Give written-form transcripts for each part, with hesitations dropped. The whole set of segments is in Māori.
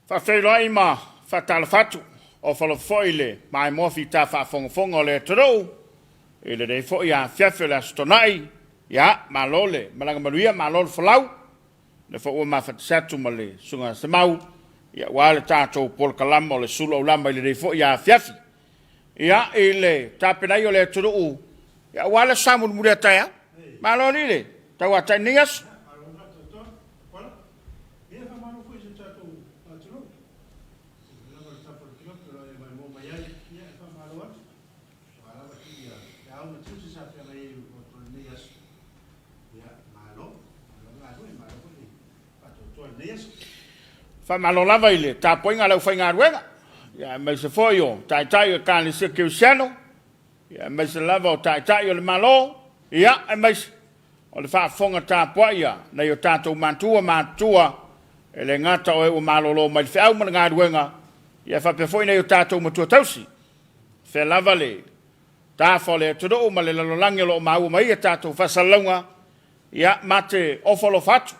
Fa whaeloi ma whatala whatu o whalafoile mai mofi ta whafongafonga o le taro. E le rei fo ia Afiafi le astonai. Ia, malole, malanga maruia, malole whalau. Le fo ua mawhatisatu ma le sunga Samau. Ia, wale tātou polkalama o le Suluaulama i le rei fo ia Afiafi. Ia, e le tāpenai o le taro. Ia, wale samu murea taia. Malole le, tau atai nias. Fa malolava ile Tapuaiga lau whaingaruenga. Ia mai se foi o taitai o kani se kiusiano. Ia mai se lava o taitai o le malo. Ia mai se o le whaafonga Tapuaiga nei o tātou matua e le ngata o e o malolo mai le whiau mana ngaruenga. Ia whapefoi nei o tātou matua tausi. Whe lava le tāwha le tudo ma le lalolangi lo maua mai e tātou whasalunga. Ia mate ofolo fatu.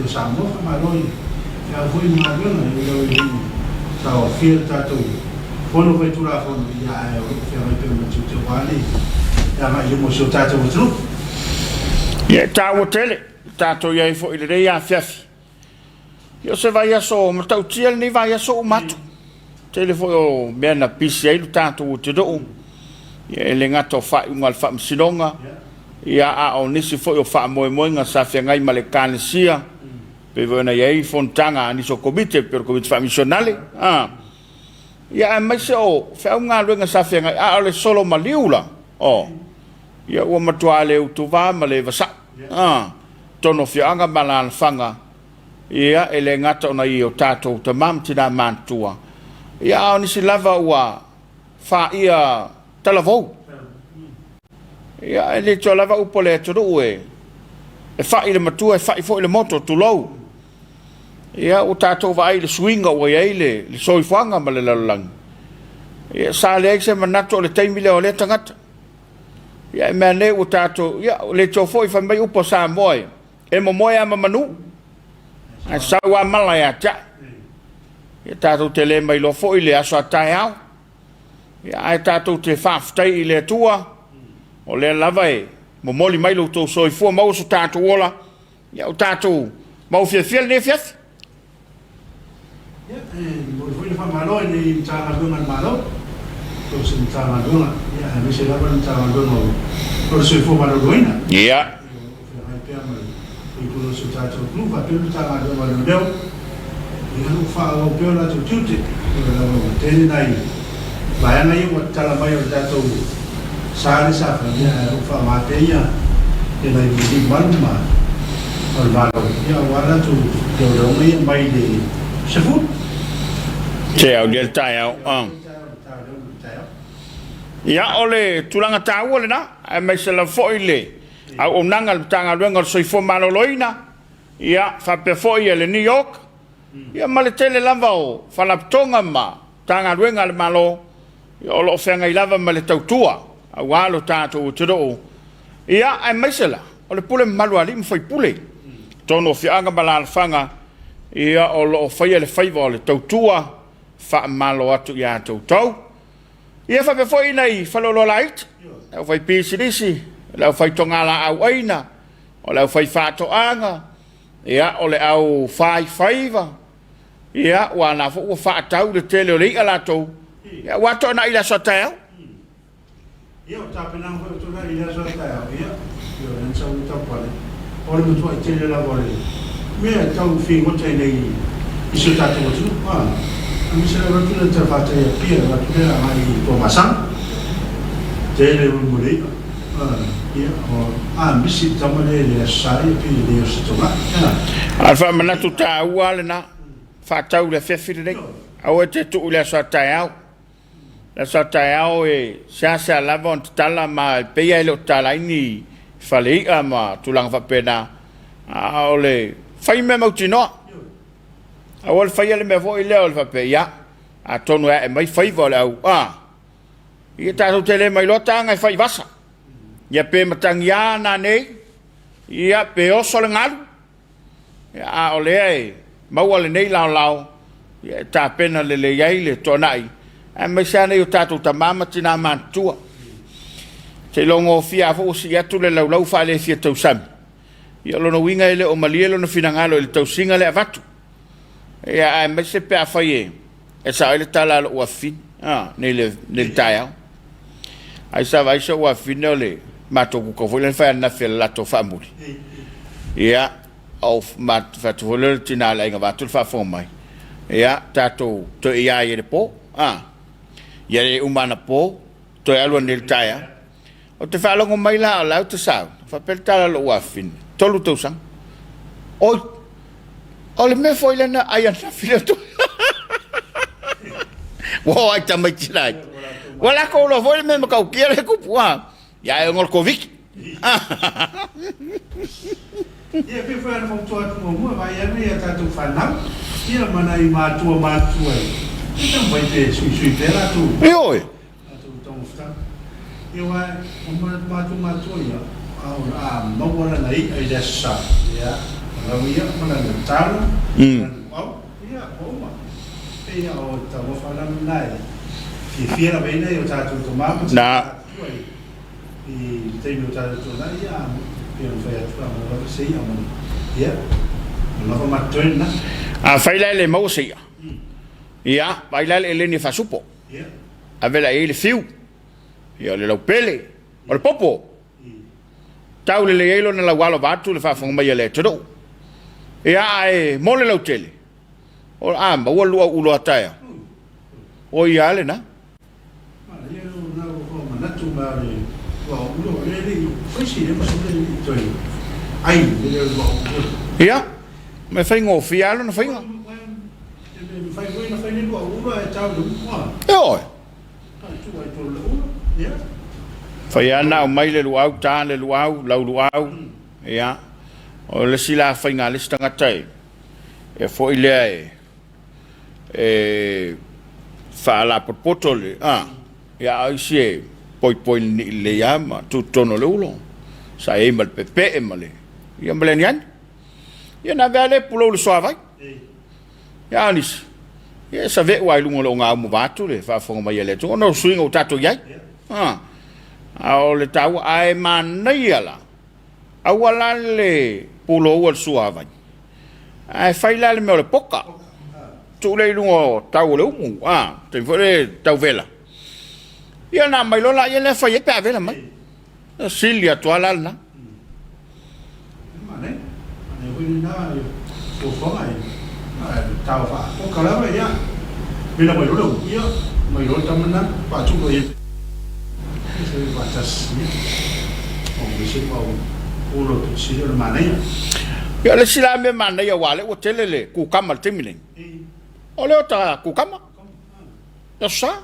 Samoa, maroi, ya foi uma grana, eu tava fiel tato, quando vai turar quando já eu vai ter uma tio vale, já mais eu mostro tato outro. Ia tā o tele, tātou iai fo i le rei Afiafi. Ia se vai aso, ma tau tia ni vai aso o matu. Tele fo o mea na pisi ailu tātou o te doo. Ia ele ngata o whai unga al wha msinonga. Ia a o nisi fo o wha moe moenga sa fia ngai ma le kānesia. Pe vona iai fontanga aniso Komiti per Komiti Faamisionare. Ia mai se o wha unga luenga sa fia ngai a le solo maliula. Ia ua matua le utuwa ma le vasa. Tono fianga ma la alfanga. Ia ele ngata ona i o tātou tamam tina mantua. Ia o nisi lava ua wha ia talavou. Ia ele tō lava upo le toro ue. E wha i le matua, e wha i fo i le moto tu lou. Ia o tātou wa ai le swinga ua iai le soifuanga ma le lalang. Ia sa le eise manato le taimile o le tangata. Ia e mea ne o tātou, ia le tō fo i whamai upo sa moe. E mo moe ama manu. A sau a mala ia tia. Ia tātou te le mai lo fo i le aso a tai au. Ia ai tātou te whaftai i le tua. O le lava e mo moli mai lo tō soifua mau so tātou ola. Ia o tātou mau fiafia ne fiafi. Ia, mo foi le whamaro ni tāma dunga maro. Tō sin tāma dunga. Ia, me se lava ni tāma dunga. Tō soifua maro doina. Ia. I kulo so tātou kluwa, pēru tāma dunga no leo. I hanu wha o pēo la tō tūte. Ia lava tēne nai. Vaiana i o tala mai o tātou sāre sāwha, ia e uwha māteia e nei wiki maluma o le malo. Ia wala tu te o reonga mai le sefu. Te au le tai au. Ia o le tulanga tāua le na, e mai se la fo i le. Au o nanga le tanga luenga o soifo maloloina. Ia whape fo i le New York. Ia ma le tele lava o whalaptonga ma tanga luenga le malo. Ia o lo whenga i lava ma le tautua. A walo tātou o te roo. Ia, ai maisela, o le pule malua li mwhai pule. Tono whianga malalwhanga, ia o lo whaia le whaiva o le tautua, wha malo atu i atou tau. Ia whape fwoi nei whalolo lait, au whai pīsirisi, lau fai tonga la au aina, o lau fai whātoanga, ia o le au whaiva, ia wana fo ua whaatau le tele o le ika latou, ia wato na ila sa tau. Ia o tāpenang hoi o tona ila sa tau, ia, ia o nensau i tapale, o le mutua i tele la vore, mea tau whingote nei i se tātou atu, a misa le ratu le te whātai a pia, ratu le a mai i tō masang, tele o mure ika, ia o misi tamale le asai a pia le o se tonga, Alfa manatu ta ua le na whātau le whewhiri rei. Au e te tuu le sa tai au. Le sa tai au e seasa lava on te tala ma e peia ele o tala ini whaleika ma tulanga whapena. Au le whai me mauti noa. Au le whai ale me vo i leo le whapea. A tonu e mai whai vo le au. Ia tātou te le mai lota ngai whai vasa. Ia pe matangi ana nei. Ia pe oso le ngalu. Ia o lea e maua le nei lau ia tā pena le iai le tonai a mai sa nei o tātou tamama tina mantua te longo fia fo si atu le lau fa le fia tau sami ia lono winga ele o malielo no finangalo ele tau singa le avatu ia a mai se pe a fai e sa ele tala lo ua fin nei le taiao ai sa vai so ua fin le matoku ko foi le fa na fe lato famuli ia of mat fatvolel tina la inga vatul fa fomai ia tato to ia ye po ia le umana po to alu nel taia o te fa longo mai la la te sa fa per tala lo wafin tolu to sang oi ole me foi le na ai na fila to wo ai tamai trai wala ko lo foi me ka kiere ku pua ia ngol covid Ia pe foi ana foto atu mo vai ana ia tatu fanau ia mana I matua então vai ter sui pela tu oi atu tong sta ia vai matua ia au não wala nai ai dessa ia la ia mana tala au ia oma ia o tamo fala nai que fiera bem nei o tatu tomava na e tem o tatu lá ia yang saya tu orang saya aman, ya, orang macam mana? Faila le mau sia. Ia, faila le ni fasupo. Ya. Avela ele fiu. Ia le pele, o le popo. Tau le elo na la walo batu le fa fonga mai le todo. Ia e mole le tele. O ma o lua ulo ataia. O ia le na. Ia na o manatu ma le ulo le foi sim, mas ai, ia, me fai ngofialo na fai ngo. Fai ni lua ulo e tau du. Oi. Tu vai to ulo, ia. Fai ana o mai le luau ta le luau, lau luau. Ia. O le sila fai nga le stanga tai. E foi le fa la potole. Ia ai sie poi ni le yama tu tono le ulo. Sa e mal pepe e male. Ia male nian. Ia na vale pulo le soa vai. Ia anis. Ia sa ve wai lungo lo nga mo vatu le fa fonga mai le to no swing o tato yai. O le tau ai manai ala. Awala le pulo o soa vai. Ai fai la le me le poka. Tu le lungo tau le umu. Te fore tau vela. Ia na mai lola ia le fai pe vela mai. Silia tu ala na. Mana? Ana hui na o fonga ai. Tau fa. O kala ba ia. Bila mai lola ia mai lola tamana pa tu ko ia. Isso é batas. O bisi pa o lo tu sila mana ia. Ia le sila me mana ia wale o telele ku kama temile. O le ta ku kama. Ya sa.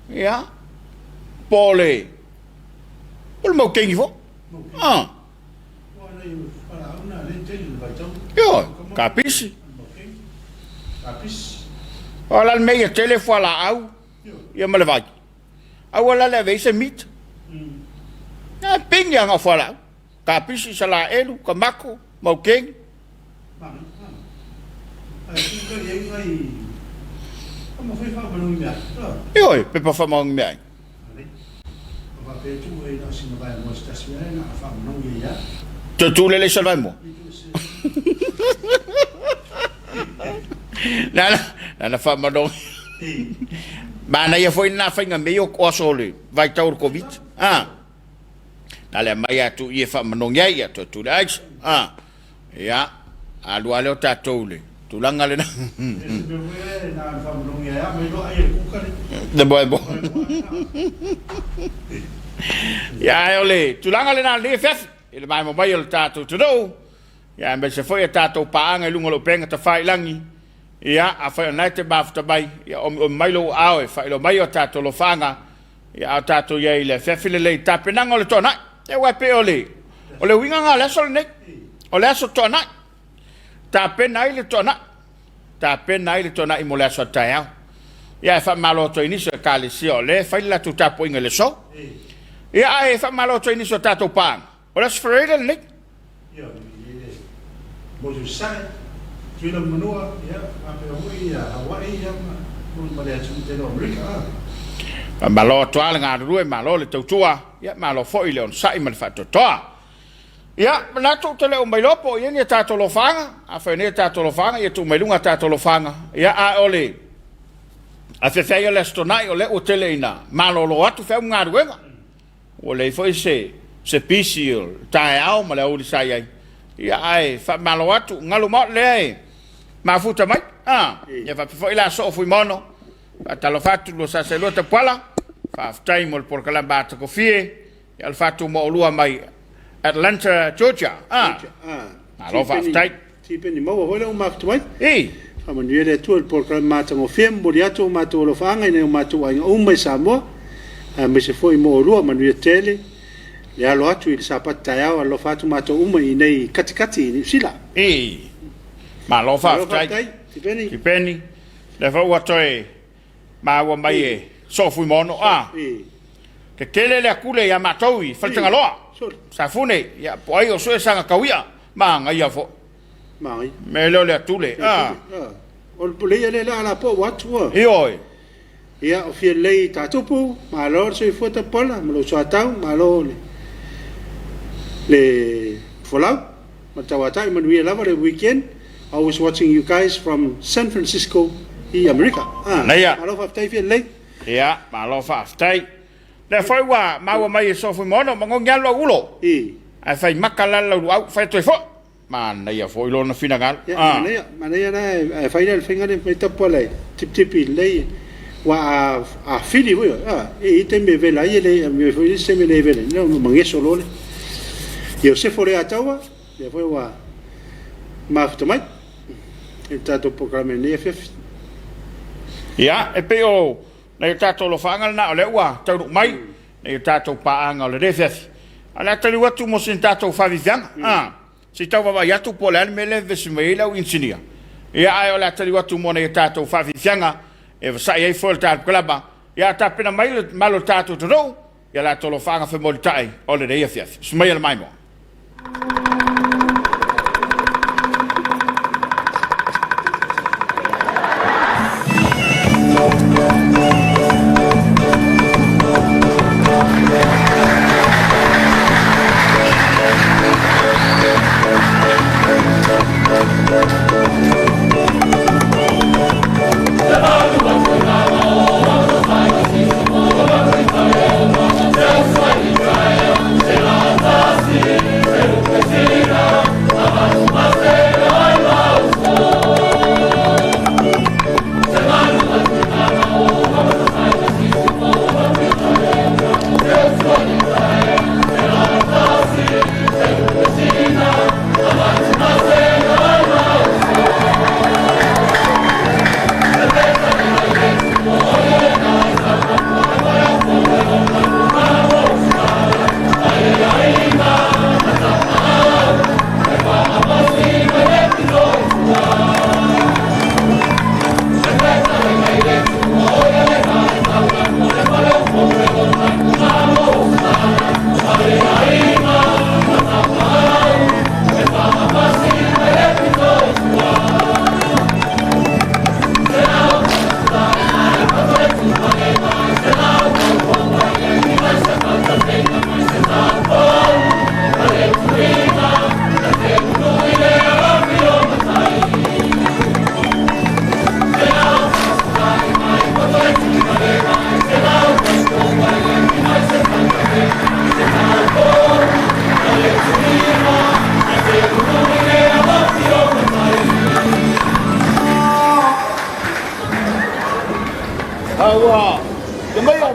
Ia. Pole. Pole mau kengi fo. Yo, kapisi. Kapis. Ola me ia telefone la au. Ia me le vai. Au la le veise mit. Na pinga nga fala. Kapisi sala elu kamako mau kengi. Yo, pe pa fa mau me. petu e na sina vai mo stasmia na fa no ia Tu le salvai mo. Na fa manong. Mana ia foi na fainga meio ko sole vai taur covid. Nale mai atu ia fa manong ia tu dais. Ya. Alu alo tatole. Tulanga le na. Na fa manong ia me lo ai ku ka. De boy bo. Ya ole, tulanga le na le fef. Ele mai mo mai le tato tudo. Ya me se foi tato paanga lunga lo penga ta fai langi. Ya a fai na te baf ta bai. Ya o mai lo awe fai lo mai o tato lo fanga. Ya tato ye le fef le tape na ngole tona. E wa pe ole. Ole winga nga le sol nek. Ole so tona. Tape na ile tona. Tape na ile tona i mo le so taia. Ya fa malo to iniso kali si ole fai la tu tapo inga le so. Ya ai fa malo to iniso tato pang. Ola sfrede nik. Ja, mo tu sai. Tu la manua, ja, ape hui ya, Hawaii ya, mo le tu te no Amerika. Malo to ala nga rue malo le tua. Ya malo foi le on sai man fa to. Ya, na tu te le o mai lopo, ye ni tato lo fanga, a fa ni tato lo fanga, ye tu mai lunga tato lo fanga. Ya a ole. A fe fe le stonai ole o tele ina. Malo lo atu fe nga ruenga. Ole foi se pisil tai au ma le o sai ai ia ai fa malo atu ngalu mo le ma futa mai ia fa foi la so fui mono ta lo fatu lo sa se lo te pala fa time mol por kala bat ko fie ia fatu mo lua mai Atlanta Georgia alo fa tai ti pe ni mo ho le o ma tu mai fa mo ni le tu por kala mata ngo fie mo dia tu ma tu lo fa ngai ne ma tu ai o mai Samoa me se foi mo lua ma ni tele ya lo atu il sapata ya lo fatu mato uma i nei katikati ni sila ma lo fa tai ti peni le fa wa toi ma wa mai so fu mono ke kele le kule ya matoi faltanga lo sa fune ya poi o so sanga kawia ma nga ya fo ma me lo le tule o pole ya le la po watu oi ya o fie le tatupu ma lo so fota pola ma lo so atau ma lo le follow matawata Emmanuel lava the weekend I was watching you guys from San Francisco in America ya malo fa tai le ya malo fa tai le foi wa ma wa mai so fu mono ma ngong yalo ulo ai fai makala lo au fai toi fo ma na ya foi lo na finagal ma ya na fai le finga de tapo le tip le wa a fili wo te me vela ile me foi se me le vela no mangeso lo le Yo se fore a taua, ya foi wa mafta mai. E tato programa ni EFKS. Ya, e pe o na tato lo fanga na le wa, tau mai. E tato paanga le EFKS. Ala tali watu mo sin tato favivianga. Si tau wa ya tu polal mele vesmeila o insinia. Ya ai ala tali watu mo na tato favivianga. E sa ye fol tato klaba. Ya ta pena mai malo tato tro. Ya la tolo fanga fe moltai o le EFKS. Smail mai mo. Wow. The mayor,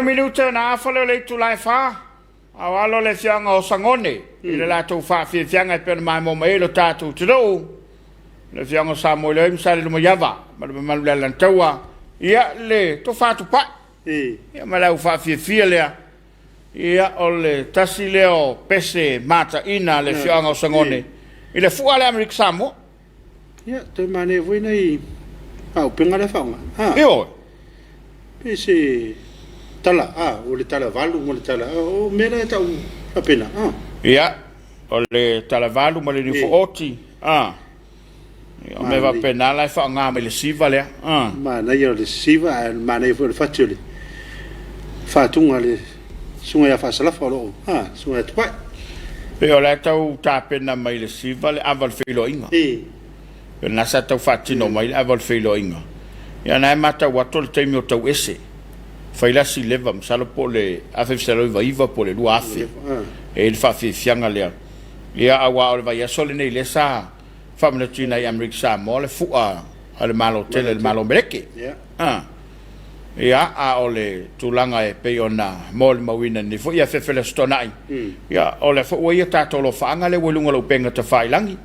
minuta na fale le tu lai fa awalo le fianga o sangone ile la tu fa fianga per mai mo mai lo tatu tro le fianga Samoa le msale lo yava ma ma le lantawa ia le to fa tu pa ia ma la fa le ia ole tasileo pese mata ina le fianga o sangone ile fu ale America Samoa ia te mane voi nei au penga le faunga io pese tala o le tala valu mo le tala o mera ta a pena ia o le tala valu mo le ni fo oti ia me va pena la fa nga me le siva le ma na ia le siva ma na fo le fatuli fatunga le sunga ya fa sala fo lo sunga tu pa pe o le tau ta pena mai le siva le aval filo inga pe na sa tau fatino mai aval filo inga ia na mata wa tol te mi o tau ese faila si leva msalo po le Afiafi salo iva po le lua afi e il fa fianga le ia awa o vai sole nei le sa fa mena tina i America Samoa le fua ale malo tele le malo breke ia a ole tulanga e pe ona mol mawina ni fo ia fefele stonai ia ole fo ia tato lo faanga le welunga lo penga te failangi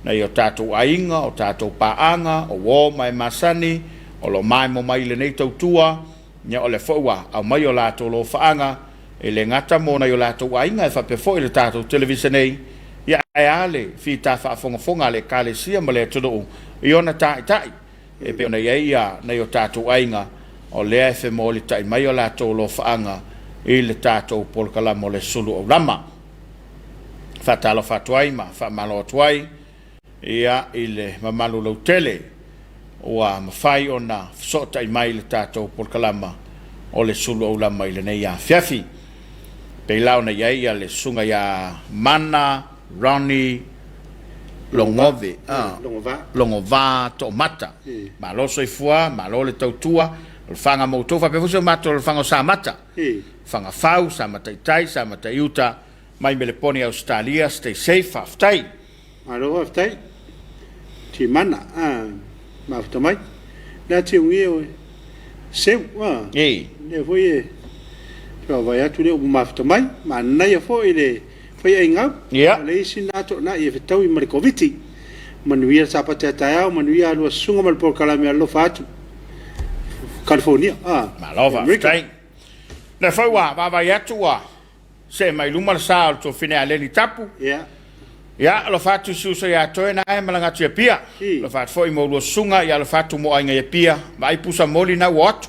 na ia tato ainga o tato paanga o wo mai masani o lo mai mo mai le nei tautua nya ole fowa au mai o lato lo faanga e le ngata mona yo lato ainga fa pe fo le tato televisione ia ale fi ta fa fonga le kale sia male todo iona tai e pe ona ia na yo tato ainga o le fe mo le tai mai o lato lo faanga e le tato por kala mo le Suluaulama fa talo fa tuaima fa malo tuai ia ile mamalu lo tele wa mafai ona sota i mai le tatou por kalama o le Suluaulama i le nei Afiafi pe launa ia le sunga ia mana Ronnie Longove Longova to mata ma lo soifua ma lo le tautua o fanga mo tofa pe fuso mato o fanga sa mata fanga fau sa mata tai sa mata yuta mai me le poni Australia stay safe aftai alo aftai ti mana ma mai la ti un se ne foi to vai atu le ma mai ma na ia foi le foi inga le sinato na ia fitau i Komiti manuia sa pa te taia manuia lo sunga mal por kala me lo fatu California malova tai na foi wa va ya tua se mai luma sa to fine ale ni tapu ya lo fatu su so ya to na e malanga tia pia lo fatu foi mo lo sunga ya lo fatu mo ainga pia vai pusa moli na what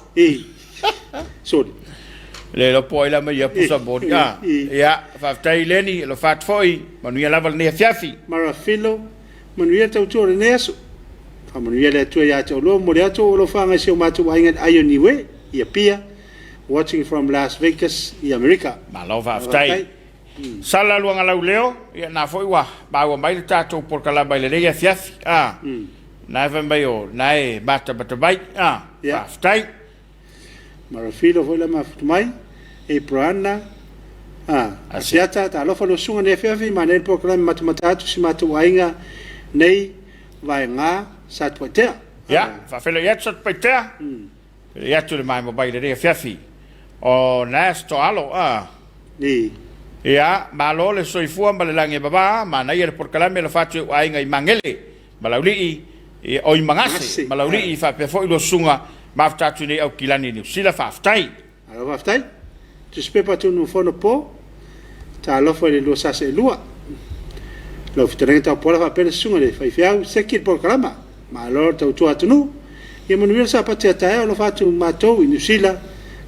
so le lo poi la mai pusa moli ya fa tai leni lo fatu foi manuia lava ne Afiafi marafilo manuia tau tu ne aso fa manuia le tu ya to lo mo le to lo fa ngai se matu ainga ayoniwe ya pia watching from Las Vegas in America malova tai sala luanga lauleo ia na foi wa ba wa mai tato por kala baile le Afiafi na va mai o na e bata bai tai marafilo foi la mai e proana asiata ta lo fa lo sunga ne Afiafi manel por kala matematiku si matu ainga nei vai nga sa twitter fa felo ia sat paitea ia tu le mai mo baile le Afiafi o na sto alo ni ia malo le soifua ma le lange baba ma na ia por kalame lo fatu ainga I mangele malauli I o I mangase malauli I fa pe foi lo sunga ma fatu ni au kilani ni sila fa ftai alo fa ftai tu spepa tu no fono po ta lo foi le lo sa se lua lo fitrenta po la fa pe sunga le fa fiau sekir por kalama ma lo tu tu atunu ia manuel sa pa te ta lo fatu ma to ni sila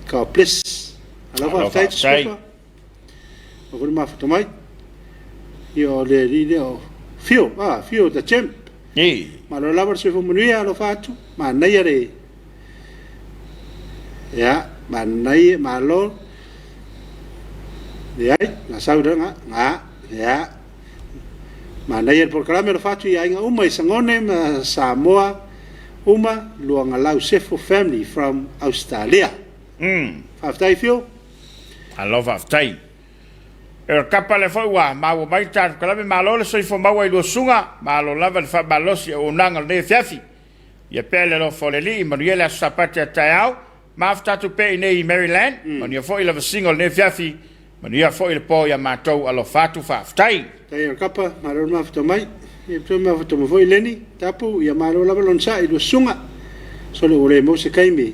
ka ples alo fa ftai spepa o ma foto mai io le video fio da champ ma lo lava se fumaria lo fatto ma naiare ma nai ma lo la sauda nga ma naiare por kalame lo fatto ia inga uma sangone ma Samoa uma luanga lau sefo family from Australia aftai fio I love aftai kapa le foi wa ma mai ta kala me malo le soi fo mawa I lo sunga ma lo lava le fa balosi o nanga le Afiafi ia pele lo fo le li Manuela sapata taiao ma afta tu pe nei Maryland mania foi le single le Afiafi mania foi le po ia matou alo fatu fa aftai tai kapa ma lo ma fto mai e tu ma fto mo foi leni tapu ia ma lo lava lon sa I lo sunga so le mo se kaimi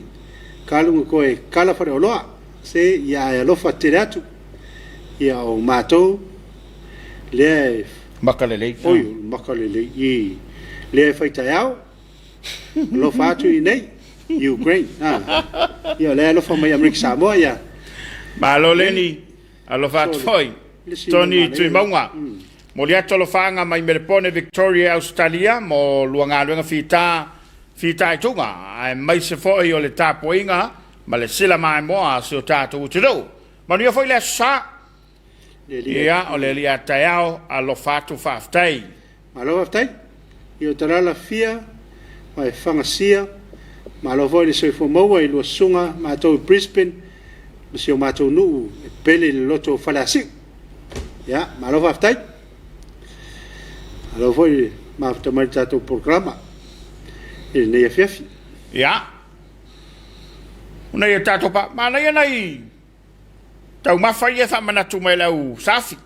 kalu ko e kala fa lo se ia lo fa tiratu ia o matou le makalele makalele le fai taiao lo fatu I nei Ukraine ia le lo fa mai America Samoa ia ma lo leni alo fatu foi Tony tu maunga mo le ato lo fanga mai Melbourne Victoria Australia mo luanga fita tunga ai mai se foi o le Tapuaiga ma le sila mai mo a se o tato utilo ma ia foi le sa ia o le lia taiao a lo fatu faftai ma lo faftai io tara la fia mai fangasia ma lo voi le soifo maua I lo sunga ma to Brisbane ma si o matou nu pele le loto falasi ia ma lo faftai ma lo voi ma fta mai tato programa il ne Afiafi ia una ia tato pa ma nei tau mafai e whamana tu mai lau safi.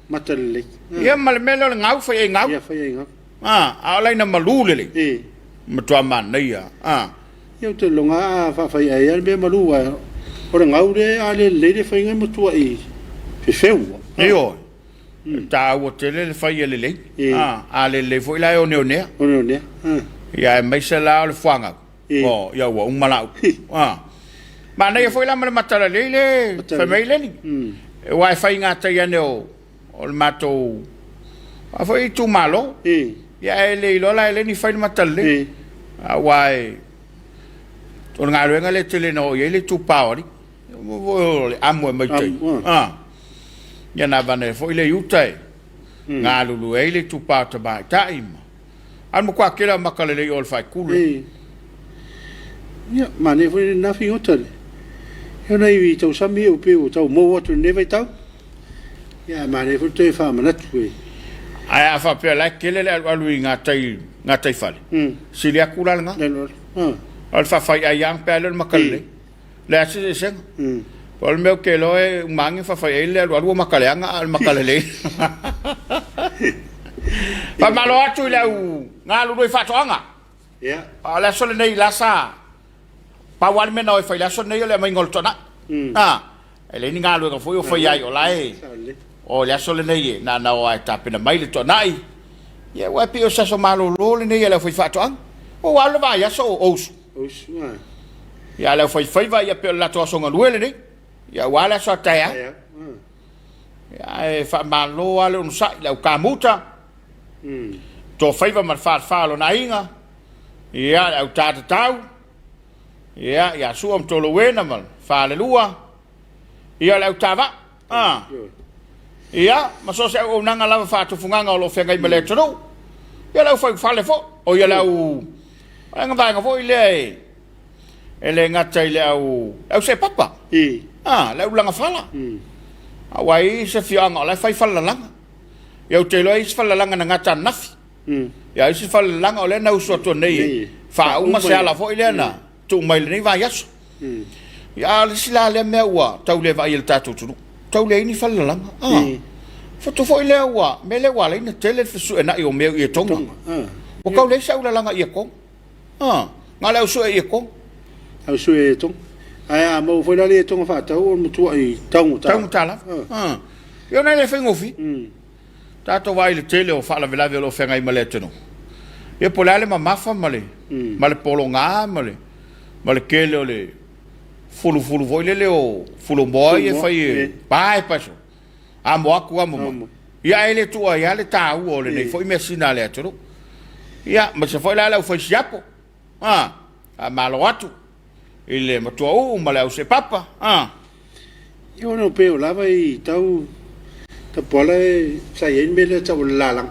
Matalele. Ia malemele le ngau whai ngau. Ia whai ngau. A olai na malulele. Matua mana ia. Ia te longa whai ai albe malua. Ora ngau re ale leire whai ngai matua I. Fefeu. Io. Ta o tele le whai ele le. A le le fwoi lai o neonea. O neonea. Ia e maise la o le whangau. O ia ua umalau. Ma nei foi la mala matala le famai le ni e wa fai nga ta ya no o mato a foi tu malo ya le lo la le ni fai matale a wai o nga renga le tele no ye le tu paori mo le amo mai tai ya na vane foi le utai nga lulu e le tu pa ta ba taim al mo kwa kela makale le ol fai kulu ya ma ne foi na fi hotel eu nei tau sami o pe o tau mo watu ne vai tau ya ma ne fu te fa mana tu ai a fa pe la kele le alu nga tai fale si le akula nga al fa fai ai yang pe le makale le ase se pol meu ke lo e mangi fa fai le alu makale nga al makale le Pa malo atu le nga lu doi fatoanga. Ya. Ala sole nei la sa. Pa wal me no fa la sole nei le mai ngol tona. Ele ni nga lu ka foi o foi ai o lai. O le sole nei na na o ai tape na mai le tona ai. Ya wa pi o sa so malo lo le nei le foi fatoanga. O wal va ya so os. Os. Ya le foi va ya pe la to so ngol ni. Ya wala so ta ya. Ya fa malo ale un sa le kamuta. To faiva mar fa lo na inga. Ya au tata tau. Ya suam tolo wena mal fa le lua. Ya le tava. Ya maso se o nanga lava fa to funganga o lo fenga i mele tro. Ya le fa le fo. O ya le u. Anga va nga fo ile. Ele ngata ile au se papa. Le ulanga fala. Awai se fianga le fa fala langa. Ya te lo is fala langa ngata nafi. Ya is fala langa o le na uso to nei. Fa uma se ala fo ile na. Tu mai le va yaso. Ya le sila le mewa tau le va il tatu tu. Tau le ni fala langa. Fo to fo ile wa me le wa le na tele su na yo me e tonga. O ka le sa ula langa e ko. Nga le uso e ko. Au su e tong. Ai mo foi le tong fa tau mo tu ai tong la. Yo na le fengo fi. Tato vai le tele o fa la vela velo fenga i malete no. E polale ma mafa male. Male polonga male. Male kele le fulu voi le o fulu boy e fai pai paso. Amo aku amo. Ya ele tu ya le tau o le nei foi mesina le tro. Ya ma se foi la foi siapo. A malo atu. Ele matua o male o se papa. Yo no peo lava i tau ta pola sa yen mele tau la lang.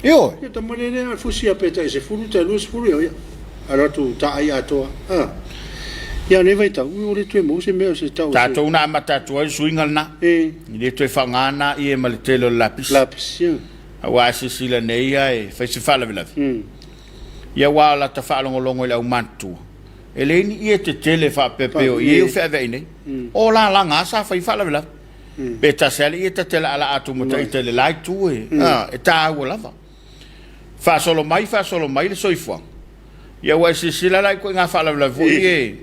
Yo ta mole le fusia peta se fulu ta lus fulu yo. Ala tu ta ai ato. Ya ne vai tau o le tu mo se me se tau. Ta tu na mata tu suingal na. Le tu fangana i male telo lapis. Lapis. Wa se sila nei ai fa se fala vela. Ya wala ta fa longo le au mantu. Ele ni e te tele fa pepeo e o fa vene. O la nga sa fa fala vela. Beta sele e te tele ala atu mo te tele lai tu e. E ta o lava. Fa solo mai le soifua. Ya wa se sila lai ko nga fala vela vo e.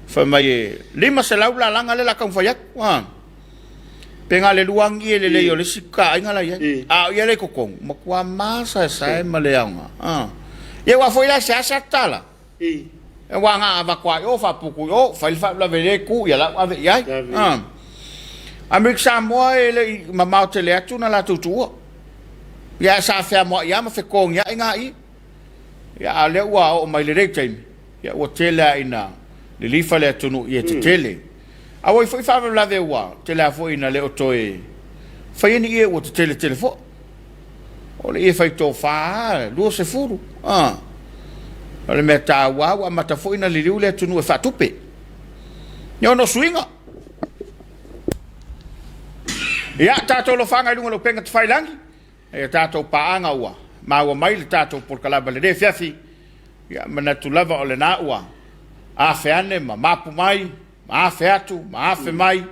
Fa mai lima se la langa le la kan fa yak. Penga le luang i le yo le sika inga la ya. Ya le kokong. Ma kwa masa sa ma le anga. Ye wa foi la sa tala. E wa nga va kwa yo fa puku yo fa la vele ku ya la ave ya. Amerika Samoa ele mama tele atu na la tutu. Ya sa fa mo ya ma fe kong ya nga i. Ya le wa o mai le time. Ya o tele ina le lifa le tunu ye tele. A foi fa la ve wa tele fo ina le otoe. Fa ni e o tele telefo. O le e fai to fa lu se furu. Ole me ta wa mata fo ina le le tunu e fa tupe. Yo no swinga. Ya tato lo fanga lungo lo penga tfai langi. E tato paanga ua. Ma ua mai le tato por kalaba le Afiafi. Ya mana tu lava ole na ua. Afe ane ma mapu mai, ma afe atu, ma afe mai.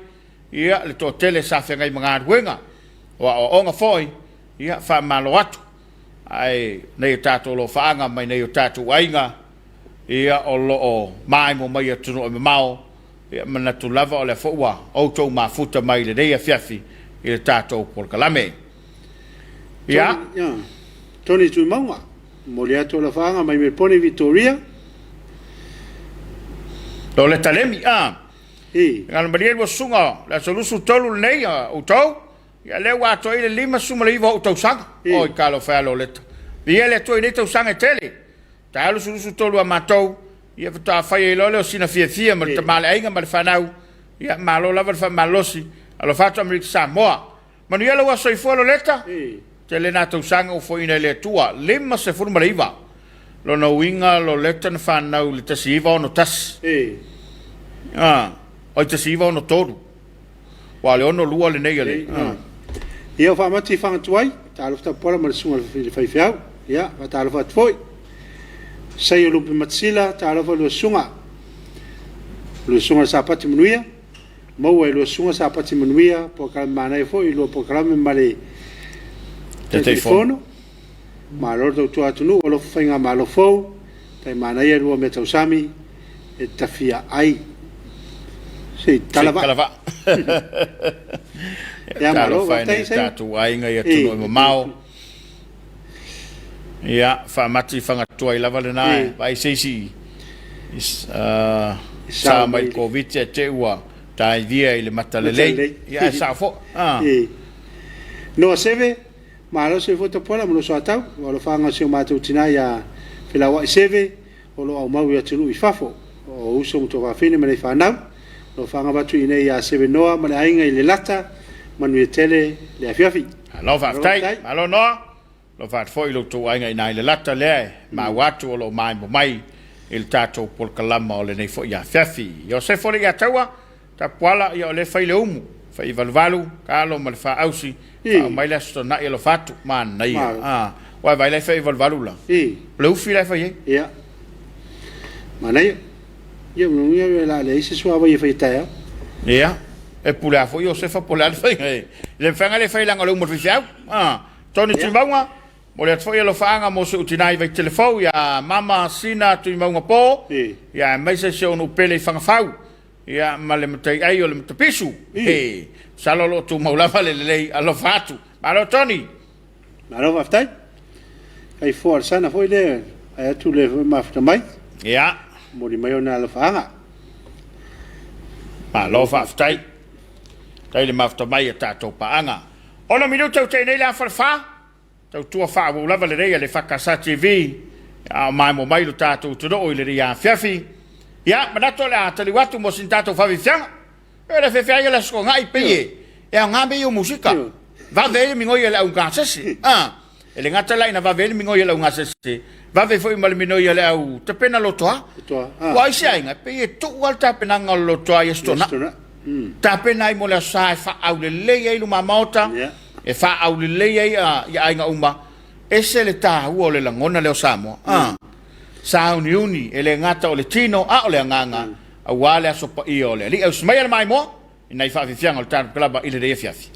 Ya le to tele sa fe ngai mga ruenga. Wa o onga foi. Ya fa malo atu. Ai nei tato lo fanga mai nei tato ainga. Ya o lo o mai mo mai atu no me mau. Ya mana tu lava ole fo ua. O to ma futa mai le Afiafi. Il tato por kalame. Ya. Tony tu maunga. Moliato la fanga mai me pone Victoria. Lo le talemi ngal mariel wo sunga la solusu tolu nei o tau. Ya le wa to ile lima suma le ivo o tau sanga. O kalo fa lo let. Ia le to ile tau sanga tele. Ta lo solusu tolu a matou. Ia fa fa ile lo sina fia ma ta male ainga ma fa nau. Ya malo la fa malosi. Alo fatto Amerika Samoa. Ma non lo so i fuori letta? Te le nato sanga o foi in le tua. Lemma se forma riva. Lo no winga lo letta ne fa nau le tasiva o no tas. O tasiva o no toru. Wa le ono lua le negale. Io fa mati fa tuai. Ta lo sta pola ma sunga fai fiau. Ya, va ta lo fa foi. Sai lo pe matsila ta lo fa lo sunga. Lo sunga sa pati munuia. Mau e lo sunga sa pati manuia po ka mana e foi lo po ka me male telefono Malo tau tua tunu o lo whainga malo fau, tai mana ia rua me tau sami, e tawhia ai. Sei talava. Talava. Ia malo whaine tātu ainga ia tunu e mamao. Ia, whamati whangatua I lava le nai, vai seisi. Sa mai COVID e te ua, tai via I le matalelei. Ia, sa fo. No seve, malo se fo tapola mo so atau, o lo fanga se matou tina ia filawa seve, o lo au mau ia tunu I fafo. O uso mo to va fine me le fanau. Lo fanga batu ine ia seve noa ma le ainga I le lata, manu e tele le afiafi. Alo faftai, alo noa. Lo fat foi lo to ainga ina le lata le, ma watu o lo mai mo mai il tato por kalama o le nei foi ia afiafi. Yo se foi ia taua, tapuala ia o le fai le umu. Fai valvalu, kalo ma le fa ausi, mai le sto na ia lo fatu, man na ia. Wai vai le fai valvalu la. Le ufi le fai e? Ia. Mana ia. Ia mo ia la le isi sua vai fai taia. Ia. E pula foi yo se fa pula le fai. Le fanga le fai la ngalo mo fiau. Tony Timaunga, mo le foi lo fanga mo se utinai vai telefou ia mama sina Timaunga po. Ia mai se no pele fanga fau. Ia male mtai ai o le mtapisu. Salolo tu maulava le alo fatu. Alo Tony. Alo vaftai. Kai for sana foi le ai tu le mafta mai. Ia. Mo di mai ona lo fanga. Alo vaftai. Tai le mafta mai tato paanga. Ona minuto te nei la farfa. Tau tua fa wo lava le rei le fakasa TV. Mai mo mai lo tato tu do ile ria fiafi. Ya, manato la tali watu mo sintato fa vifianga. E le fefia la sko ngai peye. E ngambe yo musika. Va vele mi ngoye la unga sesi. Ele ngata la ina va vele mi ngoye la unga sesi. Va ve foi mal mi ngoye la u te pena lo toa. Wa sia inga peye tu walta pena ngalo toa yestona. Ta pena mo la sa fa au le le lu mamota. E fa au le le ya inga umba. Ese le ta u le langona le Samoa. Sa uniuni ele ngata o le tino a o le nganga a wale aso pa I o le li au smaya mai mo ina fa fianga o tan klaba ile de Afiafi.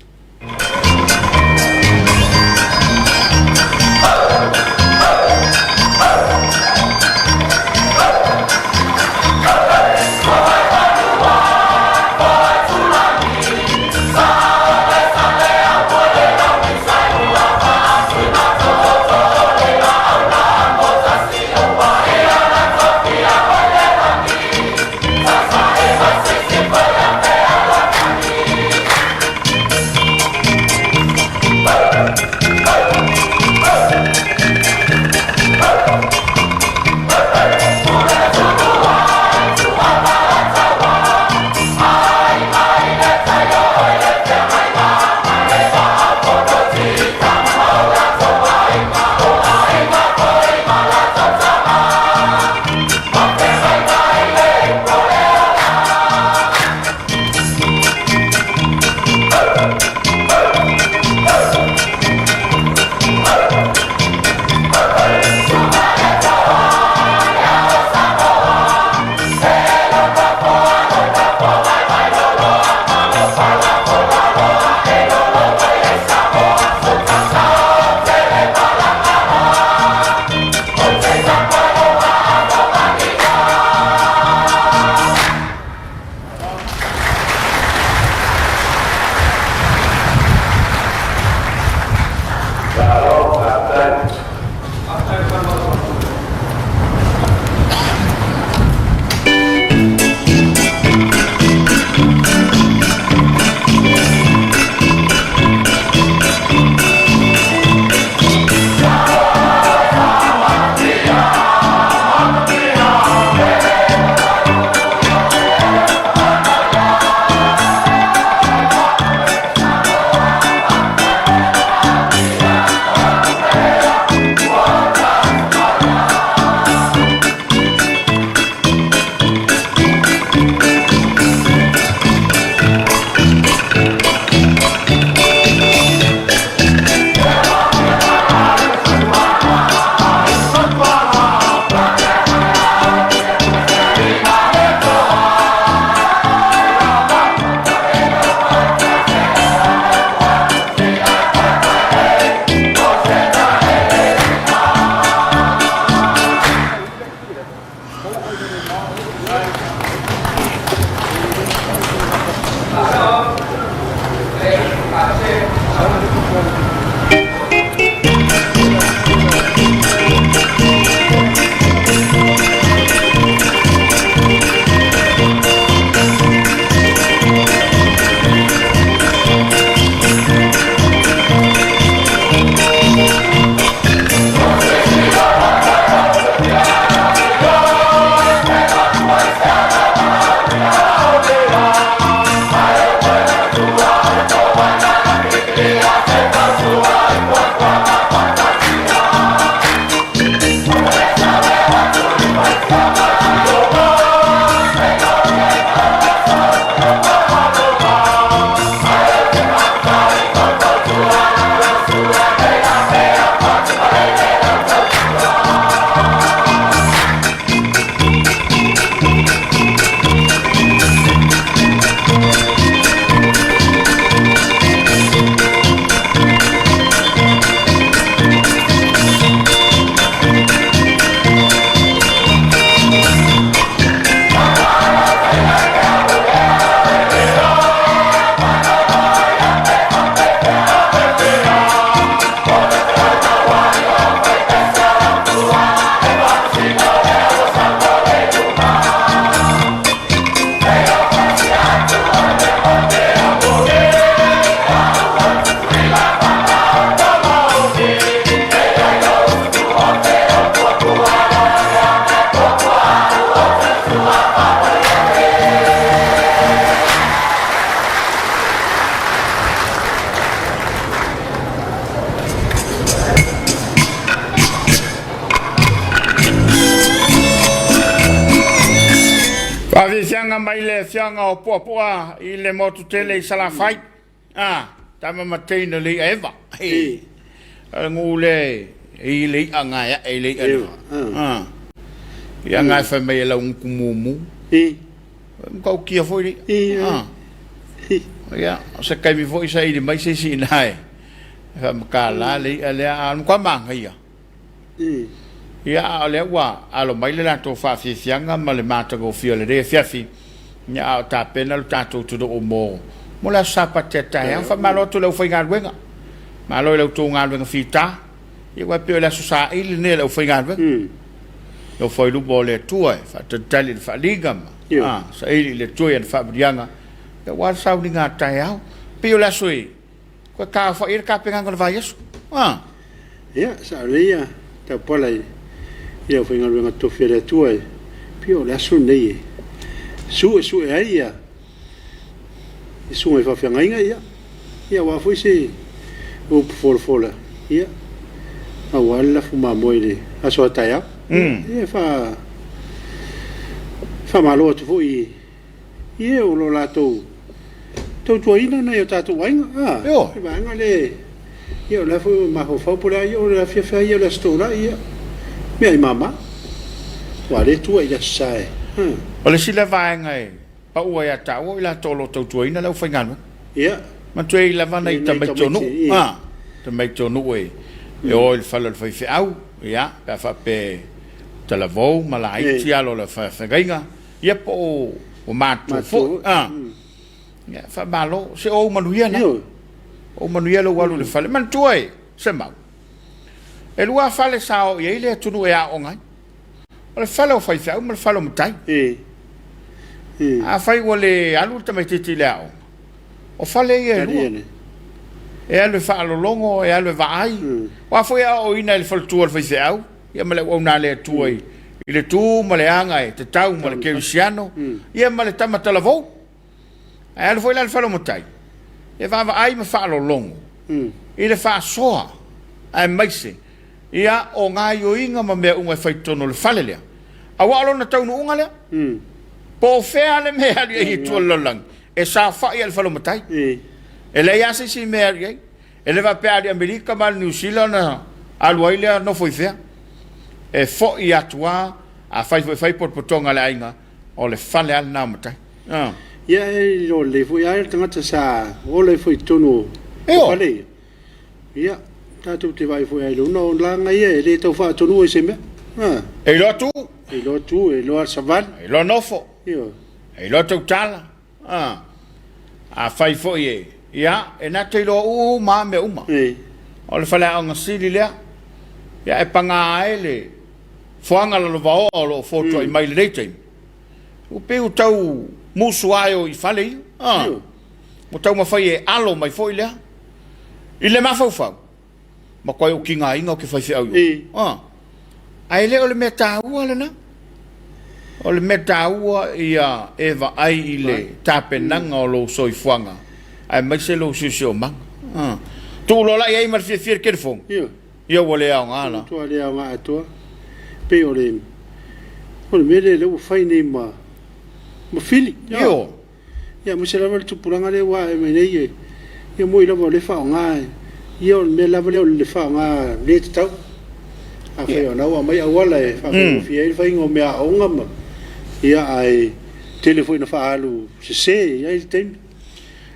Fianga mai le fianga o poa I le motu tele I salafai. Tama mateina le eva. Ngule I le anga e le anga. Ia ngai fa mai la un kumumu. Kau kia foi. Ia, se kai mi foi sai di mai se si nai. Fa makala le an kwa manga ia. Ia le wa alo mai le to fa fianga ma le mata go fio le Afiafi. Nya ta pena lu tato tu do mo. Mo la sapateta ya fa malo to le foi ngadwenga. Malo le to ngadwenga fita. Ia wa pe la susa il ne le foi ngadwenga. Lo foi lu bole tuai fa tali fa ligam. Sa il le tuai fa brianga. Ia wa sa ni ngata ya. Pe la sui. Ko ka fa ir ka penga ko vai yesu. Ia sa le ta polai. Ia foi ngadwenga to fere tuai. Pio la su nei. Su ai ia. Su ai fa fianga ia. Ia wa foi se o fola. Ia. A wala fuma moile. A so taia. Ia fa malo tu foi. Ia o lo lato. To ina na ia Tapuaiga. Yo. Vai ngale. Ia la foi ma ho fa por aí o la fia ia la stora ia. Me mama. Wale tu ia sai. O le sila vai ngai. Pa ua ia tau ila tolo tau ina lau whainganu. Ia. Ma tue ila vana I tamai tonu. Tamai tonu e. E o il whala le whaife au. Ia. Pea whape talavou. Malai. Tialo le whainga. Ia po o mātu fo. Ia. Whamalo. Se o manuia na. O manuia lo walu le whale. Man tue. Se mau. E lua whale sao. Ia ile tunu e a o ngai. O le whale o whaife au. Ma le whale o mutai. A fai wale alu tamai titi leo. O fale ia lua. E alu fa alolongo, e alu vaai. Wa foi o ina il faltua al faise au. Ia male o na le tuai. I le tu male anga e te tau male kerisiano. Ia male tama talavou. E alu foi la il falo motai. E va vaai ma fa alolongo. I le fa soa. Ai maise. Ia o ngai o inga ma mea unga fai tono le fale lea. A wa alo na tau no unga lea. Po fea le mea lia I tualalang. E sa fai al falo matai. E le ia si mea lia. E le va pea di Amerika ma New Zealand aluailea no foi fea. E fo I atua a fai potonga le ainga o le fale al na matai. Ia e lo le foi ai tangata sa o le foi tono. Fale. Ia. Tatu te vai foi ai lo no langa ia e le tau fa tonu e se mea. E lo tu e lo tu e lo savan e lo nofo io e lo tautala a fai fo ia e na te lo ma me uma o le fala on sili le ia e panga ele foanga lo va o lo foto i mai le time o pe o tau musu aio i fale o tau ma fai e alo mai foi le i le mafau ma koe o kinga inga o ke fai au ai le o le meta ua le na o le meta ua ia eva ai i le tapenanga o lo soifuanga ai mai se lo sio manga tu lo la ai mar fier ke fong ia wole a ngala tu ale a nga to pe o le mele le fai ni ma fili ia mo se la tu puranga le wa me nei ia mo ila le fa nga ia o me la le fa nga le tau a fe ona wa mai a wala e fa fier fai ngo me a onga ma ia ai telefone fa alu se ia il tem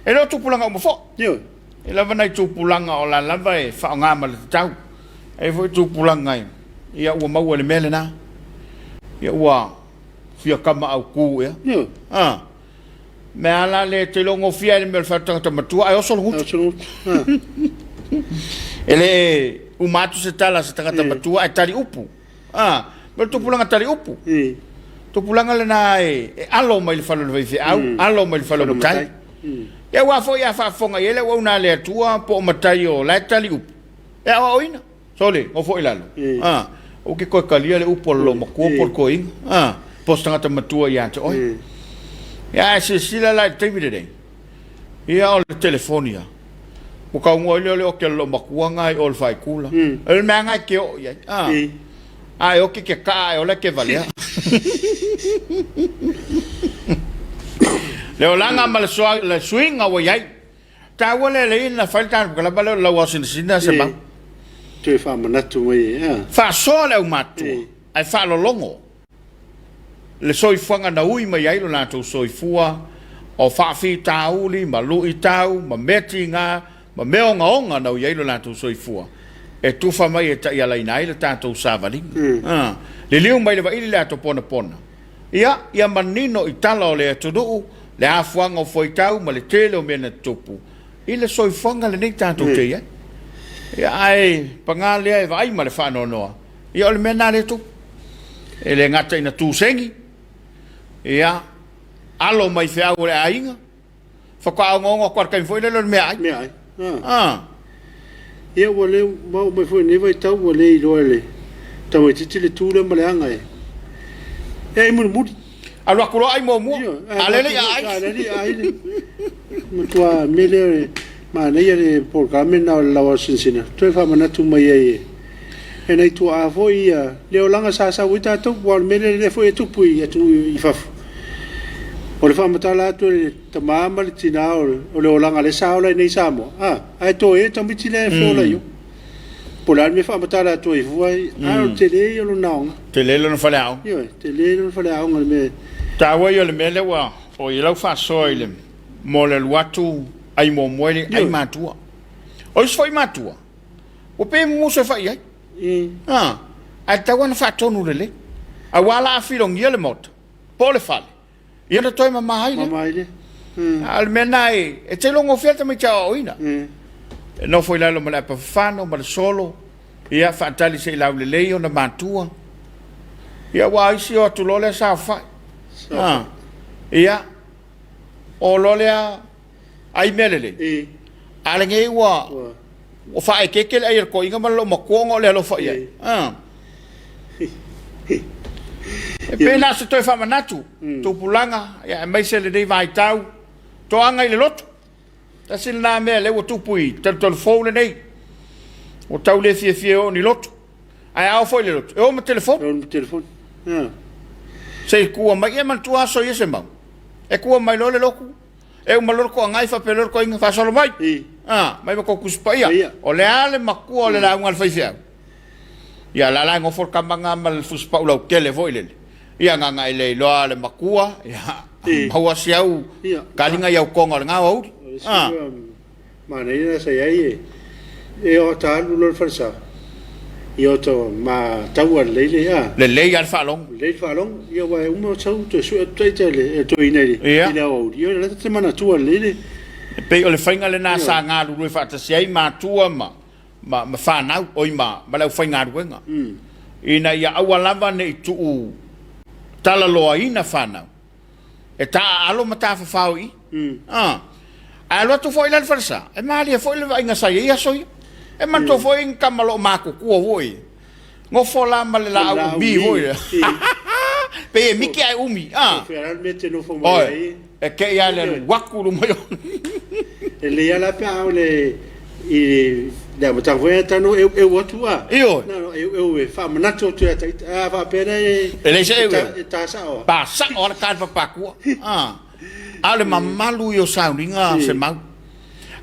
e lo tu pulanga mo fo e lava nai tu pulanga o la lava e fa nga ma le tau e foi tu pulanga ia ua mau le mele na ia ua fia kama au ku ia me ala le te longo fia le mel fa tanga matua ai oso lungu ele o mato se tala se tanga matua e tali upu me tu pulanga tali upu tu pulanga le na e alo mai le falo le vai au alo mai le falo le tai e wa fo ia fa fonga ele wa una le tua po matai o la tali upu e o ina sole o fo ilalo o ke ko kalia le upu lo mo ko por ko in postanga ta matua ia te oi ia se sila la te vide ia o le telefonia o ka ngo le o ke lo makuanga i ol fai kula el manga ke o ia ai o ke ka o le ke valia le olanga mal le swing o ia ta wole le na falta la bala la wasina se ba te fa manatu mai fa sole o matu ai fa lo longo le soifuanga na ui mai ai lo na to soifua o fa fi tauli ma lu i tau ma metinga ma meonga onga na ui ai lo na to soifua e tu fa mai e ta ia la inai le tato savali le liu mai le va ili la to pona pona ia manino i tala o le tudu le afuanga o foi tau ma le tele o mena tupu i le soifuanga le nei tato te ia ai pangale ai vai ma le fa no noa ia o le mena le tu e le ngata ina tu sengi ia alo mai fe au le ainga fa ka ngongo kwar kai foi le me ai ia wole mau mai foi ne vai tau wole i loele tau titi le tu le malanga e mun mudi alo ko ai mo alele ai mutua mele ma nei le programa na la wasinsina toi fa mana tu mai e nei tu a foi le olanga sa wita tu wal mele le foi tu pui e tu i fa o le fa matala tu te mama le tina o le olanga le sa ola nei samo ai to e tambi le fo la yo polar me fa matala tu i foi te le yo no te le no fa lao yo te le no fa lao me ta wa yo le mele wa o i lau fa soile mo le watu ai mo moile ai matua o foi matua o pe mo se fa ai a tawana fa tonu le a wala afilong yele mot pole fale ia na toi mama ile al menai e te longo fiata me cha oina no foi la lo mala pa fano mal solo ia fa tali se la le leo na matua ia wa isi o tu lole sa fa ia o lole ai melele ale ngai wa o fa e kekele ai ko inga malo makuongo le lo fa ia e pena se toi fa manatu to pulanga ya mai se le dei vai tau to anga ile lot ta sil na me le o tupui tel telefone nei o tau le fie o ni lot ai au foi le lot e o me telefone se ku mai e man tu aso ye se mau e ku mai lo le loku e o malor ko ngai fa pelor ko inga fa solo mai mai ko kuspaia o le ale maku o le la un alfa fia ya la ngo for kambanga mal fuspa ulau kele voile ia nga ile lo ale makua ya hawa siau kalinga ya konga nga au ma nei na sai ai e o ta lu lo farsa Yo to ma tawa lele a. Le al falong. Le falong yo wa umo chau to su le to ine. Ina o yo le te mana tua lele. Pe o le fainga le na sa nga lu fa ta sei ma tua ma fa na oi ma la fainga ruenga. Ina ia awalava ne tu tala loa ina fa na. E ta alo mata fa fau alo tu foi lan farsa. E mali foi le inga sa ia soi. E man to foi in kamalo mako ku voi. Ngo fola male la bi voi. Pe mi ke ai umi. Realmente no fo mai. E ke ia le wakuru mo. E le ia la pa le i da mata voi ta no eu wotua. Io. No eu fa manato tu a va pena e le se ta sa o. Pa sa o ka pa ku. Ale mamalu yo sauringa se mau.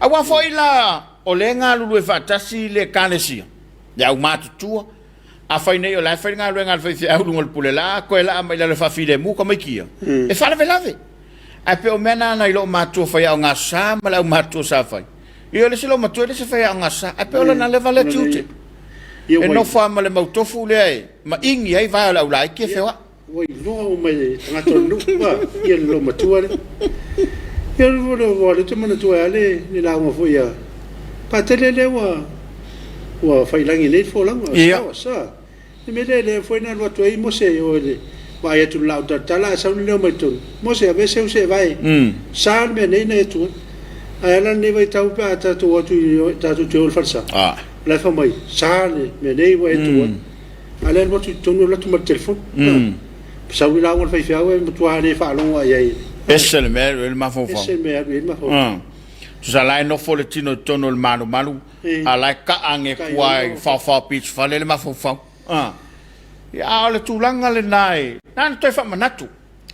Awa foi la o le ngā lulu e whatasi le kānesia. Ia au mātutua. A whai nei o lai whai ngā rua ngā whai whiau lunga le pule la, koe la mai la le whawhile mu ka mai kia. E whalawe lawe. A pe o mena na ilo mātua whai au ngā sā, ma lau mātua sā whai. I o le silo matua le se whai au ngā sā, a pe o le na lewa le tiute. E no wha ma le mautofu le ai, ma ingi ai vai au lai kia whewa. Wai loa o mai ngato lupa, ia lo matua le. Ia lo le te mana tua ale, ni la uma fo ia. Patelele wa failangi nei fo langa sa me le foi na lo toi mo se o le va ia tu la tala sa un le mo tu mo se ave se vai sa me nei nei tu ala ne vai tau pa ta tu tu falsa la fa mai sa me nei vai tu ala mo tu no la tu mo telefon sa wi la mo fai fa mo tu ha ne fa lo wa ia esse me ma fo esse me ma fo tu sa lai no fo le tino tono le malu a lai ka ange kuai fa pitch fa le ma fo fa ya le tulanga le nai nan toi fa manatu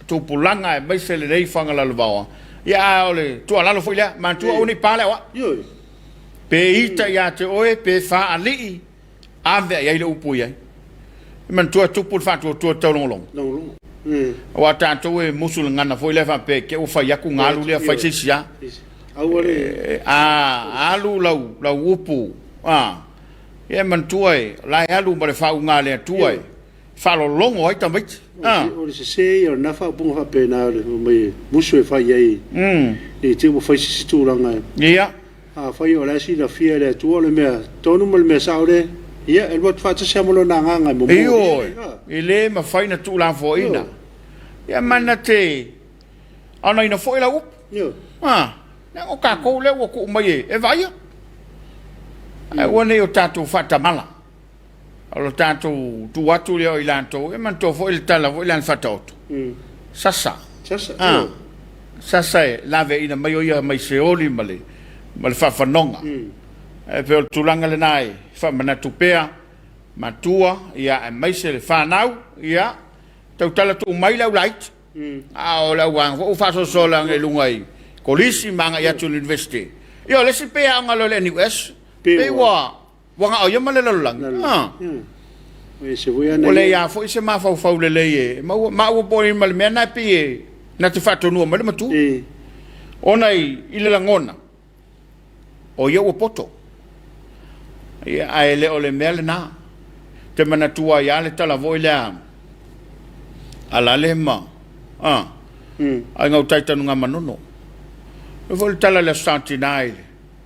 tu pulanga e mai se le nei fanga la lava ya ole tu ala lo fo le man tu oni pale wa pe ita ya te oe pe fa ali ave ya ile upu ya man tu pul fa tu long wa ta tu e musul ngana fo le fa pe ke u fa ya ku ngalu le fa sia alu lau upu e man tuai lai alu ma le fau ngā lea tuai whalo longo ai tamit o le se o na fa bunga fa pena mai musu e fa ai e te mo fa si turanga ia fa yo la si la fia le tu le me tonu mo le me saure ia el bot fa te se mo lo na nga mo io ele ma fa ina tu la fo ina ia manate ana ina fo ila up o ka ko le o ku mai e vai e wone o tatu fata mala o tatu tu atu le o ilanto e man to fo il tala fo ilan fatato sasa la ve ina mai o ia mai se oli male fa fanonga e pe o tulanga le nai fa mana tupea matua ia mai se le fa nau ia tau tala tu mai la light o la wang o fa so sola nge lungai Kolisi manga ya tu university. Yo le sipe ang alo le US. Pe wa nga o yama le lang. We se voya na. Ole ya fo se ma fa le le. Ma o boy mal me na pe na te fato no mal matu. Ona ile langona. O yo o poto. Ya ai le ole mel na. Te mana tua ya le tala voila. Ala le ma. Ai ngau taita nga manono. E vol tala le santinai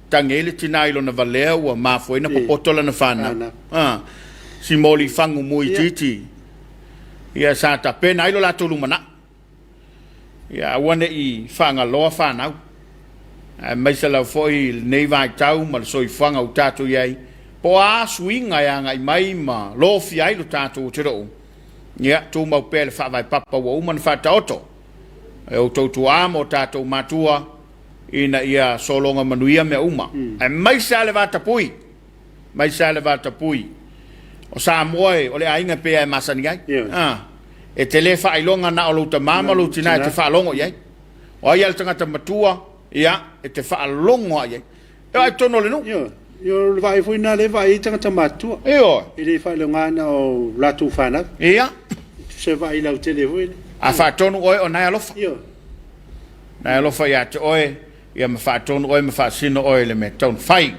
tangele tinai lo na valea wa ma foi na popotola na fana si moli fangu mui titi ia sa ta pena ilo la tolu mana ia wane I fanga loa fana mai se la foi nei vai tau ma so I fanga o tatu iai po a swinga ia ngai mai ma lo fi ai lo tatu tiro ia tu mau pele fa vai papa wa uman fa taoto e o tu amo tatu matua ina ia solonga manuia me uma ai mai sale va tapui o Samoa o le ainga pe ai masani ai e telefa ai longa na o luta mama lu tina te fa longo ai o ai al tanga matua ia e te fa longo ai e ai tono le no yo vai foi na le vai tanga matua e le fa longa na o latu fana ia se vai la telefone a fa tono o na alofa na alofa ia te oe ia ma fa tonu oi ma fa sino oi le me ton fai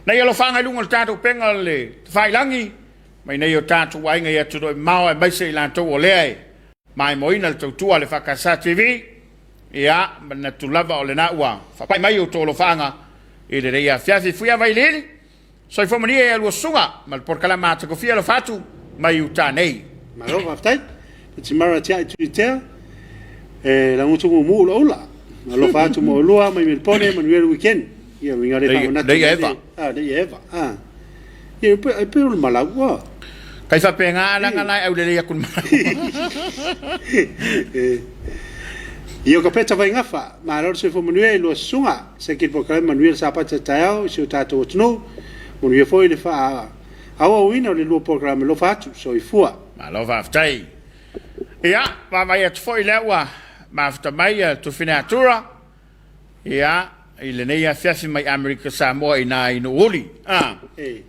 na ia lo fa nga lunga tato penga le fai langi mai nei o Tapuaiga ia tu mau e mai se la to o le mai moina le tua le fakasa TV ia na tu lava o le na ua fa pai mai o to lo fanga e le ia Afiafi fuia vai leli so fo mani e lo sunga mal por kala mata ko fia lo fatu mai uta nei malo aftai ti mara tia Twitter e la mutu mu lo la lo fatu mo lo mai mil pone manuel weekend ia winga le fa na de eva ia pe o malagua kai fa penga la ngala au le ia kun io capeta vai ngafa ma allora se fo manuel lo sunga se che po kala manuel sa pa tao se tato tno manuel foi le fa awa wina le lo programma lo faccio so i fua ma lo va ftai ia va vai at foi le wa ma fta mai tu finatura ia ile nei Afiafi mai America Samoa ina ino oli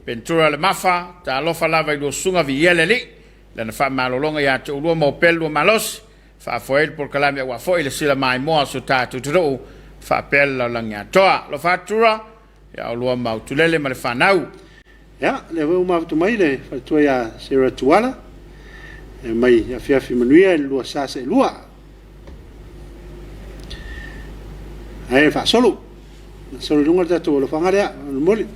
pentura le mafa ta lo fa lava lo sunga vi ele li le fa malolonga ya tu lo mo pelo malos fa foi por calamia wa foi le sila mai mo so tatu tro fa pella langa toa lo fatura ya lo ma tulele ma le fanau ya le vou ma tu mai le fa tu ya sera tuala e mai Afiafi manuel lo sa se lua ai fa solo lunga da tu lo fangare moli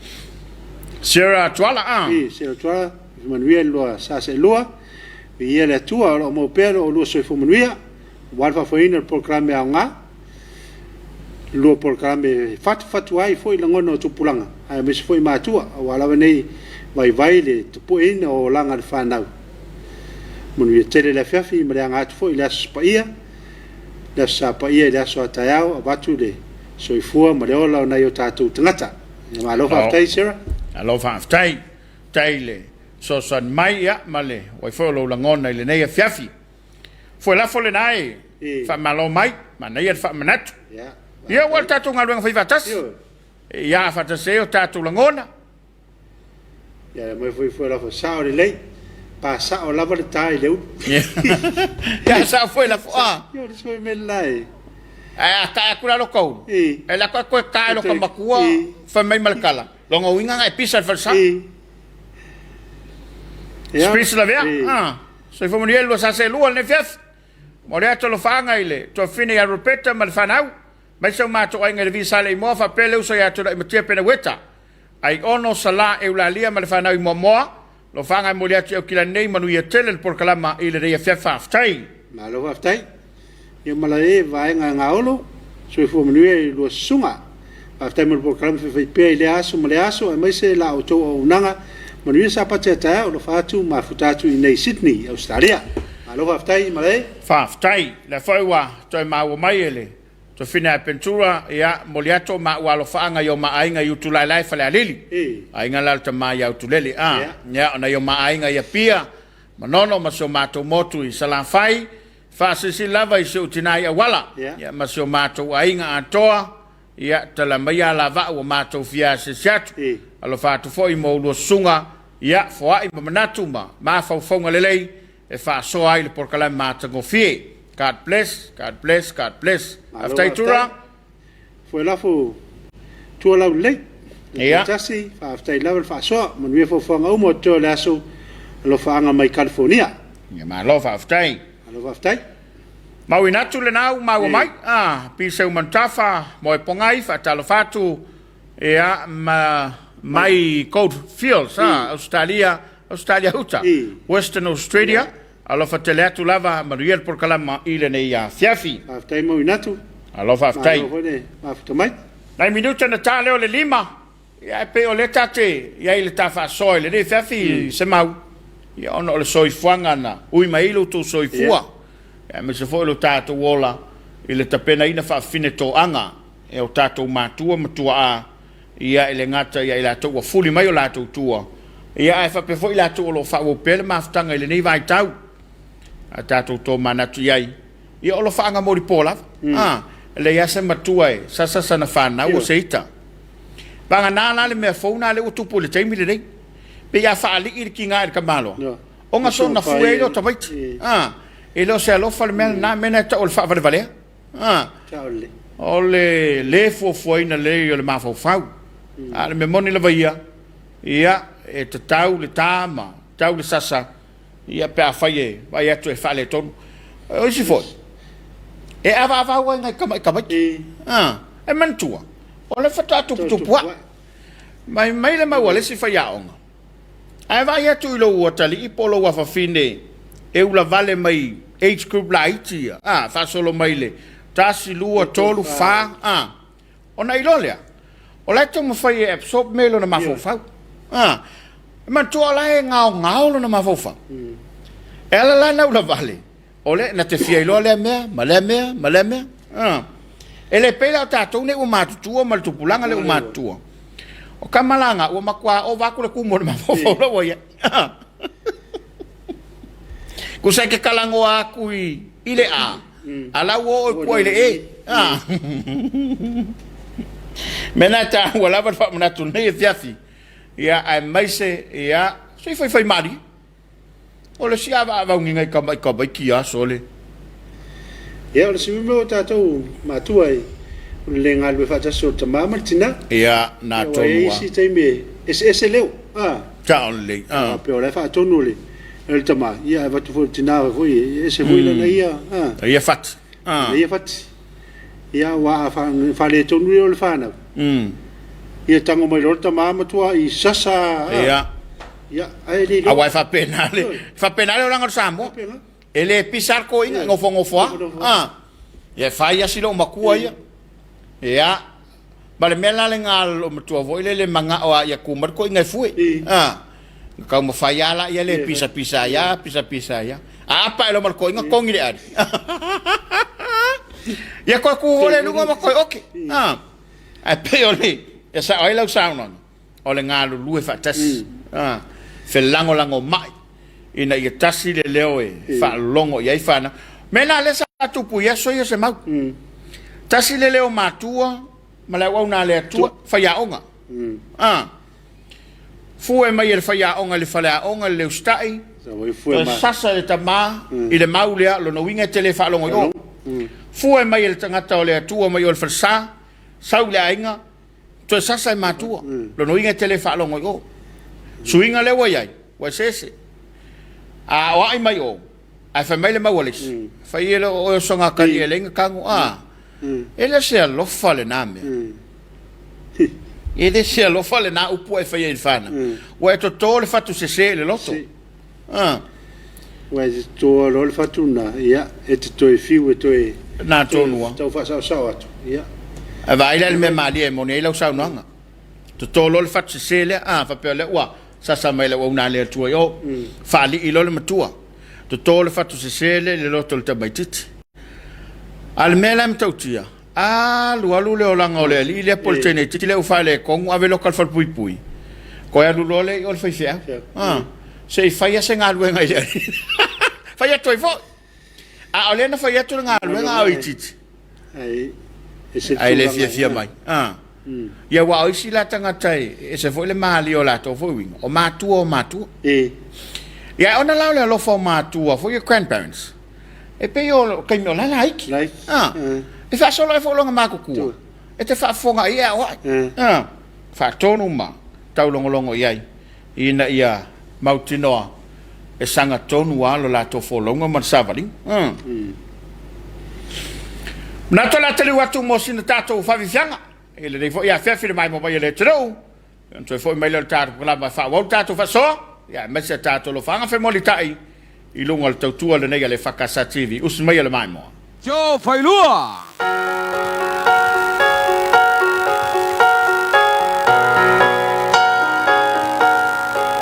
sera tuala sera tuala manuel lo sa se lua ia le tua o mo pero o lo so fo manuia walfa foi no programma anga lo programma fatu ai foi langono tu pulanga ai me foi matua wala nei vai le tu poina o langa de fanau manuia tele la Afiafi me anga tu foi la spaia la spaia la so tayao abatu de so ifua ma le ola na yo tatu tangata ma lo fa tai sira alo fa tai taile so son mai ya male o fo lo langona ile nei Afiafi foi la fole nai fa malo mai ma nei fa manat ia wa tatu ngalwenga fa vatas ia fa taseo tatu langona ia mai foi la fa sao le pa sao la va tai le ia sa foi la io so me lai ta kula lo ko e la ko ka lo ko makua fa mai malkala longa winga ngai pisa fa sa Spes la vea so fo moniel lo sa se lu al nefef mo le to lo fanga ile to fine ya rupeta mal fanau mai so ma to ai ngai vi sale mo fa pele so ya to me tie pena weta ai ono sala e la lia mal fanau mo lo fanga mo le to kila nei manu ye tele por kalama ile de fef aftai ma lo aftai ye mala e vai ngaolo so fo moniel lo sunga aftai mo por kalama fe pe ile aso mo le aso mai se la auto unanga manuia sa pateta o lo fatu ma futatu nei Sydney Australia alo aftai male fa aftai la foi to ma o mai ele to fina pentura ya moliato ma wa lo fanga yo ma ainga yutula lai fa la lili ainga la to ma ya utuleli ya na yo ma ainga ya pia manono maso mato motu i sala fai fa si lava i so tinai wala ya maso mato ainga atoa ya tala maya la va o mato fia se siatu alo fa tu foi mo lo sunga ya fo ai manatuma ma fa fonga lelei e fa so ai por kala mata go fie God bless after tura foi lá fo tu la le ya tasi fa after level fa so mon we fo fonga o mo to la so lo fa nga mai California ya ma lo fa after ma wina tu le nau ma o mai pi se mantafa mo e pongai fa talo fatu ya mai cold fields Australia uta Western Australia alo fa tele tu lava mariel por kalama ile nei ya Afiafi aftai mo inatu alo fa aftai aftai mai nai minuta na tale o le lima ya pe o le tate ya ile ta fa soile nei Afiafi se mau ya ono le soifuanga na ui mai lo tu soifua ya me se foi lo tato wola ile tapena ina fa fine to anga e o tato matua ia ele ngata ia ila to fuli mai o la to tua ia fa pe foi la to lo fa o pel ma ftanga ile nei vai tau ata to mana tu ia ia lo fa nga mori pola ele ia se matua sa na fa na o seita banga na le me fona le o tu pole taimi le nei pe ia fa ali ir kinga ka malo o nga so na fuelo to vai e lo se lo fa le na mena to o fa vale ole le fo ina le le ma fo fau ale me moni le vaia ia e te tau le tama tau le sasa ia pe afai vai atu e fale tonu o si foi e ava wa ngai kamai e mantua o le fata tu mai le mau le si fai aonga ai vai atu lo watali i polo wa fa fine e ula vale mai age group laitia fa solo mai le tasi lua tolu fa ona ilolea o le to mo fai absorb melo na mafofa man tu ala e ngao lo na mafofa ela la na ula vale ole na te fia ilo le mea maleme ele pela tatou ne o matutua mal tupulanga le o matua o kamalanga o makwa o vakule kumo na mafofa lo ia ku sai ke kalango aku ile ala wo ko ile menata wala ba fa menatu ne Afiafi ya ai mai se ya sei foi mari o le sia va ngai ka ki ya sole ya o se mo tatou matuai le ngal fa so tama martina ya na to wa si teme ese leo ta only pe o le fa tonu le el tama ya va tu fortina foi ese foi la ia fat ia fat ia wa fa le tonu o le fana ia tango mai rota mama tua i sasa ia ai le a fa penale o langa Samoa ele pisar ko inga ngofo ia fa ia silo makua ia bale mela le ngal o matua voile le manga o ia kumar ko inga fui ka mo fa ia la ia le pisa ya apa lo mar ko inga kongi le ari ia ko ku le lunga mo ko okay ai peole esa ai lau sauna o le ngalo lue fatasi fe lango mai ina ia tasi le leo fa longo ia fana mena le sa tupu ia so ia se mau tasi le leo matua mala wa una le tua fa ia onga fu e mai le fa ia onga le fa la onga le ustai sasa le tama ile maulea lo no winga tele fa longo yo fu e mai le tangata o le tua mai o le fa saule ainga to sasa matua lo no inga tele fa longo go suinga le wa sese wa ai mai o ai fa mai le mawalis fa yelo o songa ka ele nga kangu ele se lo fale na me ele se lo fale na upu e fa ye fana wa to le fatu se le loto wa to lo fatu na ya et to e fiu to e na to no to fa sa atu ya vai le me mali e moni lo sa nanga to lo fat se le fa pe le wa sa mai le una le tu yo fa li ilo le matua to le fat se le lo to le tabaitit al melam tautia lu le olanga ole li le poltene ti le fa le con ave local fal pui ko ya lu le yo fa fia se fa ya se ngalu ngai le fa ya toi fo ole na fa ya tu ngalu ngai tit ai le fia mai ia wa isi la tangata e se foi le mali o la to foi o matua ia ona la lo fo matua for your grandparents e pe yo kai no la like e fa solo fo longa makuku e te fa fonga ia wa fa tonu ma tau longo ia ina ia mautinoa e sanga tonu alo la to fo longa man savali na tola tele watu mo sina tato fa vianga ele dei fo ia Afiafi le mai mo vai le tro então foi melhor tato la fa wa tato fa so ia mese tato lo fa fa molitai i lungo al tautua le nega le fakasa TV us mai le mai mo jo fai lua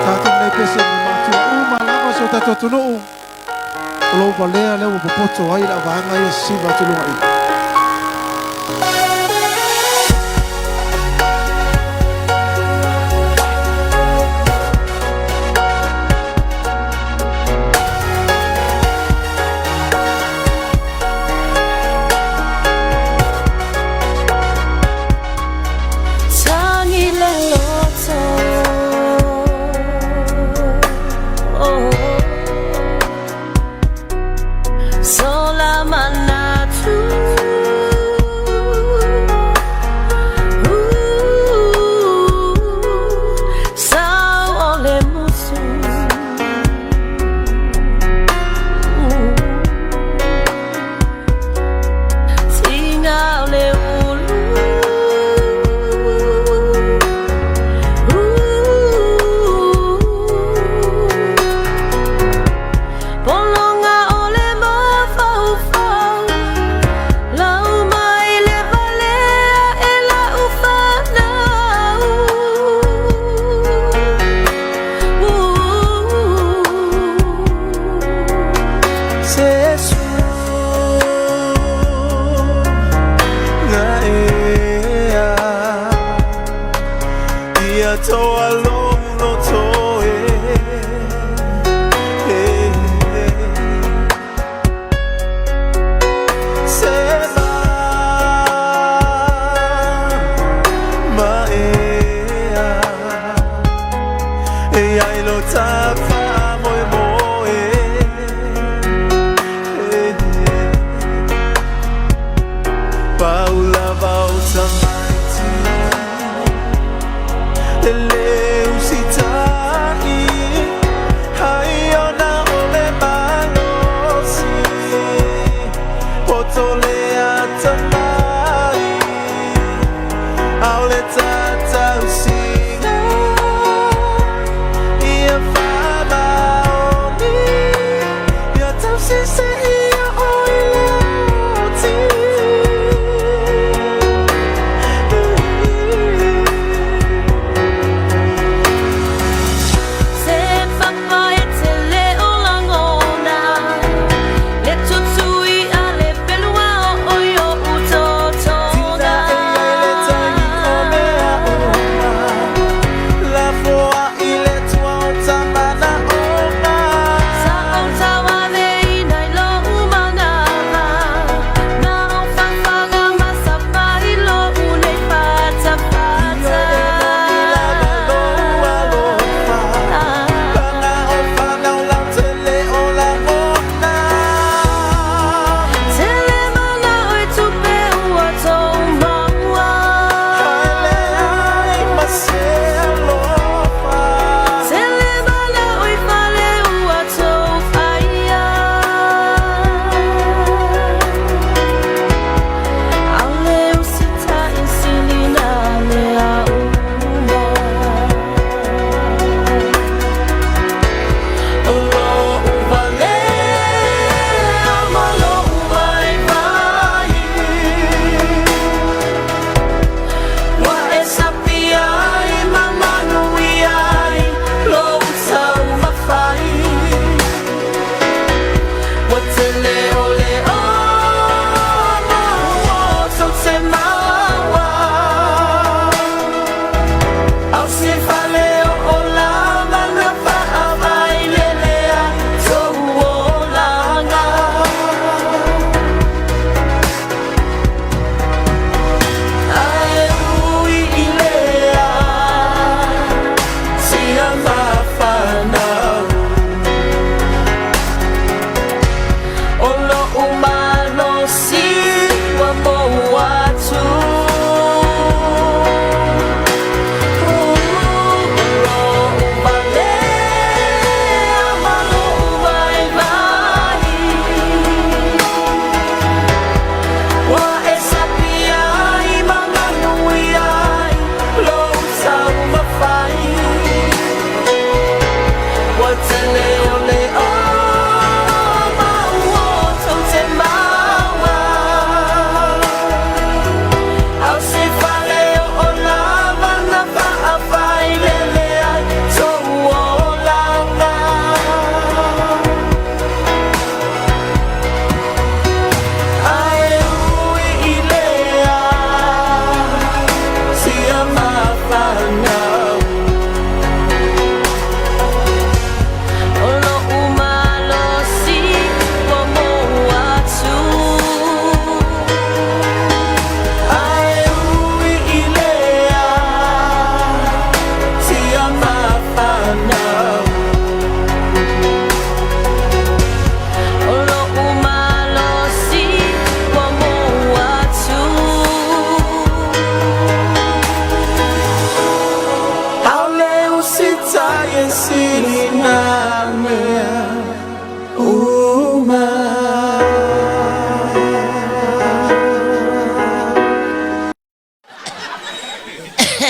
tato nei pese mo tu uma lava so tato tu no lo valea le o popoto ai la vanga ia si va tu lo Sola manatu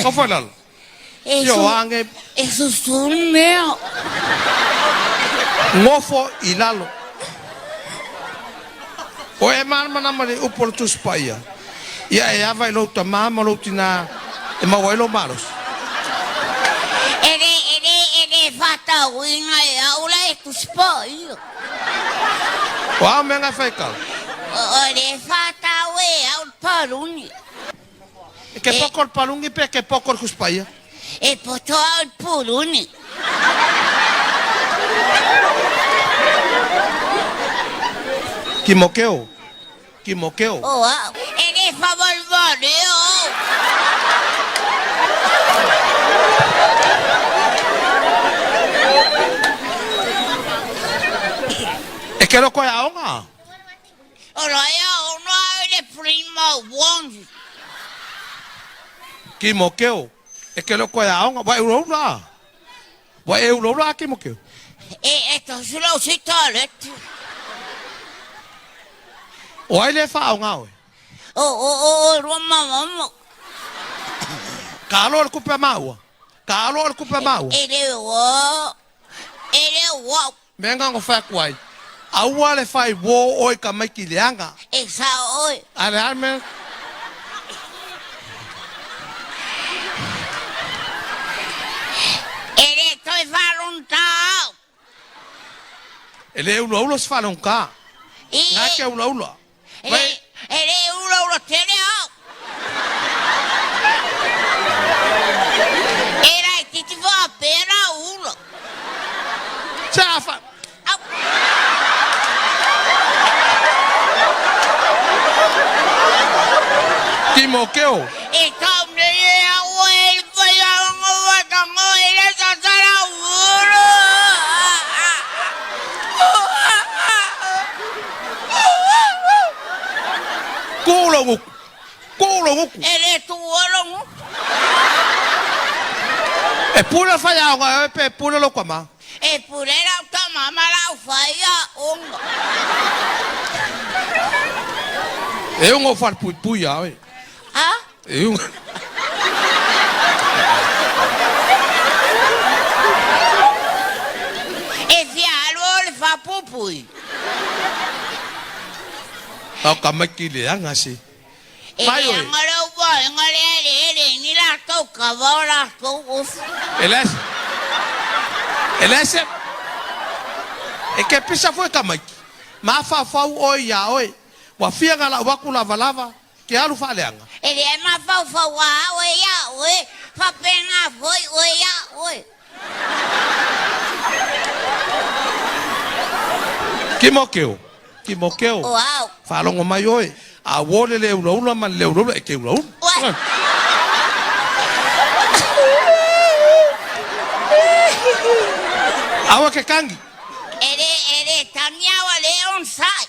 Kofanal. Yo ange. Eso es un meo. Ngofo ilalo. O e mana mari upol tu spaya. Ya e ava lo tamama lo tina e mawelo malos. Ere fata wina e aula e tu spaya. Wa menga faikal. Ere fata we au paluni. Che poco il palunghi perché poco il cuspaya. E poto al paluni. Kimokeo. Oh, ere favolvole oh. E che lo coi a ona? Ora io no le prima one. Ki mo keo. E ke lo ko ya nga wa euro la. Wa euro la ki mo keo. Eto silo si toilet. O ai le fa nga o. Roma mama. Ka lo ku pe maua. Ka lo ku pe maua. Ele wo. Menga ngo fa kwai. Aua le fai wo oi ka mai ki leanga. Esa oi. Ale alme. Ele toi valuntao. Ele ulo se fala ka. Nga ke ulo. Ele ulo teleo. Era ti va pera ulo. Chafa. Ki mo keo. E kam ne ya wel fa ya ngo ta ngo ele sa sara ulo. Kulo nguku. Ele tu ulo. E pula fa ya nga pe pula lo kwa ma. E purera ta mama la faya ongo. E un far pui ya we. Ha? E un E fialo le fa pupui. ta ka mai ki leanga si. E Mai oi. ngalo wa ngale ni la to ka va ko us. Elese. E ke pisa foi ka mai. Ma fa oi ya oi. Wa fia ga la wa kula valava. Ke alu fa leanga. Ele é ma fa wa oi fa pena foi oi. Ki mo keo. Wow. Fa longo mai oi. A wole le ulo man le ulo e ke ulo. Awa ke kangi. Ele tania wa leon sai.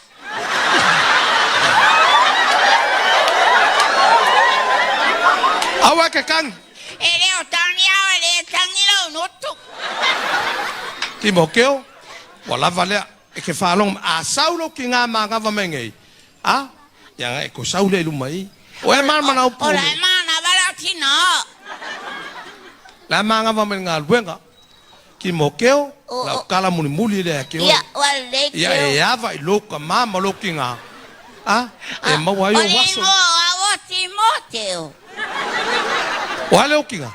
Awa ke kangi. Ele o tania wa le tangilo noto. Ki mo keo. Wala vale e ke fa long a saulo ki nga ma nga va mengei. Ah? Yang e ko saule lu mai. O e man mana upu. O la mana bala tina. La manga va menga luenga. Ki mo keo. La kala muli le ke o. Ya wale ke. Ya e ava i loka mama lokinga. Ah? E ma wa yo waso. O awo Timoteo. Wale okinga.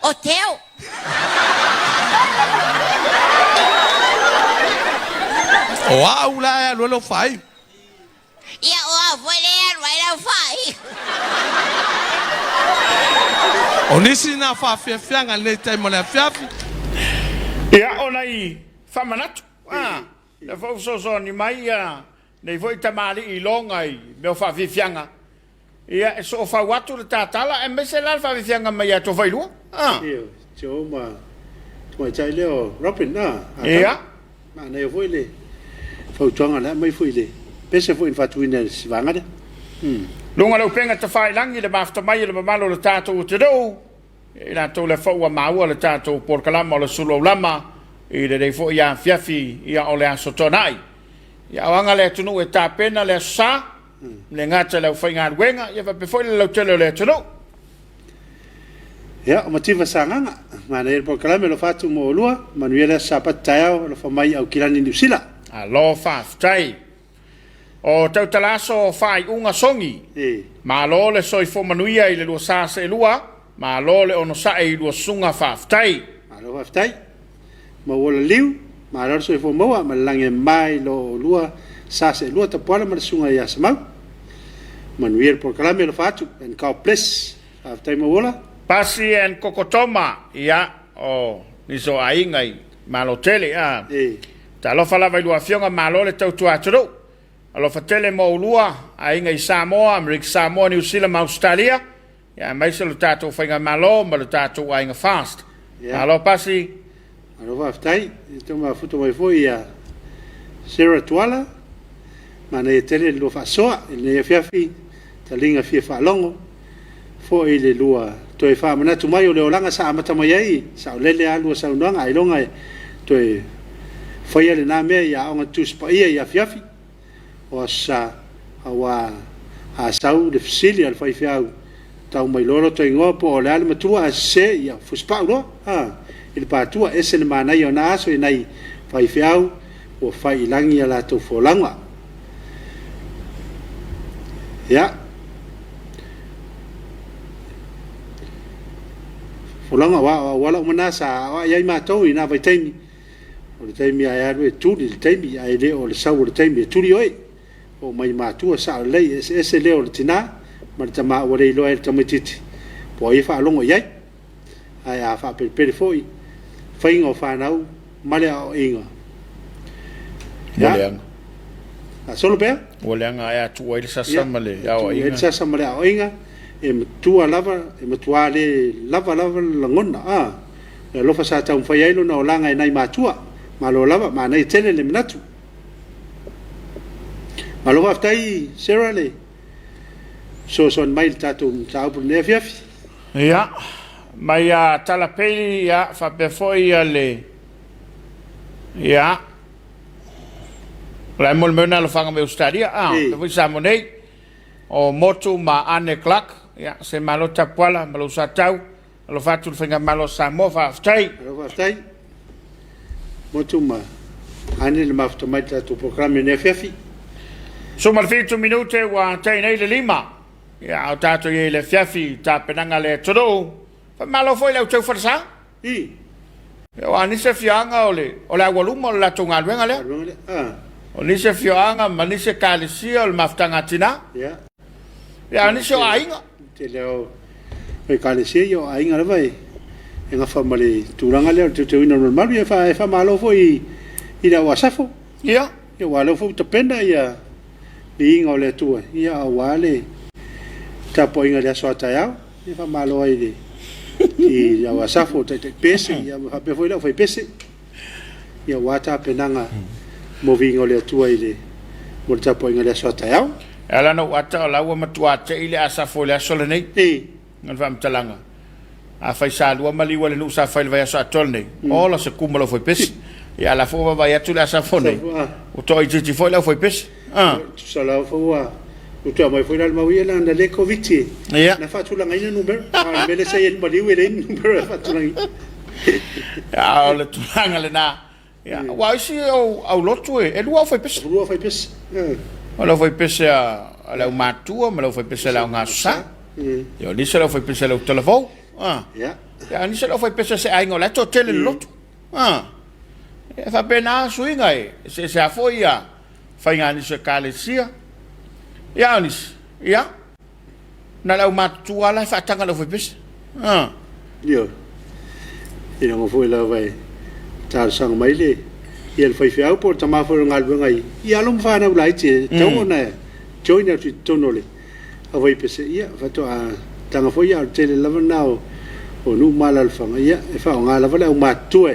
O teu. O aula ya lo fai. Ya o foi le fai. Onisi na fa fianga le taimo le Afiafi. Ia ona i whamanatu. Na whau so ni mai nei voi tamali i longa i meo whawhiwhianga. Ia e so whau atu le tātala e mese lan whawhiwhianga mai ato wailua. Ia, tio ma tuai chai leo Robin na. Ia. Ma nei voi le whau tuanga la mai foi le. Pese foi in fatuina si vanga de. Lunga lau penga te whailangi le mafta mai le mamalo le tātou te rau. I la tau le whaua maua le tātou porkalama o le Suluaulama. I le rei fo ia Afiafi ia o le aso tonai. Ia awanga le tunu e tāpena le sa. Le ngata lau whainga ruenga. Ia pe foi le lau tele le tunu. Ia, o mativa sanganga. Ma nei porkalama lo fatu mo lua. Manuela sapatao lo famai au kilani New Zealand. Alo whaftai. O tau talaso whai unga songi. Ma lo le soifo manuia i le lua sasa e lua. Ma lo le ono sa e lua sunga whaftai. Ma lo whaftai. Ma wola liu. Ma lo soifo moa. Ma lange mai lo lua sasa e lua tapuala ma le sunga ia samau. Manuia porkalama lo fatu. En kao ples. Whaftai ma wola. Pasi en kokotoma. Ia. O niso aingai. Ma lo tele. Ta lo falava i lua fionga ma lo le tau tuaturu. Alo fatele mo ulua ainga i Samoa, Amerika Samoa, New Zealand, Australia. Ya mai se lo tatou whainga malo, ma lo tatou ainga fast. Alo pasi. Alo whaftai, tō ma futo mai fo ia Sarah Tuala, ma nei tele lo whasoa, nei Afiafi, ta linga fia whalongo, fo i le lua to e fa mana tu mai o le olanga sa mata mai ai sa le le alu sa no ngai longa to e fa ia le na me ya on tu spa ia ya fiafi o sa awa a sau de fisili al fai fiau tau mai loro to ingo po le ale matua se ya fuspa no il patua ese le mana yo na so nai fai fiau o fai langi ala to folanga ya folanga wala manasa wa yai matou ina vai taimi o le taimi ai ru tu le taimi ai le o le sau le taimi tu li oi o mai matua sa le ese le o le tina ma tama o le lo el tamititi po ia fa longo yai ai a fa per foi fai ngo fa nau male o inga ya a solo pe o le anga ya tu ele sa samale ya o inga sa samale o inga e tua lava e tua le lava langona e lo fa sa ta un fai ai lo na langa nai matua ma lo lava ma nei tele le minatu ma lo va ftai serale so mai tatu tau por ne fiafi ya mai a talapeli ya fa pe foi ale ya la mol mena lo fanga me ustaria pe foi samonei o motu ma ane klak ya se malo tapuala malo satau lo fatu fanga malo Samoa fa ftai motu ma ane le mafto mai tatu programme ne fiafi so mal 20 minute wa tai nei le lima ya o tato ye le fiafi ta penanga le todo fa malo foi le tau farsa ya wa ni se fianga ole o la volumo la tunga luenga le o ni se fianga ma ni se kalisia o maftanga tina ya ni se ainga te leo e kalisia yo ainga le vai enga fa male turanga le te ina normal ye fa malo foi ira wasafo ya yo walo fo te penda ya inga o le tua ia wale Tapuaiga le aso ataiao ia faamalo ai le i au asafo te pese ia fape foi lau fai pese ia ua tapenaga mo viga o le atua i le mo le Tapuaiga le aso ataiao e lana ua ata o laua matuateʻi le asafo o le aso lenei ga le faamatalaga a fai salua ma liua le nuu sa fai le vai aso atole nei o la se kuma lau foi pese ia la fo vai atu le asafo nei o toʻaititi foi lau foi pese tusalau faua o tua mai foi la mauia lana le koviti na faatulagaina numero mele sai e lumaliu e le numero e faatulagi o le tulaga lenā ia ua isi au lotu e lua fai pese o lau fai pese a lau matua ma lau fai pese a lau gasosa ia o nise lau fai pese a lau telefou ia nise lau fai pese se aiga o le ato tele le lotu e faapena suiga e se a foi ia faigani se kalesia ia onis ia na lau matua la faataga lau foi pese io ina ngo foi la vai talosaga mai le ia le faifeau po le tamafoilogaluega ai ia lo mafanau lai te tau ona join atu tono le avai pese ia fatoa tanga foi ia o tele lava na o nuu malalfaga ia e faaaogā lava le au matua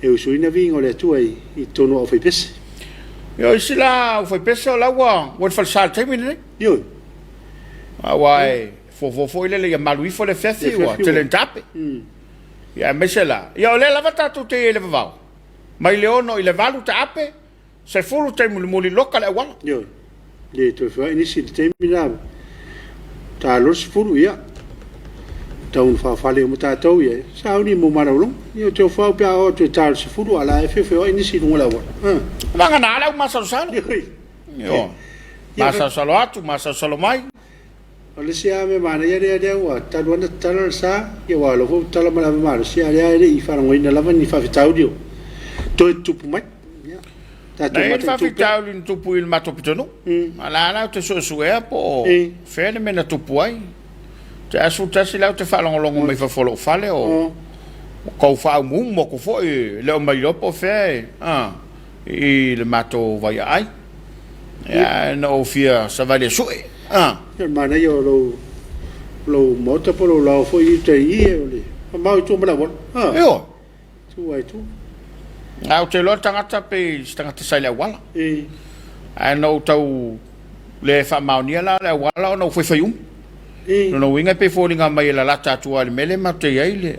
e usuina viga o le atua i tono au fai pese yo isi la foi pese o laua ua le falasala taimi lenei io aua e fofofo ile le ia malui fo le fefi ua telentape ia mese la ia o le lava tatou te le vavao mai le ono i le valu taape se fulu te mulimuli loka le auala io le toe fai nisi le taimi la talosi fulu ia taun faafale o matatou ia sauni mo maraulong ia te fau pe o te talosi fulu ala e fefeo nisi lunga la auala magana lau masalosalo io masalosalo atu masalosalo mai o le sia me mana ia rea ua taluana tala sa ia ua lo fo tala mala mala sia rea i farangoina lava ni faafetau dio toe tupu mai nei faafetau ni tupu i le matopitono ala lau te suesuea po fele mena tupu ai te asu tasi lau te faalogologo mai fafolo fale o kou faaumumu mo ko foʻi le o mai lopo fea i le matou vai ai ia na ofia savali suʻe mana ia lou mota po lou lao foi i te ie o le mau tu mala wala io tu ai tu au te lo tangata pe tangata sai le wala ai no tau le fa maunia la le wala no foi foi no winga pe folinga mai la tatu ale mele ma te ile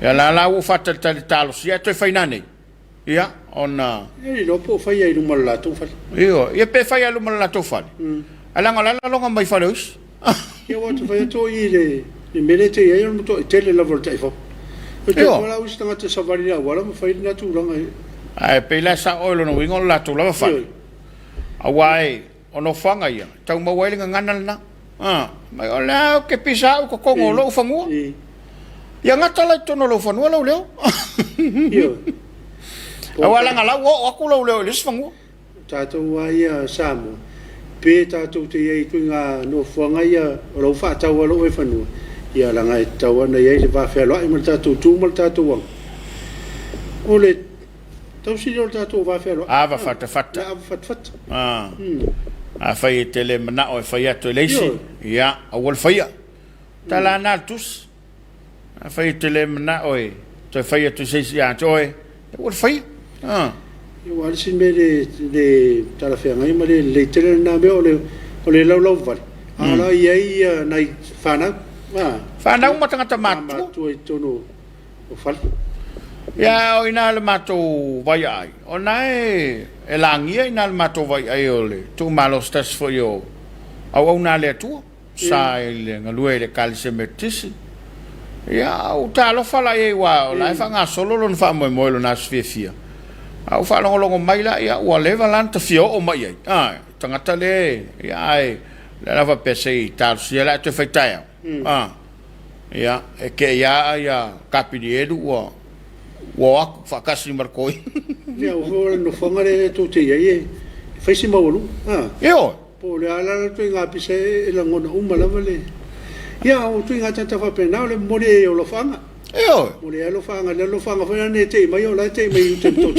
ya la o fata talo sia to faina nei ya ona lo po fai ai luma la to fal io ia pe fai ai luma la to fal ala ngala longa mai falos ia wa to fai to ile mele te ia no to tele la volta ifo io la usta ngata savarina wala mo fai na tu longa ai pe la sa oilo no winga la to la fal awai ono fanga ia tau ma wailinga ngana na mai ola ke pisa ko kongo lo fangu ia ngata la to no lo fangu lo leo io awala ngala wo aku lo leo lis fangu tato wa ia Samoa pe tato te ia tu nga no fanga ia lo fa tau lo e fanu ia la ngai tau na ia va fa lo i malta tu malta tu wa ole tau si lo tato va fa lo va fata fai tele mana o fai to leisi ia awal fai tala na tus fai tele mana o to fai to sei ia to awal fai io al sin me de tala fa ngai male le tele na me ole lo val ala ia nai fana uma tanga tamatu tu no o fal ya o ina le mato vai ai ona e langia ina le mato vai ai ole tu malos tas fo yo au una le tu sai le ngalue le calse metis ya o talo fala e wa la fa nga solo lo fa mo lo na sfefia au fa lo mai la ya o leva lan ta fio o mai ai tanga tale ya ai la va pese tal si la te fai tai ya e ke ya capidiedu o aku fakasi markoi ya o no fangare to te ye fai si maulu yo po le ala to nga pise la ngona umala vale ya o tu nga tata fa pena le mori o lo fanga yo mori lo fanga fa ne te mai o la te mai te to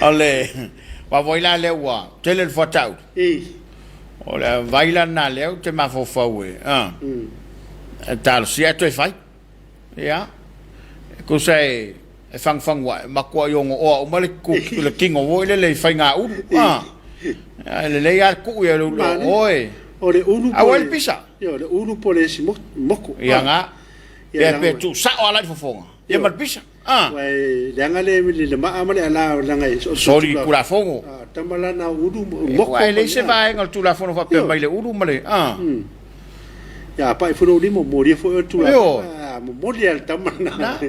ale va voila le wa tele el fotau ole vaila na le te ma fo fawe tal si ato e fai ya ko sai e fang wa ma ko yo o male ku le kingo wo le fai nga u le ya ku ya lo oi ole unu awal pisa yo le unu pole si moko ya nga ya pe tu sa ala fo fonga ya mal pisa wai langa le ma amale ala langa sorry kula fongo tamala na unu moko wai le se vai ngal tu la fongo fa pe mai le unu male ya pa fu di mo mori fo tu la mo mori al tamana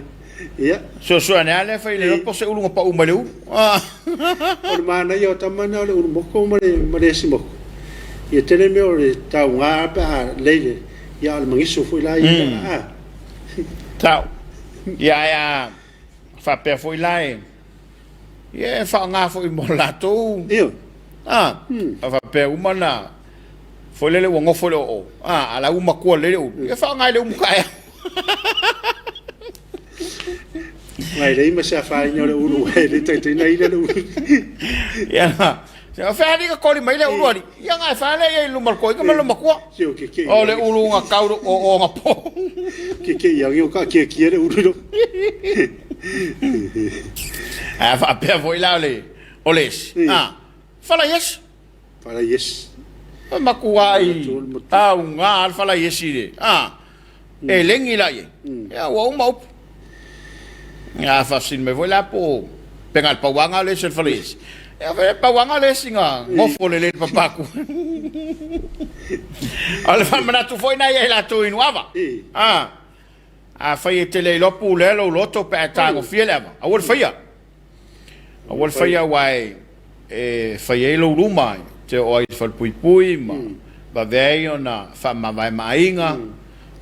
ya so ne ale fa le po se ulu pa umale u o mana yo tamana le unu moko male si moko ia tele me o le tau ngā pa leile ia al mangiso foi la ia tau ia fa pe foi la ia fa ngā foi mo la tu io fa pe umana foi le wongo foi o ala uma ko le ia fa ngā le umka mai le ma sa fa nyo le uru le te nei le ia se fa ni ko li mai le uru ali ia nga fa le lu mar ko ka malo makua o le uru nga kauro o nga po ke ia yo ka ke le uru fa pe voi la le oles fala yes makua ai nga fala yes ile e lengi la ye ya wa mau ya fa sin me voi la po pengal pa wanga le se fala yes ya pa wanga le singa ngofo le papaku ale fa mana tu foi na ye la tu inuava fa ye tele lo pu le lo loto pe tango fieleva awol faya wai fa ye lo ruma te oi fal pui ma ba veio na fa ma vai mainga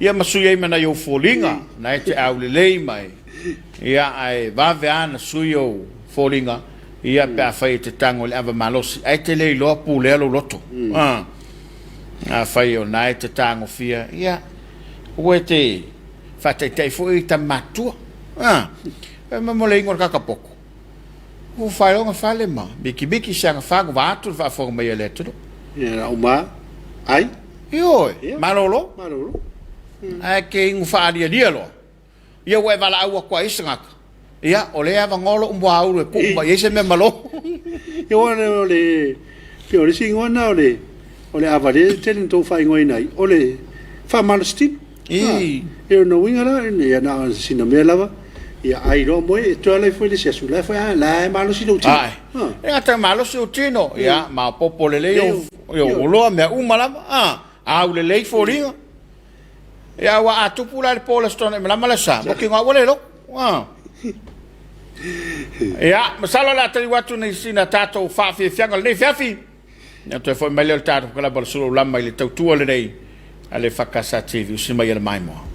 ia masu ye mana yo folinga na te au le mai ia ai va veana suyo folinga ia pe fa te tango le ava malos ai te le lo pu le lo loto fa yo na te tango fia ia wete fa te foi ta matua ma mo le ngor kakapoko o fai o fale ma biki sanga fa vatu fa fo mai eletro ia uma ai yo malolo ai ke un fa dia lo ia we vala au kwa isanga ia ole ava ngolo umbo au ku ba yese me malo yo le pio le singo na le o le avale tele to fa ngoi nai o le fa malstin I e no winga la e na sina mela ia ai ro mo e to le foi le se su le foi la malo si do ti ai e ata malo si utino ia ma popole le yo lo me umala au le lei foringa ia wa atu pula le pola stone me la malasa mo ki nga wole lo ia masalo la tali watu ni sina tato fa fi fianga le fiafi na to foi melhor tato kala bol Suluaulama le tau tua le nei ale fakasa TV usima ia mai mo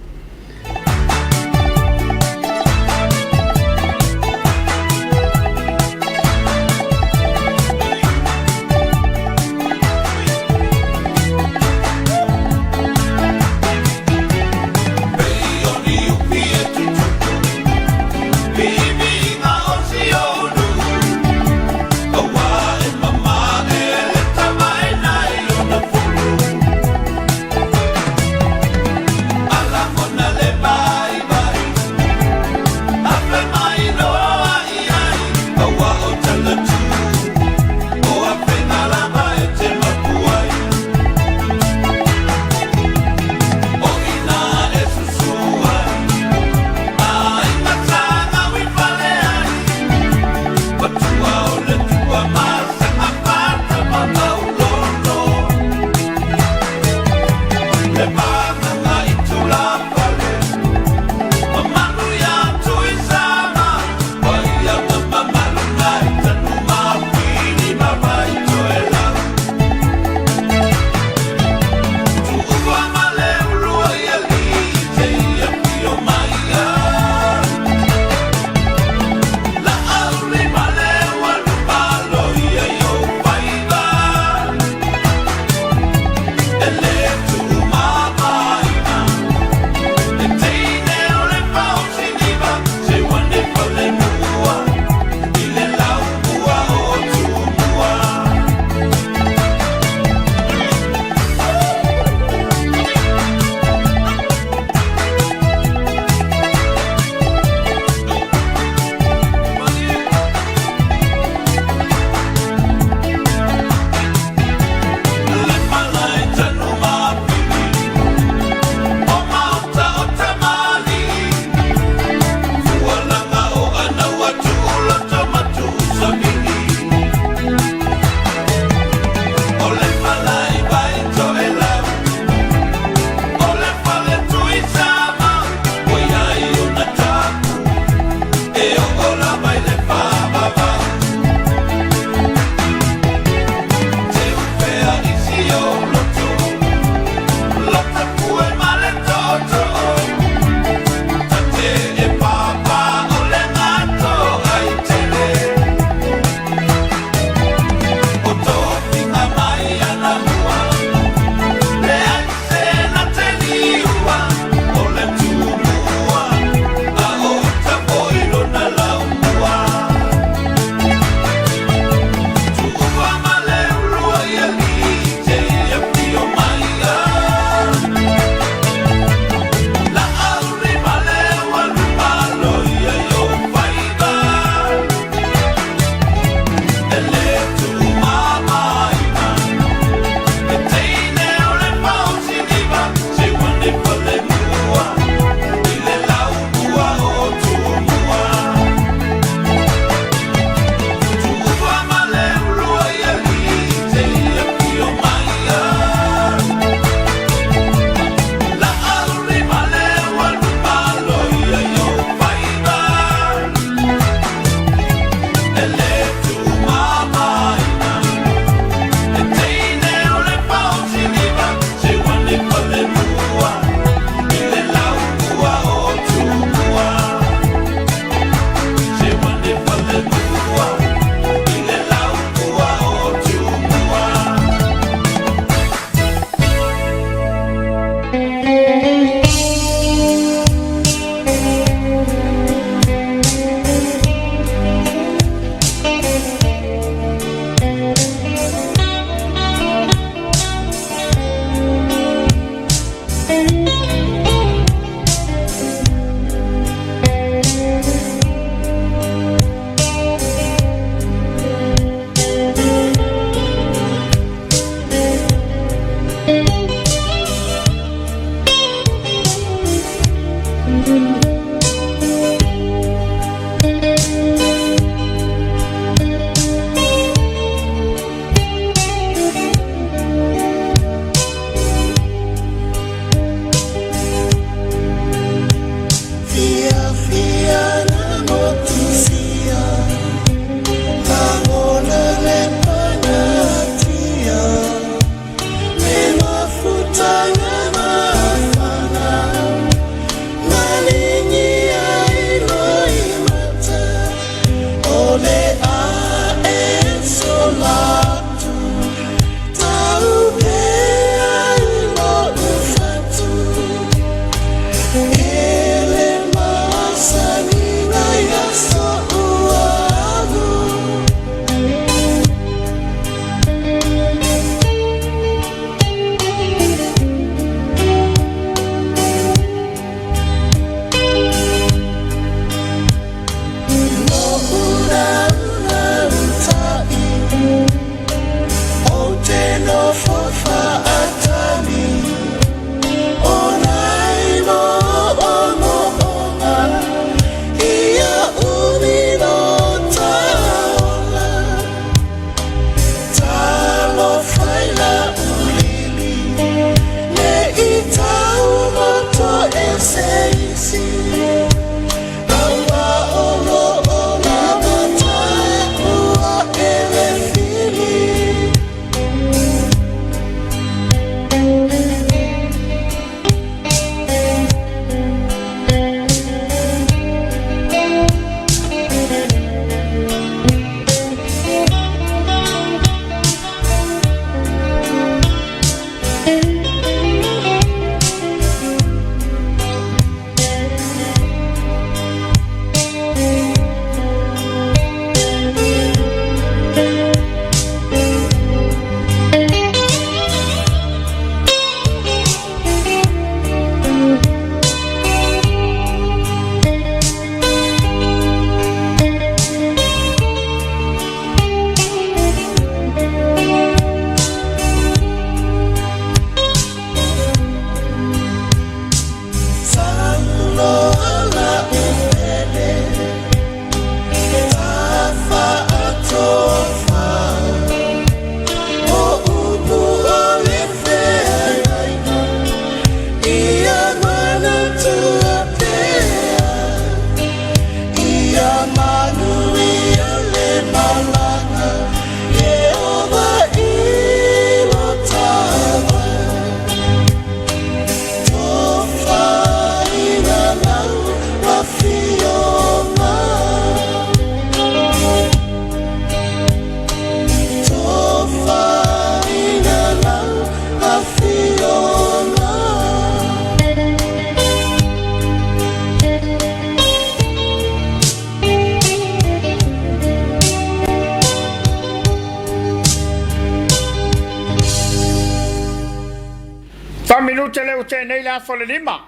te leo te nei la fole lima.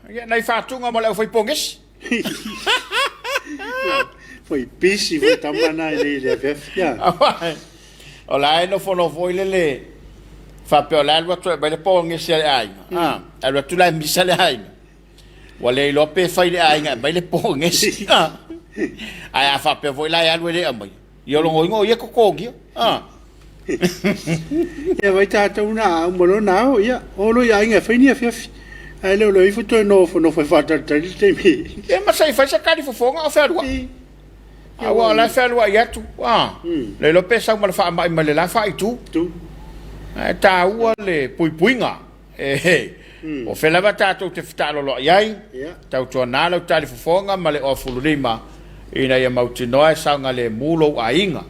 Ia nei whātunga mo leo whai pongesi. Foi pisi, foi tamana i le Afiafi. O la e no fono foi le whapeo la alwa tu e bai le pongesi ale ainga. Alwa tu la misa le ainga. Wa le lope whai le ainga bai le pongesi. Ai a whapeo foi la e alwa le amai. Ia longo ingo ia kokongi. Ia vai tātou nā umolo nāo, ia, olo ia inga whaini Afiafi. Ai leo leo ifu toi nofo no whai whātatari te mi. Ia masai whai sa kari fofonga o whaerua. Awa la whaerua i atu. Le lope sau mara wha mai male la whai tu. Tā ua le puipuinga. O whelawa tātou te whitalolo iai. Tau tua nālau tāri fofonga male o fulurima. Ina ia mautinoa e saunga le mulo a inga.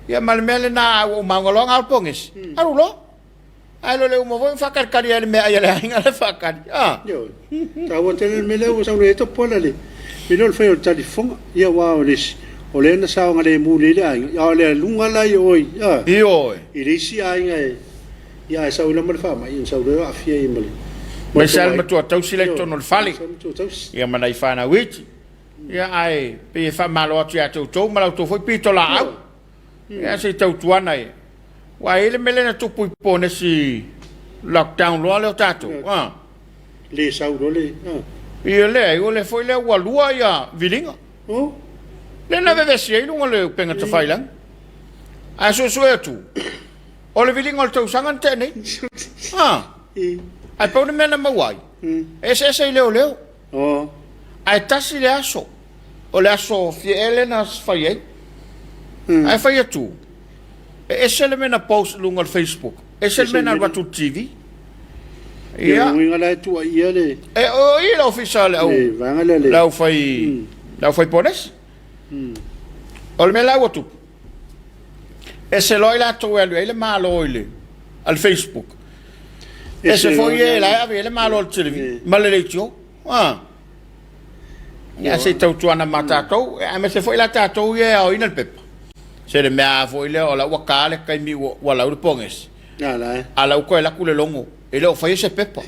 Ia malemele na o mangolonga al pongesi. Arulo. Ai lo le uma voi whakarkari ale mea ia le ainga le whakari. Yo, tā ua tene me leo sau le eto pola le. Me leo le whai o tali fonga. Ia wā o lesi. O le na saunga le mule le ainga. Ia o le lunga lai oi. I oi. I risi ainga e. Ia e sau lama le whama. Ia sau le afia i male. Mai sal matua tausi le tono le fale. Ia manai whana witi. Ia ai. Pe e whamalo atu ia tau malau tau foi pito la au. Ia se tau tuana e. Wa ele mele na tupu i pone si lockdown loa leo tātou. Le sau do le. Ia le, o le foi le walua ia vilinga. Le na vevesi e ilunga le penga te whailang. A so e tu. O le vilinga o le tausangan tēnei. Ai paune mena mawai. Ese leo leo. Ai tasi le aso. O le aso fie ele na whai ei. Ai whai atu. Ese le mena post lunga al Facebook. Ese le mena watu TV. Ia. Ia la tua ia le. O ia la officiale au. Vanga le. Lau fai pones. O le mena watu. Ese loi la tu elu ele malo ile al Facebook. Ese foi la ave ele malo al TV. Maleletio. Ia se tau tuana matatou. A se foi la tatou ia o ina el pepa. Se le mea foi le o la wakale kai mi wala ur ponges. Ala ko la kule longo. Ele o fai se pepa.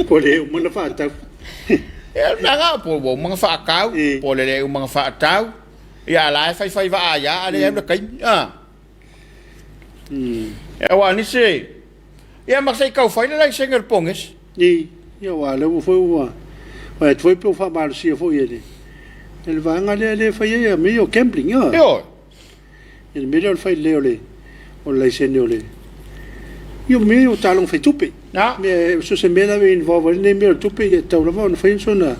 Po le uma fa tau. El nanga po bo mga fa kau, po le mga fa tau. Ia la fai va ya ale em kai. E wa ni se. Ia ma sai kau fai le singer ponges. Ia wa le foi wa. Wa foi po fa mal si foi ele. El vanga le fai ia meio camping ia. Yo. El meio fai le o le sene le. Io meio talong fai tupe. Na. Me so se me la ve involve ne meio tupe e tau la von fai sona.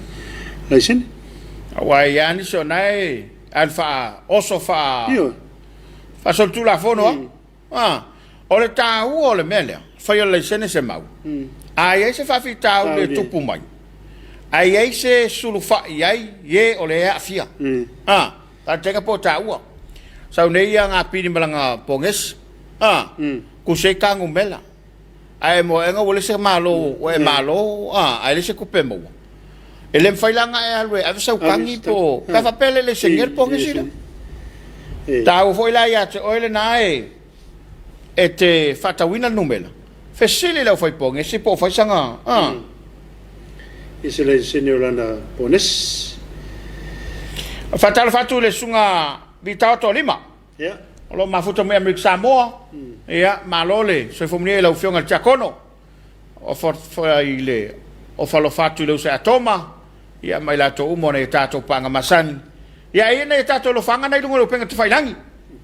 Le sene. Wa ya ni so nai alfa oso fa. Io. Fa sol tu la fono. O le tau o le mele. Fai le sene se mau. Ai se fa fi tau le tupu mai. Ai ai se sulufa ai ye o le afia. Ta tenga po taua. Sau nei nga pini malanga ponges. Ku se kangu mela. Ai mo enga wole se malo o e malo. Ai le se kupe mo. Ele mfailanga e alwe ave sau kangi po. Ka fa pele le senger ponges ira. Tau foi la ia te oile nae. E te fatawina numela. Fesili la foi ponges si po foi sanga. Ese le señorana pones. Fatal fatu le sunga vitao to lima. Ya. Lo mafuta me Missionary Samoa. Ya, malole, so fomni la ufionga tiakono. O for ile o falo fatu le usa atoma. Ya mai la to umo ne tato panga masani. Ya ina tato lo fanga na ilungo lo penga tfailangi.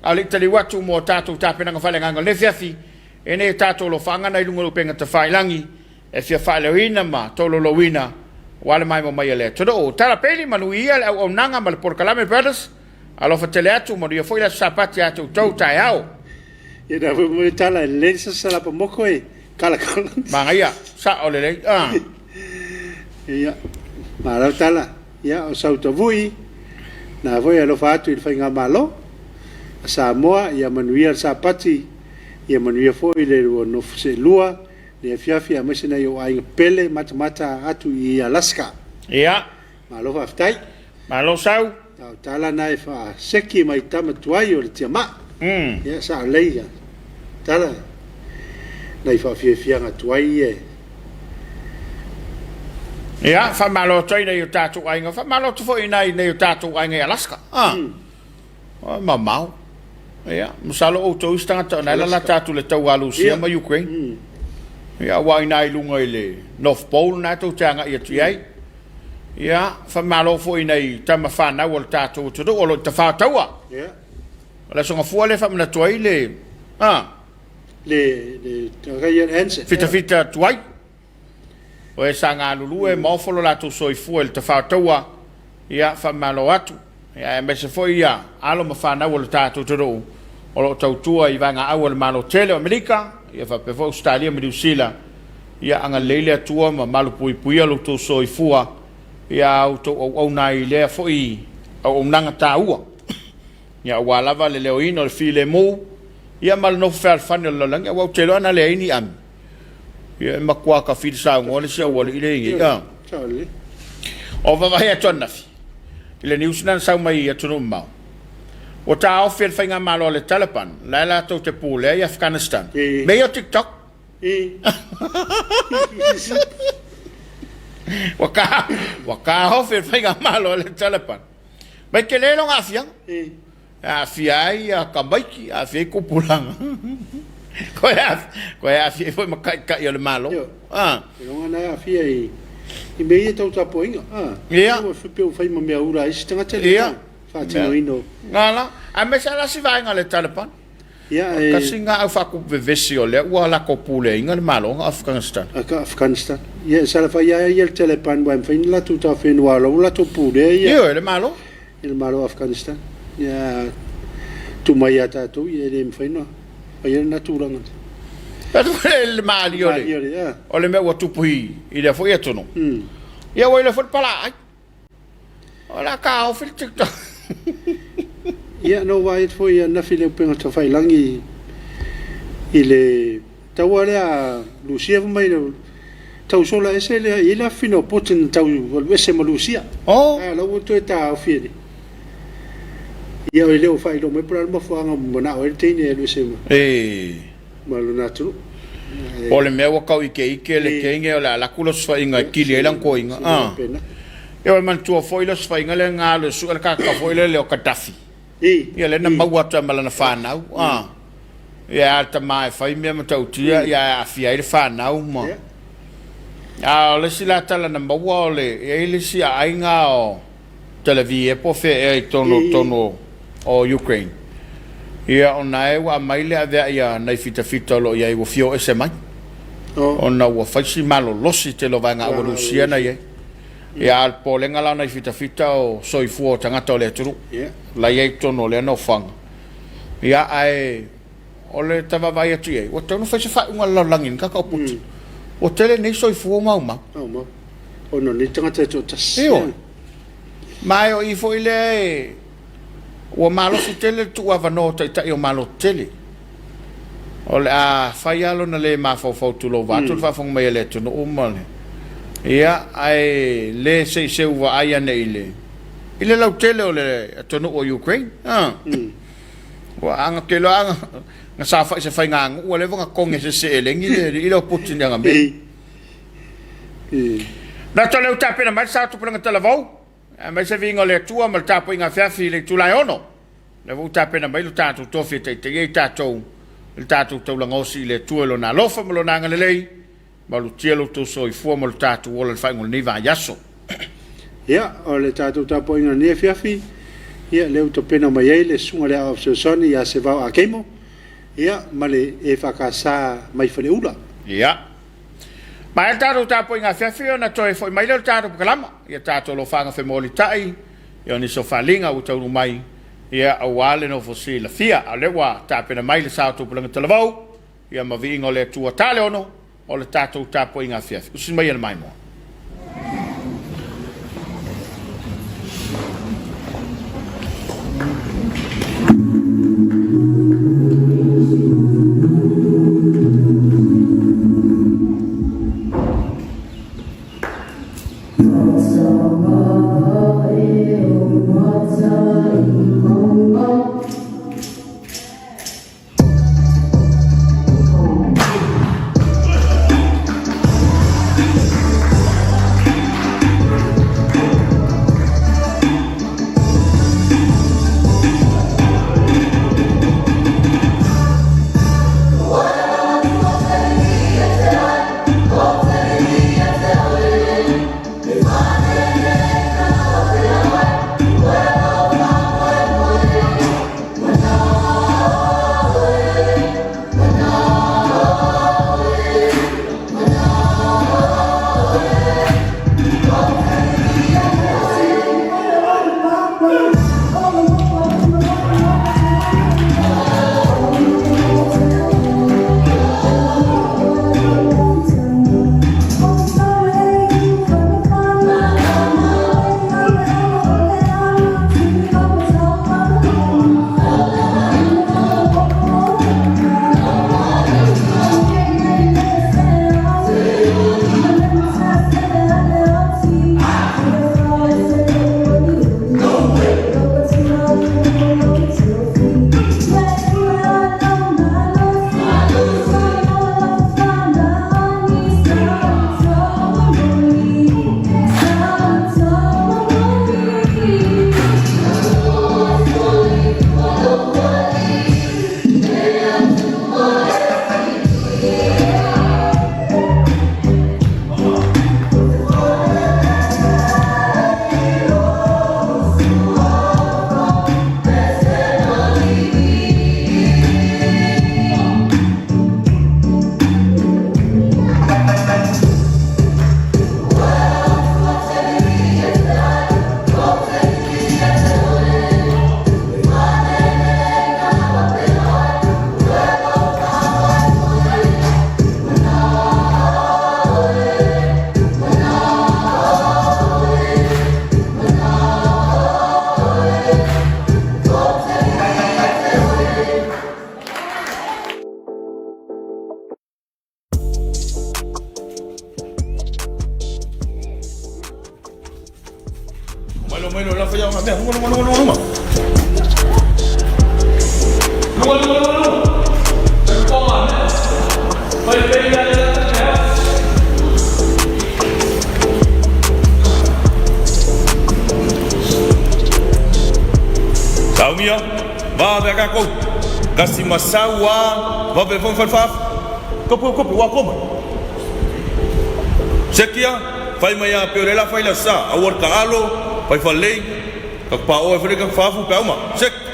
Ali tali watu mo tato tapena ngafale nganga le fiafi. Ene tato lo fanga na ilungo lo penga tfailangi. E fia fale wina ma tolo lo wina. Wale mai mo mai le todo tara peli manuia o nanga mal por calame brothers alo fatele atu mo dia foi la sapati atu tau taiao e da foi mo tala le sa la pomoko e kala mangaia sa ole ia mara tala ia o sauta vui na voi alo fatu il fainga malo Samoa ia manuia sapati ia manuia foi le no se lua le Afiafi a mesena yo ai pele mata atu i Alaska. Ia. Malo faftai. Malo sau. Tala nai fa seki mai tama tuai o le tiama. Ia sa leia. Tala. nei whawhiawhianga tuai e. Ia, whamalo toi nei o tātou ainga. Whamalo tu fo i nei o tātou ainga i Alaska. Mamau. Ia, masalo o tau istangata nei la tātou le tau alu sia ma Ukraine. Ia, wai nai lunga i le North Pole nai tau teanga i atu iai. Ia, whamalo fo i nei tama whanau o le tātou tudu o lo te whātaua. Ia. Le songa fua le whamana tuai le... Le Ryan Hansen. Fita tuai. O e sa ngā lulu e maofolo la tu soi fua le te whātaua. Ia, whamalo atu. Ia, e mese fo ia, alo ma whanau o le tātou tudu. O lo tau tua i vanga au le malo tele o Amerika. Ia, whapefo Australia me New Zealand. Ia, anga leile atua ma malu pui pui alo tu soi fua. Ia, au tau au nai lea fo i au nanga tā ua. Ia, walawa le leo ino le file mou. Ia, mal no fel fane lo langi. Ia, telo ana le ini ami. Ia, makua ka fide sa ngole sia wale ile ingi. Ia. O vavahe atu anafi. Ile ni usinan sa mai atu no mau. O ta ofel whainga malo le Taliban. Laila tau te pūle i Afghanistan. Mei o TikTok. Waka ofel whainga malo le Taliban. Mai ke lelo ngā fiang. Afiai a kamaiki. Afiai kupulanga. Koe afiai foi makai o le malo. Ronga nai afiai. I mei e tau Tapuaiga. Ia. Ua whipeo whai ma mea ura isi tanga tele. Ia. Whātino ino. Ngala. A me sa lasi vaenga le Taliban. Ia. Kasi ngā au whaku vevesi o lea. Ua lako pule inga le malo nga Afghanistan. Afghanistan. Ia, sala whai ia le Taliban. Wai mwhain latu tau whenua alo. Latu pule. Ia, le malo. Ia le malo Afghanistan. Ia. Tumai a tātou. Ia le mwhainua. Ia le naturanga. Patu le mali o le. O le mea ua tupuhi. I le fo ia tono. Ia wai le fo pala ai. O la ka o fil TikTok. Ia no wai fo ia nafi le penga ta fai langi. I le tau alea Lucia mai le tau sola ese le i la fino poten tau ese ma Lucia. Oh. La o to ta o fini. Ia o le o fai lo me pra mo fo anga mo na o te ni le ese ma. Malo natu. O le mea wakau ike le kenge o la kula swainga kili e lang koinga. E o man tua foila swainga le ngā le su le kaka foila le o Gaddafi. Ia le na mawata malana whanau. Ia alta mai whai mea matautia ia Afiai le whanau ma. O le sila tala na maua o le e le si a ainga o televi e po fe e tono o Ukraine. Ia o nae wa maile a vea ia nei fita lo ia i wafio ese mai. O na ua whaisi malo losi te lo vanga awa Lucia na ia. Ia al polenga la nei fita o soifua o tangata o le aturu. La iei tono le anau whanga. Ia ai o le tawa vai atu iei. O tau no whaisi whai unga lalangin kaka o puti. O tele nei soifua mau mau. O no ni tangata to tas. Eo. Mai o ifo ile ua malo si tele tu ava no tai o malo tele. O le a whai alo na le mawhau tu lo vatu whafong mai le tu no umale. Ia ai le se uwa aia ne ile. Ile lau tele o le atonu o Ukraine. Ua anga kelo anga nga sa whai se whai ngang ua le vanga konge se elengi ile o Putin yanga me. Na to leu tapena mai sa tu pranga talavau. Mai se vinga le tua mal tapo inga Afiafi le tulai ono. Le vo tapena mai lu tatu tofi te i tatou. Il tatu tau langosi le tua lo na lofa mo lo nanga le lei. Ma lu tielo tu so i fua mo lu tatu wola le whaingol ni va yaso. Ia, o le tatu tapo inga ni Afiafi. Ia, leu to pena mai ei le sunga le au soni ia se vau a keimo. Ia, ma le EFKS mai whale ula. Ia. Ma e tātou tāpo inga Afiafi o na toi foi mai leo tātou pukalama. Ia tātou lo whanga whemoli tai. Ia ni so whalinga u taunu mai. Ia awale no fosi la fia. A lewa tāpena mai le sātou pulanga talavau. Ia ma vi ingo le tua tale ono. O le tātou tāpo inga Afiafi. Usin mai ana mai moa. Bueno, la falla va a ver. No. Saumia, va ver cá com. Kasi masawa, va ver vamos falar. Kopi, wa como. Sekia, fai mai a peorela fai la sa, a worka alo, fai falei, ka pa o e ka fafu pe uma. Sek.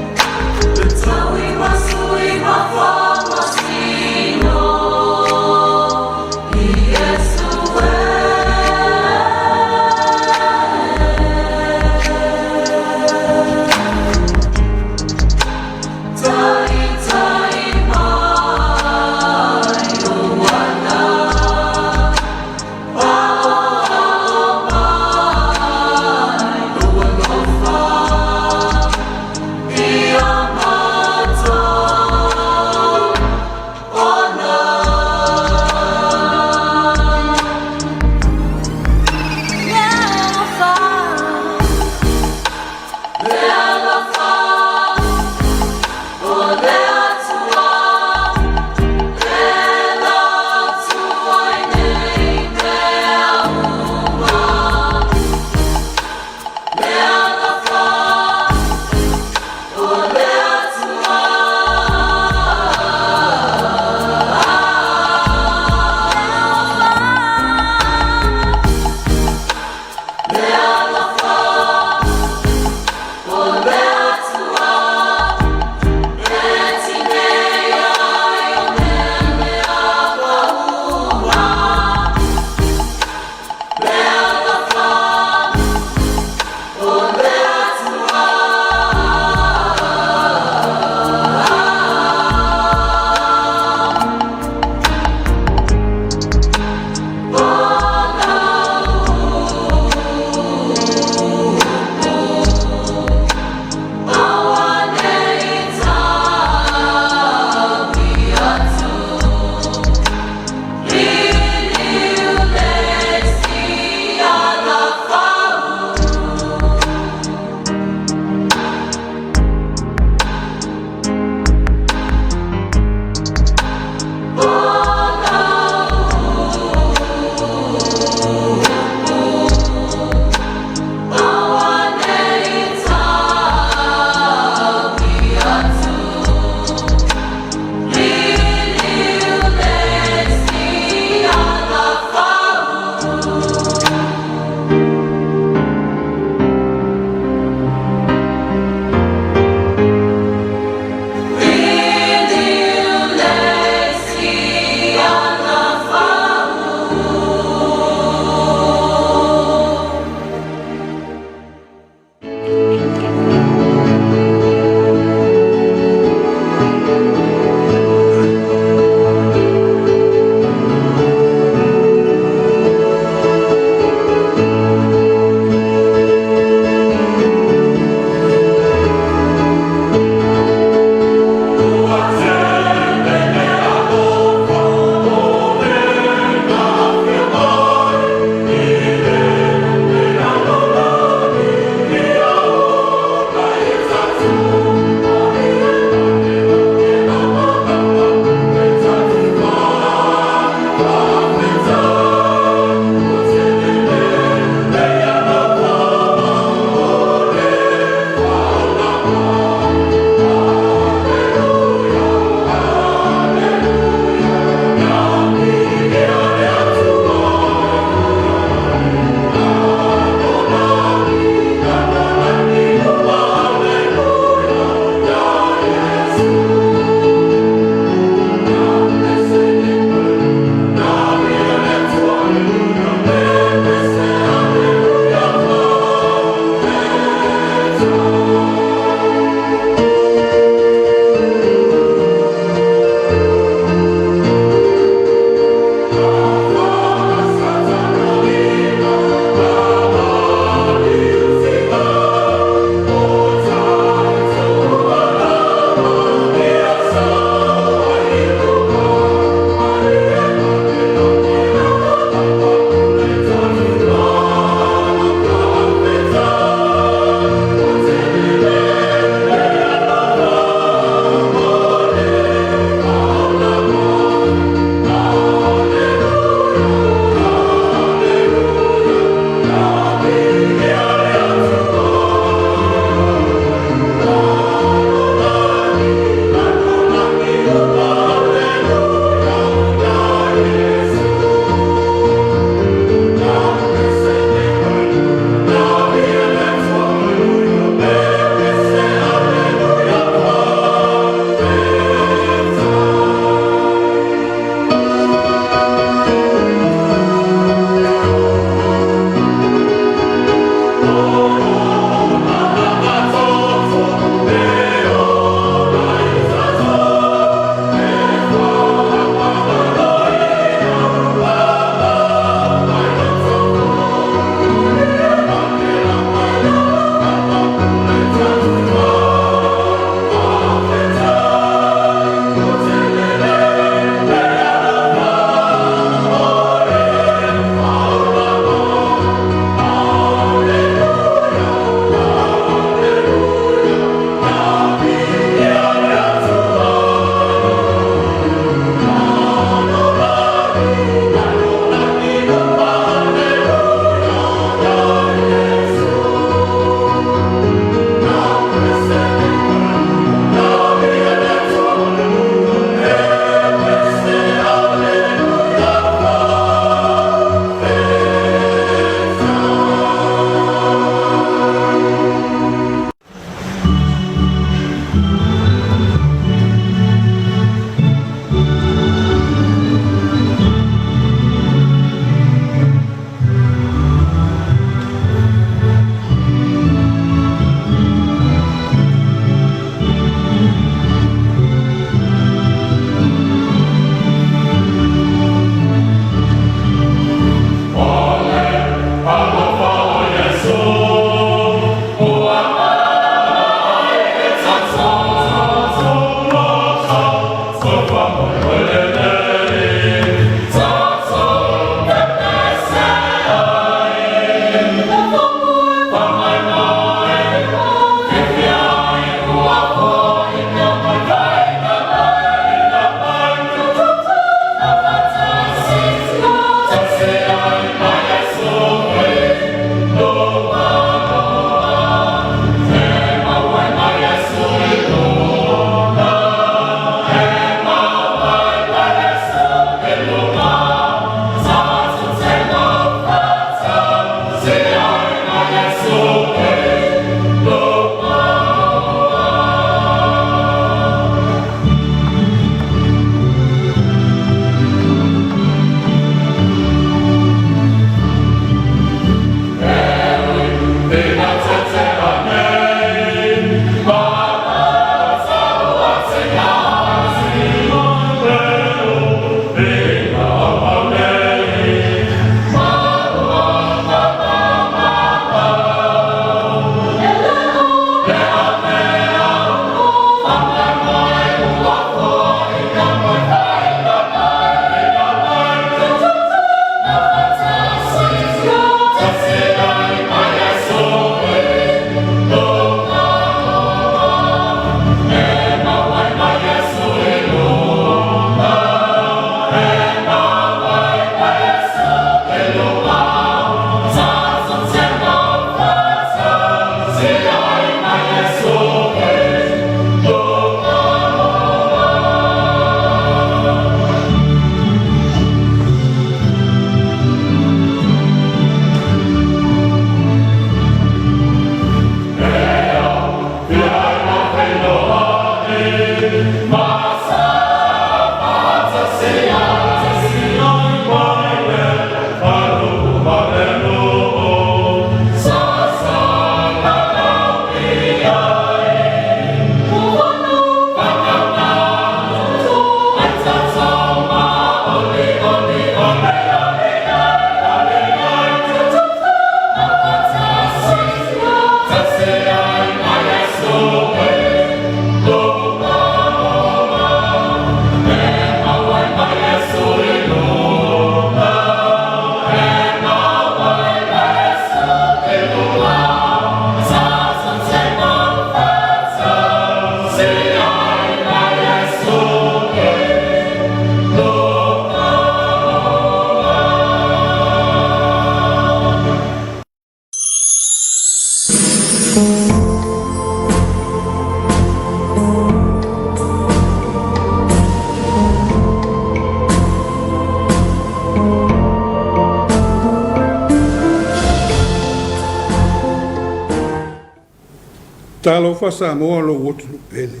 Talofa Samoa lo wotu pele.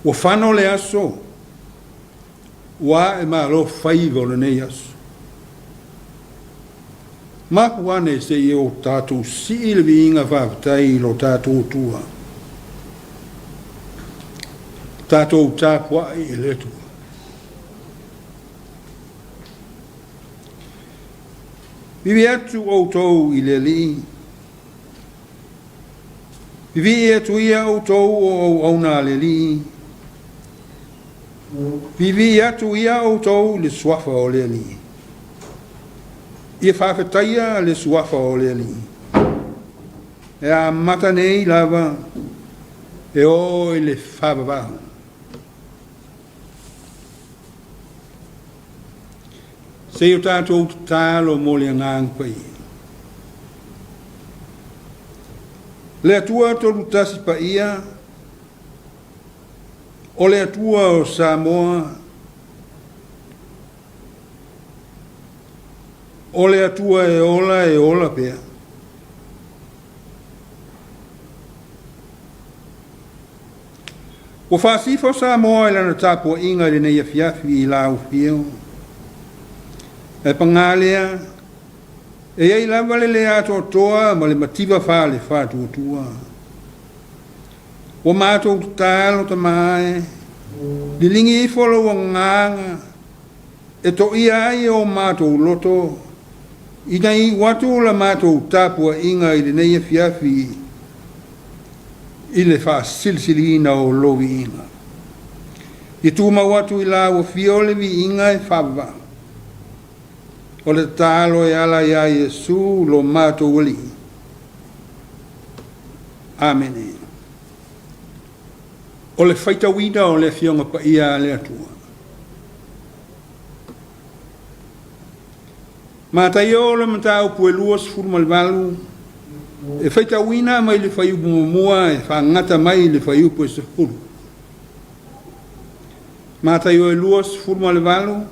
Wa whano le aso. Wa e maa lo whaiva le nei aso. Mapuane se i o tātou si ilvi inga whaapatai lo tātou tua. Tātou Tapuaiga e le tua. Vivi atu o tau i le li. Vivi atu ia o tau o auna le li. Vivi atu ia o tau le swafa o le li. Ia whawhetaia le suafa o le li. E a mata nei lava e o i le whawawau. Se o tātou tālo mo le ngāngpai. Le atua tolu tasi pa ia o le atua o Samoa o le atua e ola pea. O whaasifo Samoa e lana Tapuaiga le nei Afiafi i lau fio. E pangalea, e ei lava le ato toa ma le mativa wha le whātua. O mātou tālo ta mae, li lingi i wholo o nganga, e to ia ai o mātou loto, i nei watu la mātou Tapuaiga i le nei Afiafi i le wha silsilina o lovi inga. I tūma watu i la o fiole vi inga e whava. O le tālo e ala ia Yesu lo mātou wali. Amen. O le whaitawina o le fionga pa ia le atua. Mātai o le matau pue luas furma le valu. E whaitawina mai le whaiu mua e whangata mai le whaiu pue se furu. Mātai o e luas furma le valu.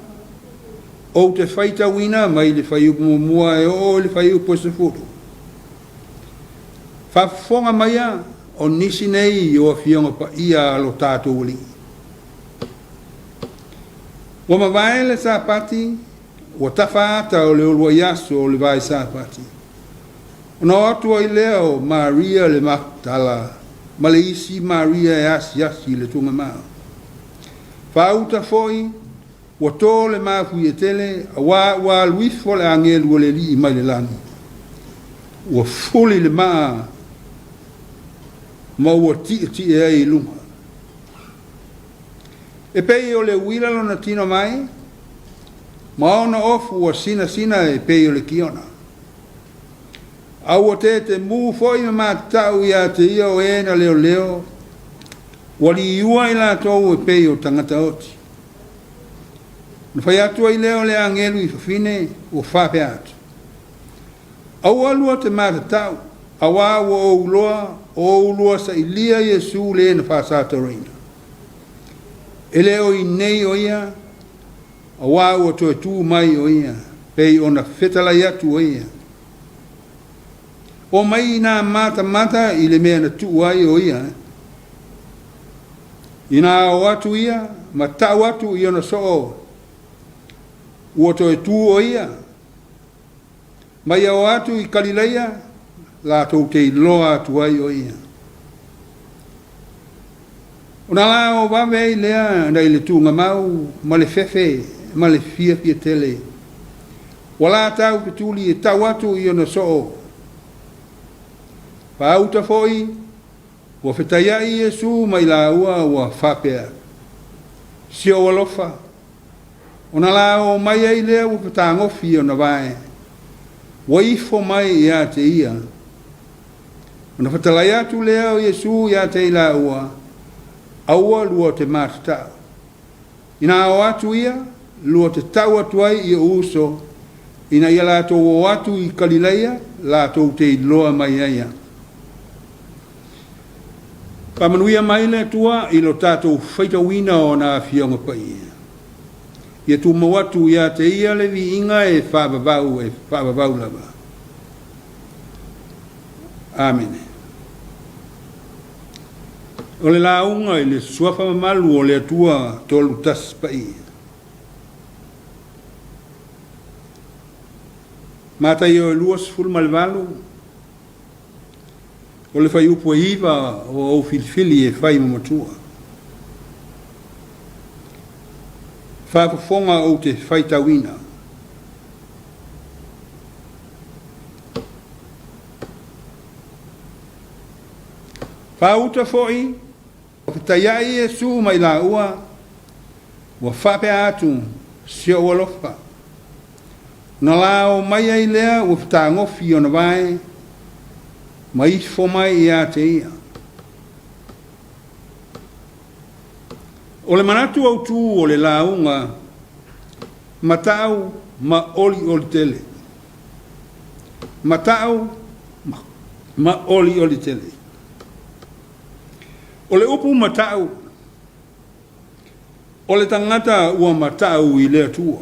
O te whaitawina mai le whaiu mua e o le whaiu pue se furu. Whafonga mai a o nisi nei o a fionga pa ia alo tātou li. Wa mawai le sa pati, wa tawhaata o le olua yaso o le vai sa pati. Ona atua i leo Maria le Magdala, ma le isi Maria e asi le tunga maa. Whauta foi, wa tō le mafu i tele, a wā luifo le angelu o le li i mai le lani. Wa fuli le maa, ma ua ti e ai lunga. E pei o le wila lona tino mai, ma ona ofu ua sina e pei o le kiona. Au o te mu foi me matau ia te ia o ena leo, wali iua i la tau e pei o tangata oti. Na whai atua i leo le angelu i whawhine o whape atu. Au alua te matatau, awa o uloa sa ilia Yesu le na whasata reina. E leo i nei o ia, awa o toe tū mai o ia, pei o na whetalai atu o ia. O mai nā mata i le mea na tu ai o ia. I nā o atu ia, ma tau atu i ona so ua toe tū o ia. Mai o atu i Kalileia, la tau te loa atu ai o ia. O nā la o wawe i lea na i le tūnga mau, ma le fefe, ma le fia tele. Wala tau petuli e tau atu i ona so Pauta foi, o whetaia i Yesu mai la ua ua whapea. Si o alofa. O na la o mai ai lea ua whetangofi o na vae. Wa ifo mai ia te ia. O na whetalai atu lea o Yesu ia te la ua. Aua lua te matata. Ina o atu ia, lua te tau atu ai i uso. Ina ia la to o atu i Kalileia, la to te loa mai aia. Pamanuia mai le tua i lo tātou whaitawina o nā whionga pa ia. Ia tu mawatu ia te ia le vi inga e whabavau lava. Amen. O le launga i le suafa malu o le atua tolu tas pai. Mata i o luas ful malvalu. O le fai upo iwa o au filfili e fai mamatua. Whapafonga o te fai tawina. Whauta foi, o taiai e su mai la ua, wa whape atu, sio walofa. Na lao mai ai lea, wa whita ngofi o na vai, mai fo mai ia te ia. O le manatu au tu o le launga, matau ma oli tele. Matau ma oli tele. O le upu matau, o le tangata ua matau i lea tua.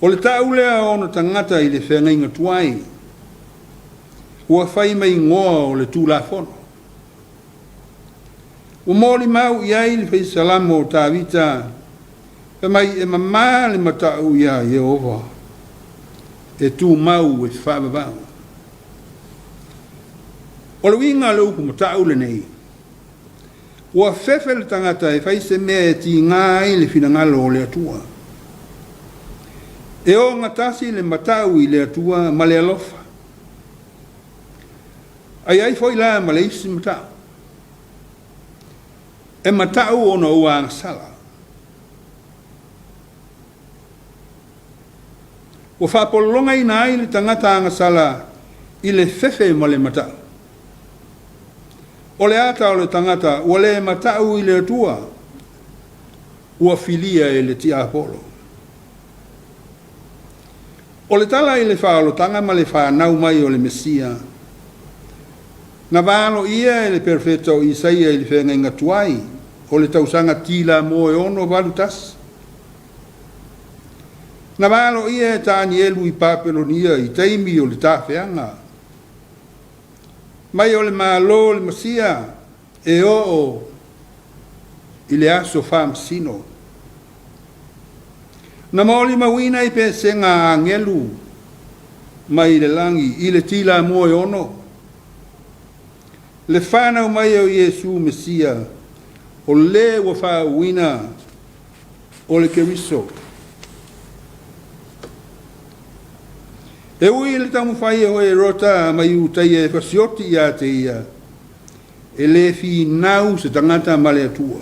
O le tau lea ona tangata i le whenga tuai, ua whai mai ngoa o le tū la fono. Ua mōli mau i ai le whai salamo o tāwita, e mai e mamā le matau ia Yehova, e tū mau e whababau. O le winga le upu matau le nei. Ua fefe le tangata e whai se mea e ti ngai le finangalo o le atua. E o ngatasi le matau i le atua ma le alofa. Ai foi la ma le isi matau. E matau o na ua angasala. Ua whapolonga i nai le tangata angasala i le fefe ma le matau. O le ata o le tangata, ua le matau i le atua, ua filia e le tia apolo. O le tala i le whaolotanga ma le whanau mai o le Mesia. Na valo ia e le perfeto Isaia i le whenga inga tuai, o le tausanga tila mo e ono valutas. Na valo ia e tāni elu i Papelonia i taimi o le tāwheanga. Mai o le malo le Masia e o i le aso Faamisino. Na maoli mawina i pe senga angelu mai le langi i le tila mo e ono. Le whanau mai o Iesu Mesia o le wa whauina o le keriso. E ui le tamu whai o e rota mai utai e whasioti ia te ia. E le fi nau se tangata ma le atua.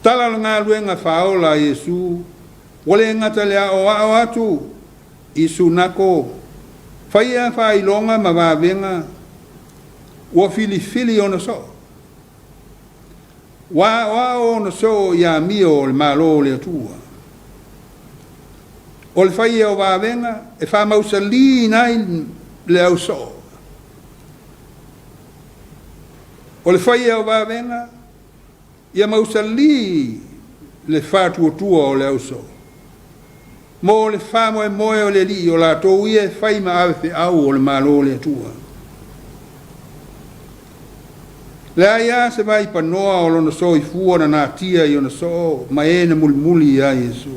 Tala la ngā luenga whaola Iesu, wale ngata lea o ao atu, isu nako, whai a whai longa ma wawenga, ua fili ona so. Wa ona so ia mio o le malo le atua. O le whai o wawenga, e wha mausa li nai le au so. O le whai o wawenga, ia mausa li le whātua tua o le au so. Mo le wha moe o le li o la tō ia e whai ma awe whi au o le malo le atua. Le aia se vai panoa o lona so i fua na nā tia i ona so, ma e na muli a Iesu.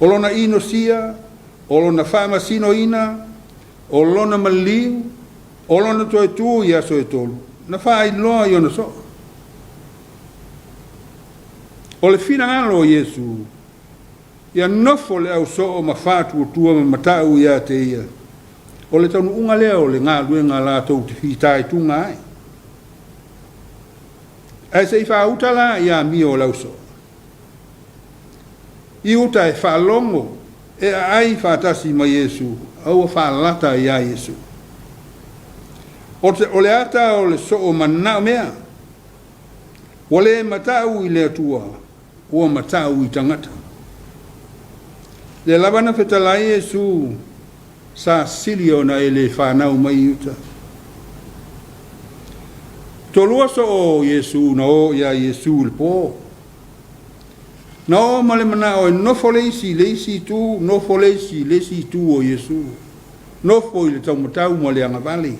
O lona ino sia, o lona whamasino ina, o lona maliu, o lona toi tu i aso e tolu. Na wha i loa i ona so. O le fina ngalo o Iesu, ia nofo le au so o ma whātu o tua ma matau ia te ia. O le taunu unga lea o le ngā luenga la tau te whitai tunga ai. Ai se i wha utala ia mi o lau so. I uta e wha longo e ai wha ma Iesu, au a wha lata ia Iesu. O le ata o le so o manao mea, o le matau i le atua, o matau i tangata. Le labana whetalai Iesu, sa silio na e le whanau mai uta. Tolua so o Iesu na o ia Iesu le po. Na o male mana o e nofo leisi tu o Iesu. no fo le tau matau mo le anga vali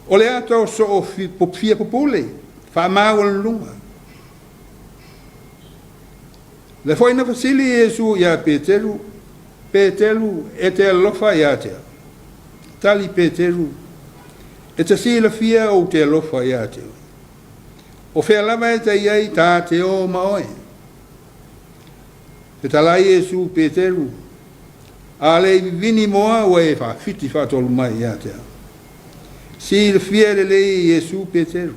o le ato so o fia popule fa mau le lunga le foi na fasili Yesu ya Petelu e te alofa ya te tali Petelu e te si la fia o te alofa ya te o fea lava e te iai ta te o maoe e tala Yesu Petelu a le vini moa o e fa fiti fa tolu mai ya te si la fia le Yesu Petelu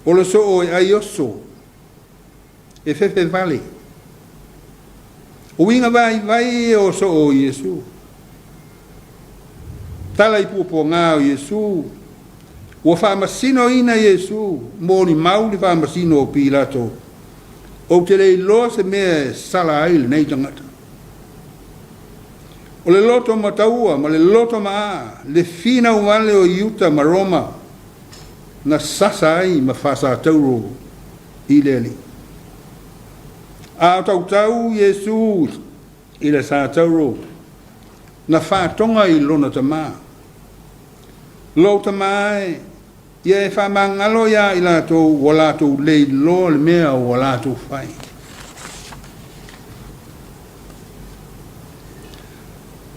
o lo so o ai oso e fefe vale o inga vai o so o Yesu tala i pupo ngā o Yesu o whamasino ina Yesu mo ni mauli whamasino o Pilato o te rei loa se mea sala aile nei tangata o le loto mataua ma le loto maa le fina umale o Iuta ma Roma na sasa ai ma whasa tauro i leli a tau Yesu i le sa tauro na whātonga i lona tamā lo tamai ia e whamangalo ia i lātou o lātou lei lo le mea o lātou whai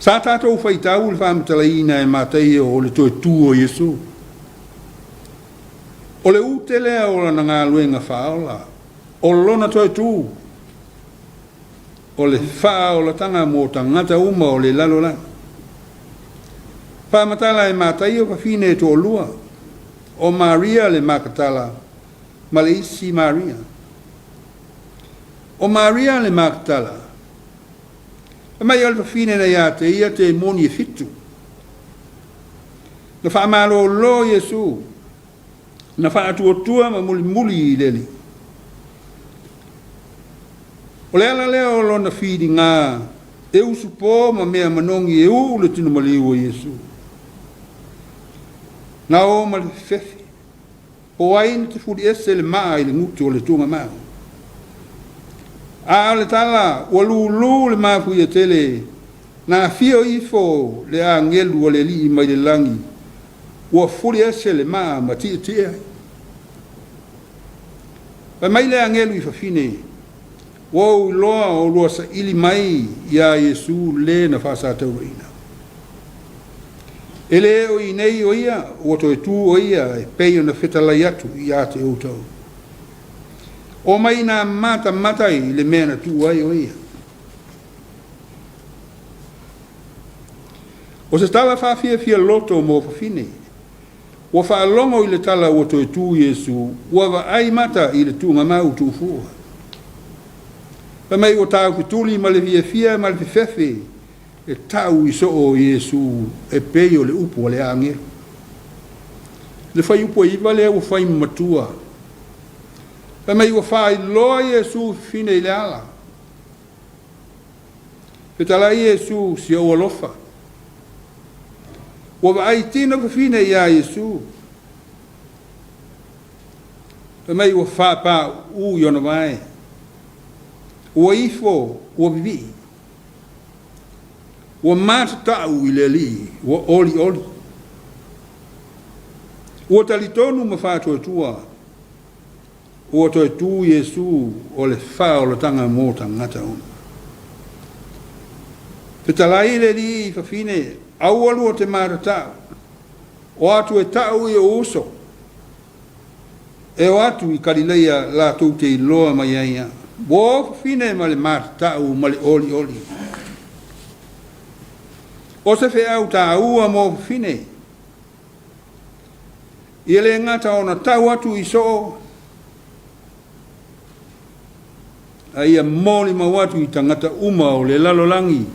sa tātou whai tau le whamatalaina e mātai o le toi tū o Yesu o le utelea o la ngā luenga whaola o lona toi tū o le wha o la tanga mō tangata uma o le lalola. Whamatala e mātai o kawhine e tō lua, o Maria le makatala, ma le isi Maria. O Maria le makatala, e mai o le kawhine na ia te moni e fitu. Na whaamalo lo Yesu, na whaatua ma muli i leli. O le ala lea o lona whiri ngā, e usu pō ma mea manongi e u le tino maliu o Yesu. Nā o ma le whewhi, po aina te furi ese le maa i le ngutu o le tunga mau. A le tala, ua lulu le maa fui e tele, nā fio ifo le a ngelu o le li i mai le langi, ua furi ese le maa ma tia tia. Pa mai le a ngelu i fafine, wow loa o loa sa ili mai ia Yesu le na whasa taureina. Ele o i nei o ia, o to e tū o ia, e pei o na whetalai atu i a te outau. O mai nā matai le mea na tū ai o ia. O se tala whawhia loto mō whawhine, o whaalongo i le tala o to e tū Yesu, ua ai mata i le tūnga mau tū fua. Pa mai o tāu ki tuli ma le fia ma le fefefe e tāu i so o Yesu e pei o le upo le angeru. Le whai upo iwa le o whai matua. Pa mai o whai loa Yesu fine i le ala. Pe tala Yesu si o alofa. O wa ai tina pa fine i a Yesu. Pa mai o wha pa u yona mai. Ua ifo, ua vivi. Ua mātatau i le li, ua oli. Ua talitonu ma whātua tua. Ua toi tū Yesu o le whā o le tanga mō tangata ona. Petalai le li i whawhine, aualu o te mātatau. O atu e tau i o uso. E o atu i karileia la tū te iloa mai aia. Wo fine ma le mātatau ma le oli. O se whea au tā ua mō fine. I le ngata o na tau atu i so. A ia mōli ma watu i tangata uma o le lalolangi.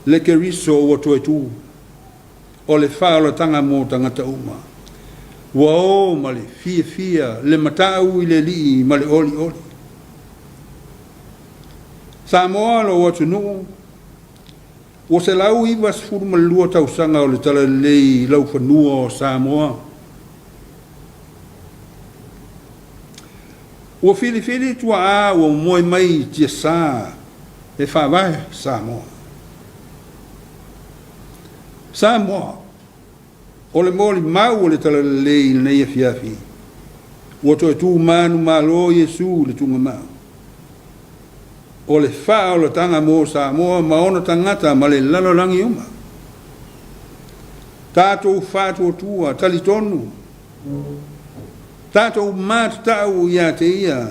Le ke riso o to e tū. O le whaola tanga mō tangata uma. Wa o ma le fia le matau i le li ma le oli. Samoa lo watu nuu, o se lau iwa sifuru malua tausanga o le tala lei lau whanua o Samoa. O whiri tua a o moe mai tia sā e whawai Samoa. Samoa. O le moli mau o le tala lei le nei Afiafi. Ua toi tu manu malo Yesu le tunga mau. O le wha o le tanga mo Samoa maona tangata ma le lalo langi uma. Tātou whātua tua tali tonu. Tātou māt tau ia te ia.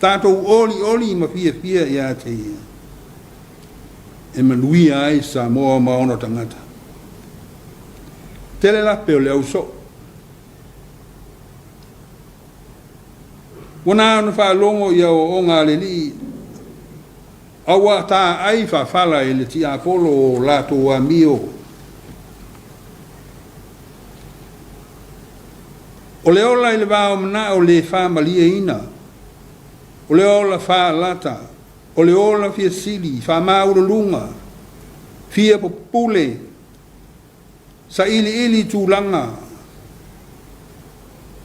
Tātou oli ma fia ia te ia. E manui ai Samoa maona tangata. Tele lape o le au so. Wana ana whaalongo ia o ngā le li. Awa tā ai whawhala e le ti apolo o lato wa mio. O le ola i le wāo mana o le whamalia ina. O le ola whaalata. O le ola fia sili, whamaurulunga. Fia popule. Sa ili tūlanga.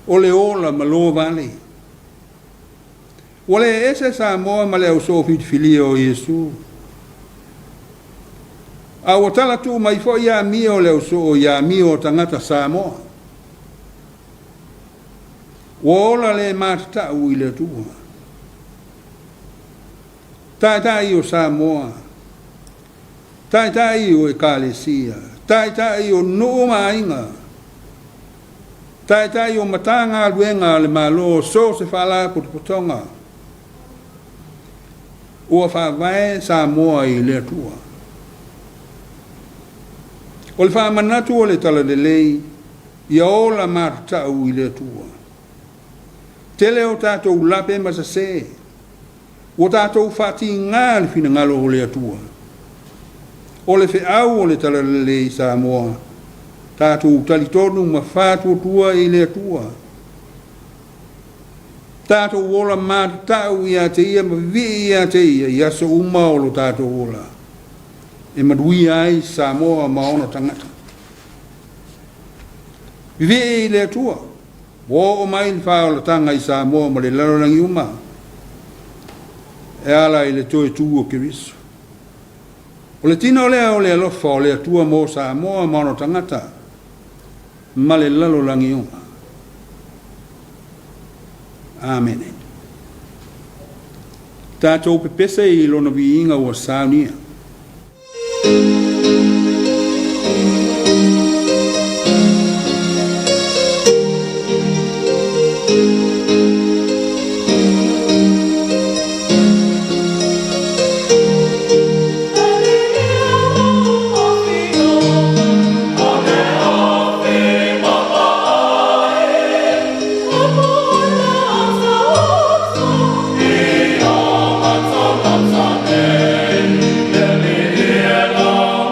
O le ola malo vale. O le ese Samoa ma le au sofi filia o Yesu. A o tala tu mai fo ia mi o le au so ia mi o tangata Samoa. O ola le matata u ile tua. Tai o Samoa. Tai o ekalesia. Tai o noma inga. Tai o matanga luenga le malo so se fala putonga. Ua whawai Samoa i le tua. O le whamanatu o le tala de lei, ia ola matatau i le tua. Tele o tātou lape masase, o tātou whati ngā le fina ngalo o le tua. O le au o le tala de lei Samoa, tātou talitonu ma whātua tua i le tua. Tātou ola mātatau ia te ia, ma vi ia te ia, ia so umaolo tātou ola. E madui ai Samoa maona tangata. Vi i le tua, o mai le whaola tanga i Samoa ma le larolangi uma. E ala i le toe tū o kiriso. O le tina o lea alofa o lea tua mo Samoa maona tangata, ma le larolangi uma. Amen. Tātou pepese i lona viinga o saunia. Hello.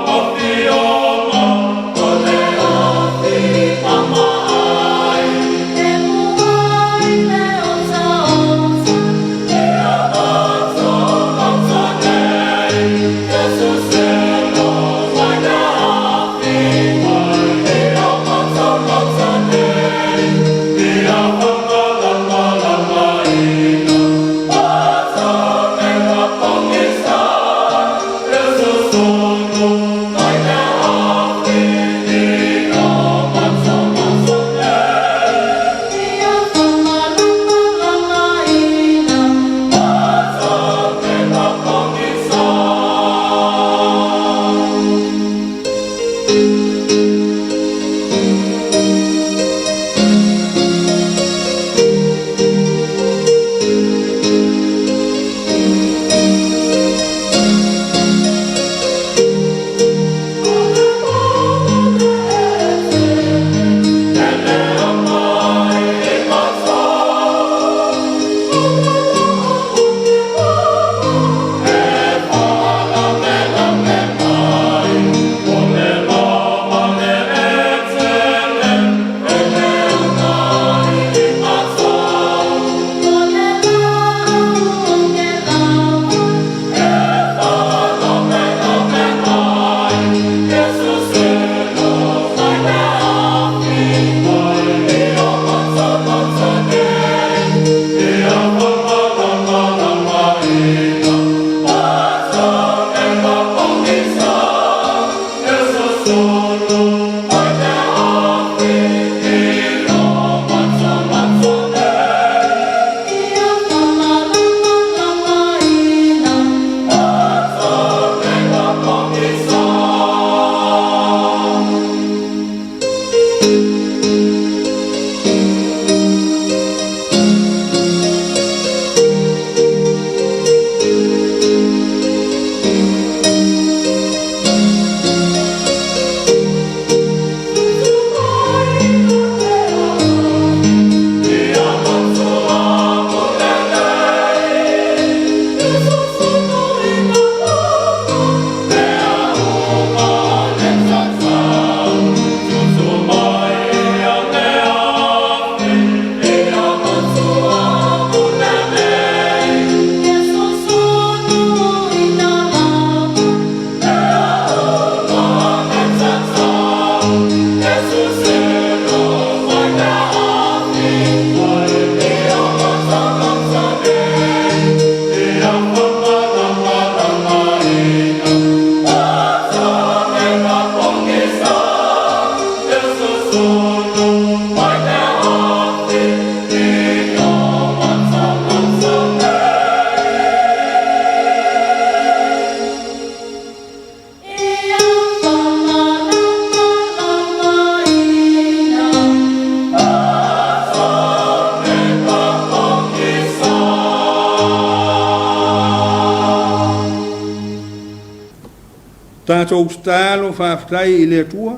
Tātou stalo whaafitai I le atua.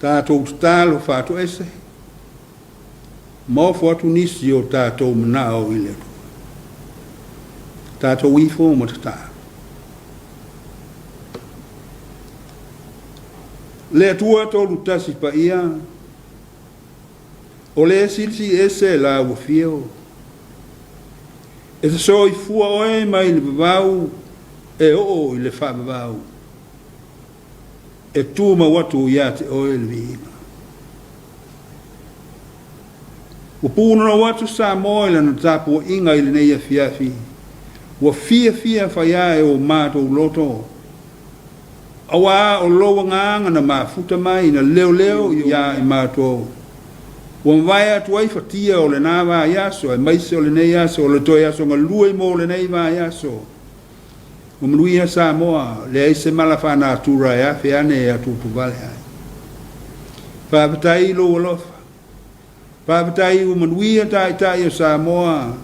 Tātou stalo whaato ese. Mō whatu nisi o tātou manao I le atua. Tātou wifo matata. Le atua tolu tasi pa ia. O le sisi ese la wafio. E te so I fua oe mai le babau. E o I le wha babau. E tu ma watu ia te oe le viina. O pūna na watu Samoa I lana tapu inga I le nei Afiafi. Wa fia whaia e o mātou loto. Awa o loa nganga na mafuta mai na leo ia I mātou. Wa mwaya tuai fatia o le nā wā yaso, e maise o le nei yaso, o le toi yaso ngā lua mo le nei wā yaso. O mnuia Samoa, le aise malafa nā tura e awhi ane e atutu vale ai. Whaapatai lo alofa. Whaapatai o mnuia tai o Samoa,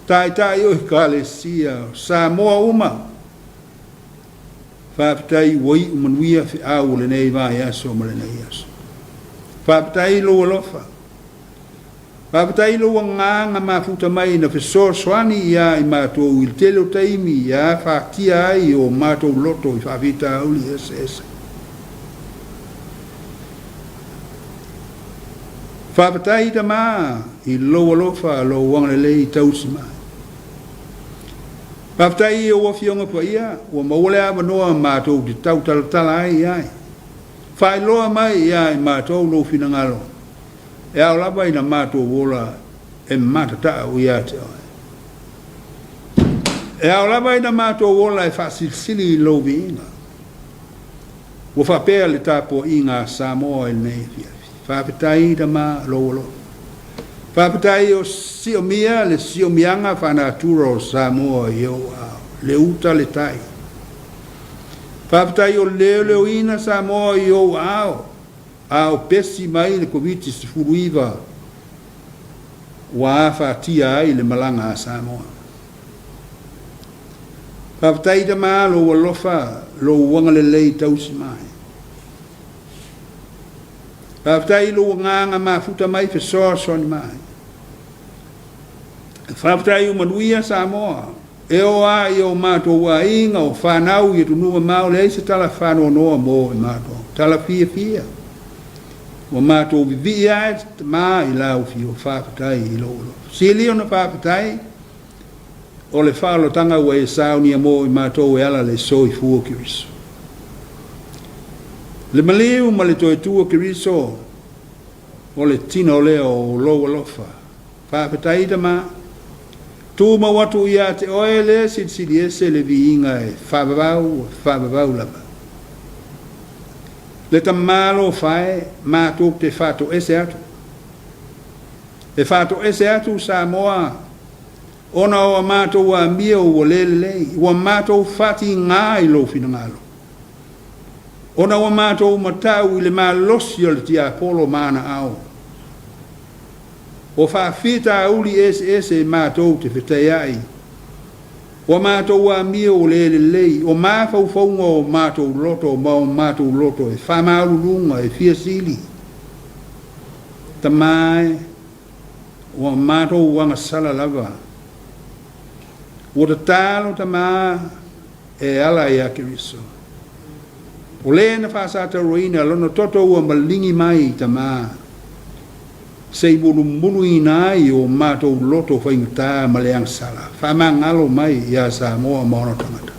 tai o Kalesia, Samoa uma. Whaapatai wai o mnuia fi au le nei wā yaso mo le nei yaso. Whaapatai lo alofa. Papatai lo nganga mafuta mai na fesor swani ia I mātou I telo taimi ia whaatia ai o mātou loto I whaavita auli ese. Papatai ta maa I lo alofa lo wangalele I tausi mai. Papatai o wafionga pa ia o maule abanoa mātou di tau talatala ai ai. Whailoa mai ia I mātou lo finangalo. E au lapa ina mātua wola e matata o ia te oe. E au lapa ina mātua wola e whasilisili I lobi inga. Wa whapea le tāpua inga Samoa I nei Afiafi. Whapetai da mā lolo. Whapetai o siomia le siomianga whanatura o Samoa I o au. Le uta le tai. Whapetai o leo ina Samoa I o au. Ao pesi mai le Komiti Faamisionare wa fatia ai le malanga a Samoa. Papatai da malo wa lofa lo wanga le lei tausi mai. Papatai lo nganga mafuta mai fe son mai. Papatai o manuia Samoa. E o a I o mato wa inga o whanau I tunua mau le se tala whanau noa mo I mato. Tala fia. Wa mātou vivi ai te mā I lau fi o whaapatai I lolo. Sili o na whaapatai, o le whaalotanga wa e saunia mo I mātou e ala le soi fua ki riso. Le maliu ma le toi tua ki riso, o le tino leo o loa lofa. Whaapatai ta mā, tū ma watu ia te oe le sidi ese le vi inga e whaababau lapa. Le tamalo fai mātou te whato ese atu. E whato ese atu Samoa. Ona o mātou a mia o lelelei. Wa mātou whati ngā I lo finangalo. Ona o mātou matau I le malosi o le tia polo mana au. O whaafita uli ese mātou te whetai ai. O mātou a mia o lelelei, o māwhauwhaunga o mātou loto, mātou loto, e whamaurunga, e whiasili. Ta mai, o mātou wanga sala lava. O ta talo ta mā, e ala e ake riso. O lena whaasata roina, lona toto ua malingi mai ta mā. Sei munu inai o mātou loto whaingata maleang sala. Whamangalo mai ia Samoa maono tangata.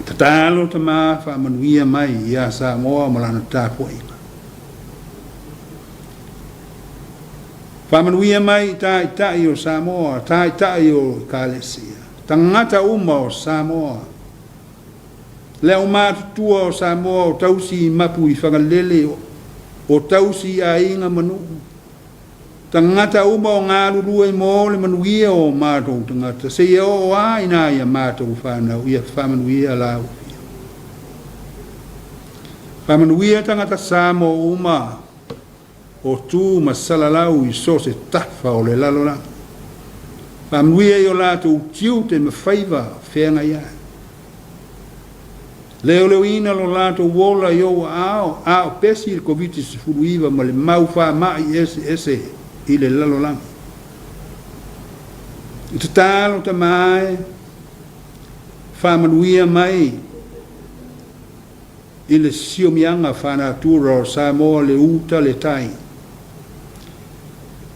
Tatalo ta mā whamanuia mai ia Samoa malana Tapuaiga. Whamanuia mai tai o Samoa, tai o Kalesia. Tangata uma o Samoa. Leo mātua o Samoa o tausi mapu I whangalele o tausi a inga manu. Tangata uma o ngā rurua I mo le manuia o mātou tangata. Se ia o a ina ia mātou whanau ia whamanuia lau. Whamanuia tangata Samoa uma o tū masalalau I so se tafa o le lalora. Whanuia i o lātou tiu te mawhaiva whenga ia. Leo leo ina lo lātou wola i o ao pesi i Komiti Faamisionare ma le mau whamai ese i le lalolang. I te tālo te mai, whamanuia mai i le siomianga whanatura o Samoa le uta le tai.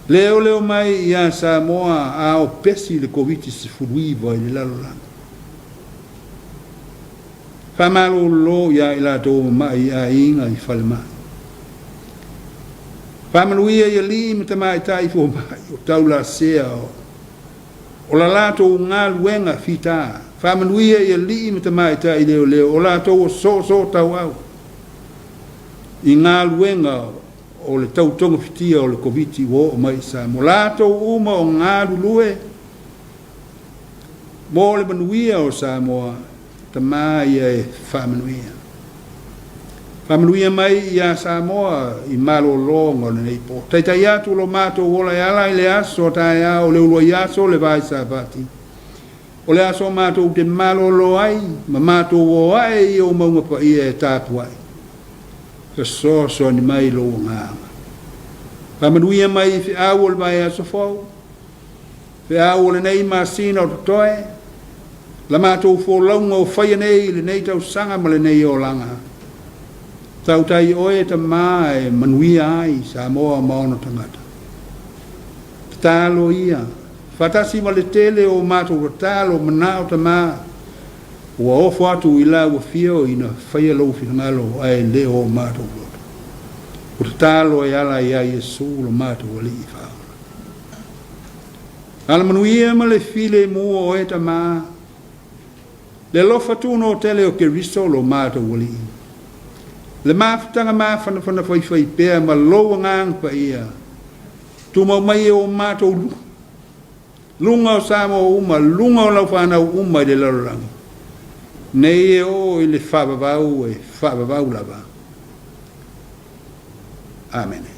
Leo leo mai i a Samoa ao pesi le Komiti Faamisionare i le lalolang. Whamalo lo ia i la tō mai a inga i whalema. Whamanuia i a li me te mai tai fō mai o taula sea o la lato ngā luenga whita. Whamanuia i a li me te mai tai leo leo o la tō so tau au. I ngā luenga o le tautonga whitia o le Komiti wo o mai sa. Mo la tō uma o ngā lulue. Mo le manuia o Samoa. Ta mai e whamanuia. Whamanuia mai i a Samoa i malo longa le nei po. Taitai atu lo mātou wola e ala i le aso tai au le ulua i aso le vai sa pati. O le aso mātou te malo lo ai, ma mātou o ai i o maunga pa ia e Tapuaiga. Ka so ni mai lo nganga. Whamanuia mai i au le vai aso fau. Au le nei masina o toe. La mātou fōlaunga o whaia nei le nei tau sanga ma le nei o langa. Tau tai oe ta maa e manuia ai Samoa maono tangata. Tālo ia. Whatasi ma le tele o mātou tālo manao ta maa. Ua ofo atu i la ua fio ina whaia lau whingalo ai le o mātou loto. O te tālo e ala i a Yesu lo mātou ali i whao. Ala manuia ma le file mua o e ta maa. Le lofa tūno o tele o ke riso lo mātou wali. Le māwhitanga māwhana whai pēr ma loa ngang pa ia. Tu mau mai o mātou lunga o Samoa uma, lunga o lau whanau uma i le larorangi. Nei e o i le whabavau lava. Amen.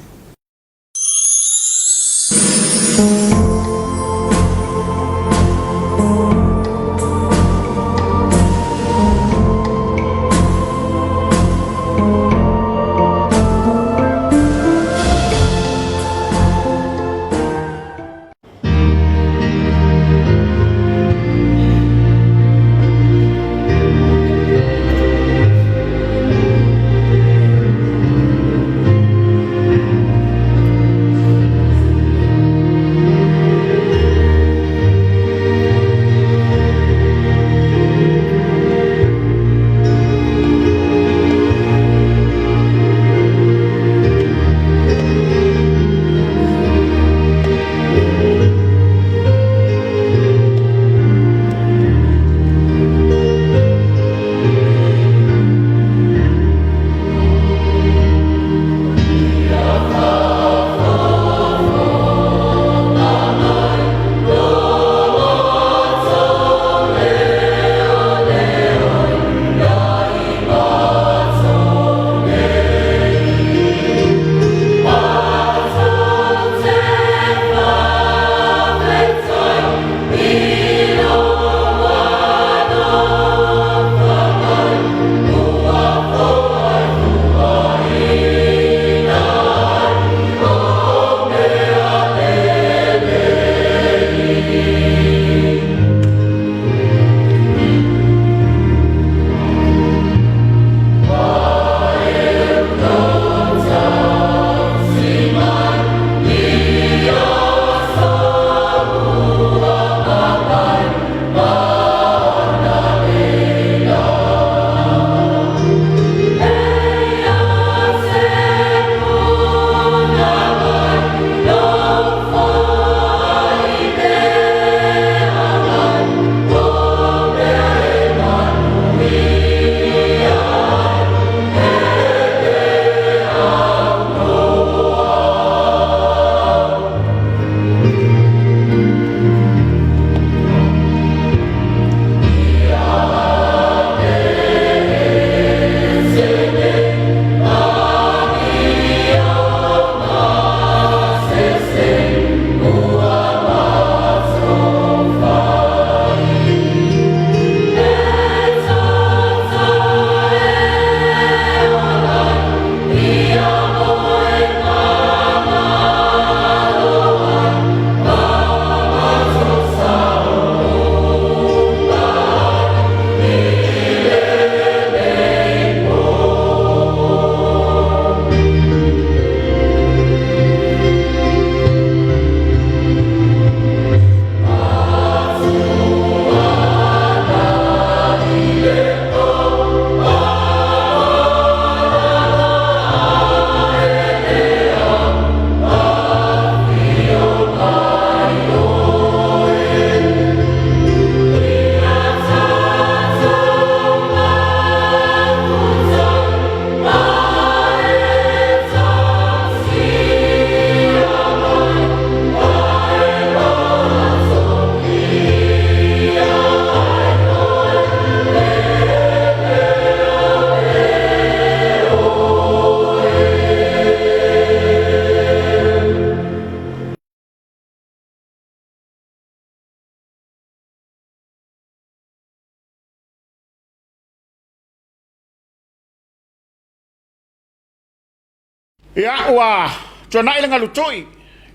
Ia ua tona ile ngalutoi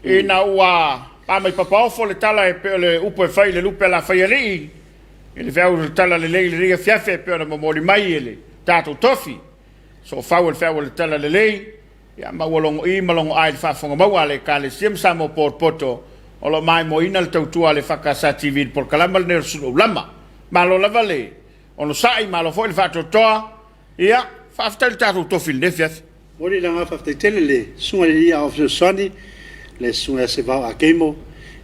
ina ua pa mai papa fo le tala e pe le upo e fai le lupe la fai ali ele veu le tala le le Afiafi pe na mo mai ele tato tofi so fau le tala le ia ma wolongo I malongo ai fa fonga ma le kale sim samo poto o lo mai mo ina le tautua le fakasa TV por kalama le Suluaulama ma lo lava le ono sai ma lo foi le fa toa ia fa fta le tato tofi le Afiafi Mori langa whaftaitele le sunga le ia of the sunny le sunga se vau a keimo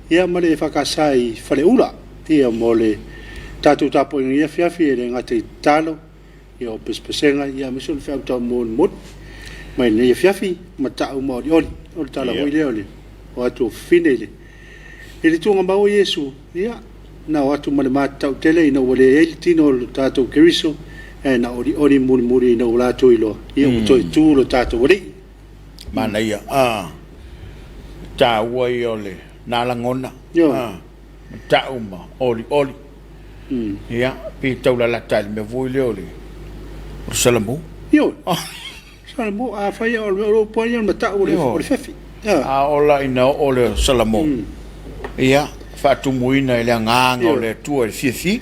ia ma le whakasai whale ula ia mo le tatu tapo i Afiafi le ngate talo ia o pespesenga ia miso le whautau mon mai le Afiafi ma tau mo di oli o le tala hoi leo le o atu fine le le tunga mau Yesu ia na o atu ma le matau tele ina wale ele tino le tatu keriso na ori muri na ula toilo ia toi tu lo tato wori mana ia ta wai ole na langona ta uma oli ia pi taula la tal me voi le ole salamu yo salamu a fai o poia ma ta ole fefi ola ina ole salamu ia fa tu muina ile nganga ole tu ole fifi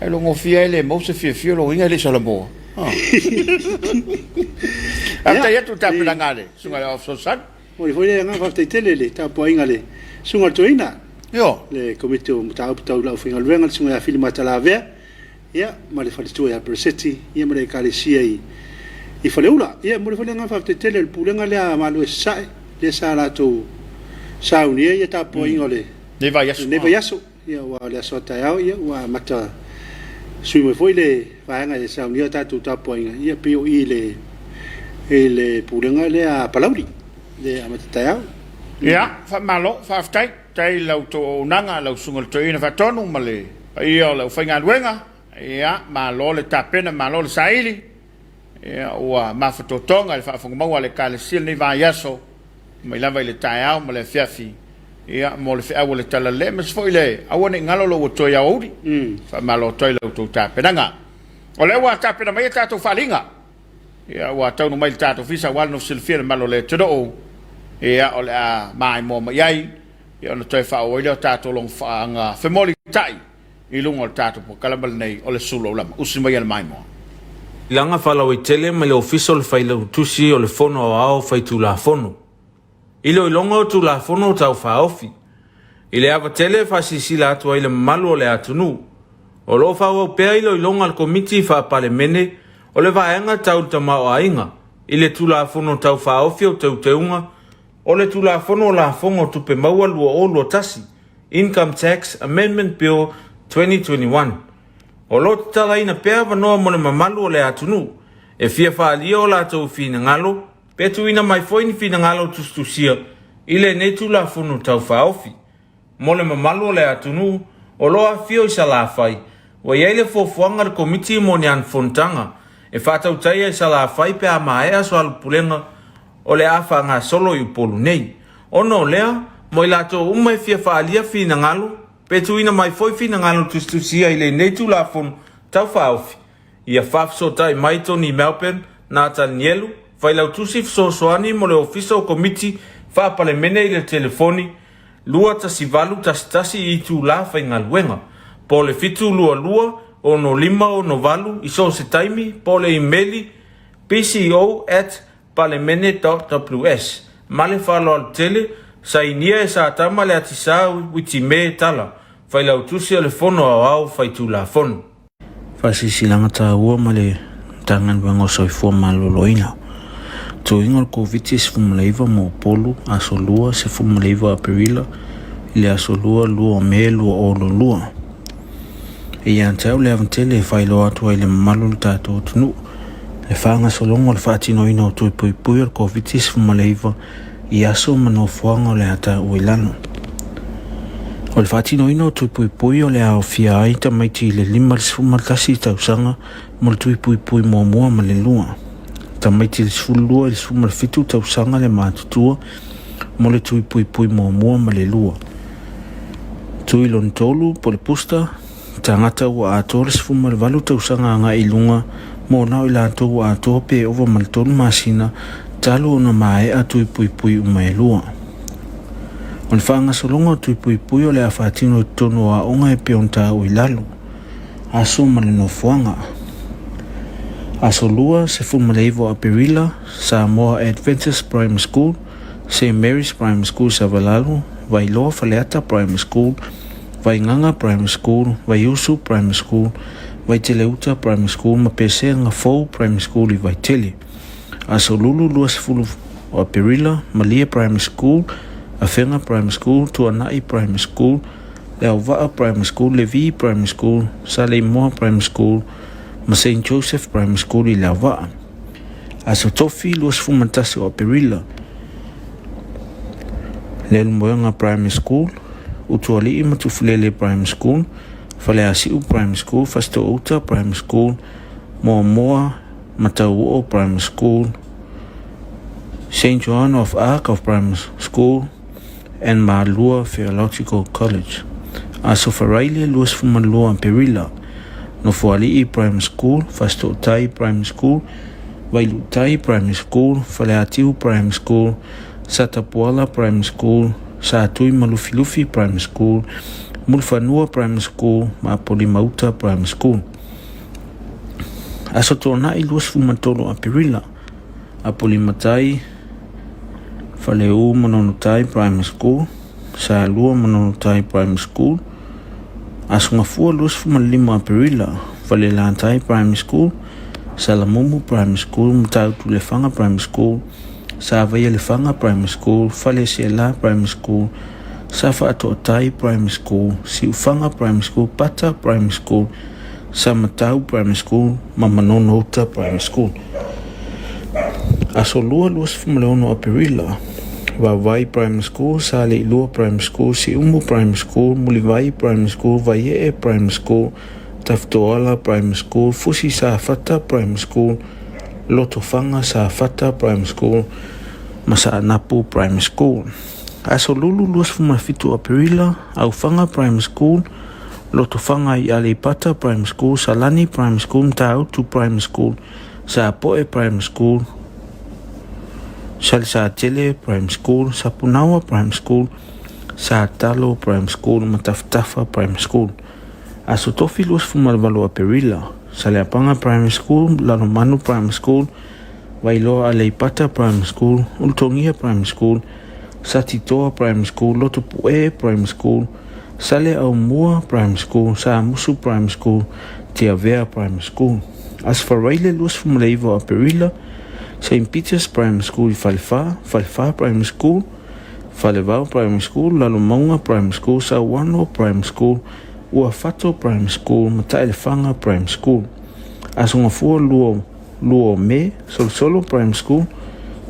e lo ngofia ele mo se fie lo inga le salamo ata ia tu tapena ngale sunga of so san o foi nga fa tele le Tapuaiga le sunga toina yo le komiti o tau la finga luenga sunga filma tala ve ia ma le fale tu ia preseti ia ma le kalesia I fale ula ia mo le fale nga fa tele le pulenga le ma lo sai le sala tu saunia ia Tapuaiga le ne vai yaso ia wa le sota ia wa mata sui mo foi le vaanga e sa unia tatu Tapuaiga ia pio I le pulenga le a palauri le amatayau ia fa malo fa ftai tai lau to nanga lau sungol to ina fa tonu male ia lau fainga luenga ia malo le tapena malo le saili ia ua mafatotonga le fa fonga mau le kale sil ni va yaso mai lava le taiau male Afiafi ia mo le fa le tala le mas foi le awone ngalo lo to ya odi fa malo to lau to tapena o le wa tapena mai tato falinga ia wa tau no mai tato visa wal no silfir malo le todo ia o le a mai mo mai ia no toi fa o le tato long fa nga family tai I lungo le tato po kalabal nei o le Suluaulama usi mai mai mo Langa fala o tele ma le official faila tusi o le fono ao fai tu la fono Ilo ilongo tu la fono tau fa ofi Ile ava tele fa sisila atu ile malo le atunu O lo fa o pe ilo ilonga al komiti fa pale mene o le vaenga tau tama o ainga ile tu la fono tau fa ofi o tau teunga o le tu la fono la fongo tupe maua lua o lua tasi Income Tax Amendment Bill 2021 o lo tala ina pea vanoa mo le mamalu o le atunu e fia whaalia o la tau fina ngalo pe tu ina mai foini fina ngalo tustusia ile ne tu la fono tau fa ofi mo le mamalu o le atunu o lo a fio isa la fai wa iele fofuanga le komiti mo ni an fontanga e fatau taia isa la fai pe a maea so al pulenga o le afa nga solo I polu nei ono lea mo ila to umai fia faalia fina ngalo pe tu ina mai foi fina ngalo tustusia ile nei tu la fon tau faofi ia fafso tai mai Tony Melpen na Tanielu fai lau tusif so soani mo le official committee fa pale mene ile telefoni lua tasivalu tasi I tu la fai ngaluenga po le fitu lua o no lima o no valu iso se taimi po le emaili pco@palemene.ws male falo al tele sa inia e sa tama le atisa witi me tala fai lau tusi le fono au fai tu la fono fasi silanga ta ua male tangan wango soifua maloloina to ingol covitis fumleiva mo polu asolua se fumleiva aperila ile asolua lua me lua o lua e antau le avantele fai lo atu ile malu tato tunu e fanga solongo le fatino ino tu pui el covitis fumleiva I aso mano fuanga le ata uilano o le fatino ino tu pui o le au fia aita maiti le lima le fumaltasi tausanga mo le tu pui mo mua ma le lua ta maiti le sfulua le sfumal fitu tausanga le matutua mo le tu pui mo mua ma le lua tu ilon tolu po le pusta tangata ua ato le sfumal valu tausanga nga ilunga mo na ila to ua ato pe over mal tonu masina talo na mai atu pui mai lua. O le whaanga solonga tui pui o le a whaatino tono a onga e peonta o i lalo. Aso male no fuanga. Aso lua se fumaleivo a Perila, Samoa Adventist Primary School, St. Mary's Primary School Savalalu, Vailoa Faleata Primary School, Vainganga Primary School, Vaiusu Primary School, Vaiteleuta Primary School, Mapesenga Fou Primary School i Vaitele. Aso lulu lua se fulu o Perila, Malia Primary School, Afenga Primary School, Tuanai Primary School, Leovaa Primary School, Levi Primary School, Saleimoa Primary School, ma St. Joseph Primary School i Leovaa. Aso tofi luas fumatasi o Perila. Lelmoenga Primary School, Utuali Matufulele Primary School, Faleasiu Primary School, Fastouta Primary School, Moamoa Matauo Primary School, St. John of Arc of Primary School, and Malua Theological College. Aso Faraile luas fumalua Perila. No Fualii Primary School, Fastoutai Primary School, Vailutai Primary School, Faleatiu Primary School, Satapuala Primary School, Satui Malufilufi Primary School, Mulfanua Primary School, Mapolimauta Primary School. Aso Tonai luas fumatolo a Perila. Apolimatai, Faleu Manonotai Primary School, Salua Manonotai Primary School. Aso ngafua luas fumalima a Perila, Falelantai Primary School, Salamumu Primary School, Mutautu Lefanga Primary School, Savaya Lefanga Primary School, Falesiela Primary School, Safa Atotai Primary School, Siufanga Primary School, Pata Primary School, Samatau Primary School, Mamanonota Primary School. Aso lua luas fumaleono a Perila, Vavai Primary School, Sale Lua Primary School, Siumu Primary School, Mulivai Primary School, Vaie Primary School, Taftoala Primary School, Fusi Safata Primary School, Lotofanga Safata Primary School, Masanapu Primary School. Aso lulu luas fumafitu a Perila, Aufanga Primary School, Lotofanga i Alipata Primary School, Salani Primary School, Mtautu Primary School, Sapoe Primary School, Salisatele Primary School, Sapunawa Primary School, Satalo Primary School, Mataftafa Primary School. Aso tofi luas fumalvalo a Perila, Saleapanga Primary School, Lalomanu Primary School, Vailoa Aleipata Primary School, Ultongia Primary School, Satitoa Primary School, Lotopue Primary School, Sale Aumua Primary School, Saamusu Primary School, Tiavea Primary School. As Faraile luas fumaleivo a Perila, St. Peter's Primary School i Falefa Primary School, Falevao Primary School, Lalomaunga Primary School, Sauano Primary School, Uafato Primary School, Mataelefanga Primary School. Asungafua Luo Me, Solsolo Primary School,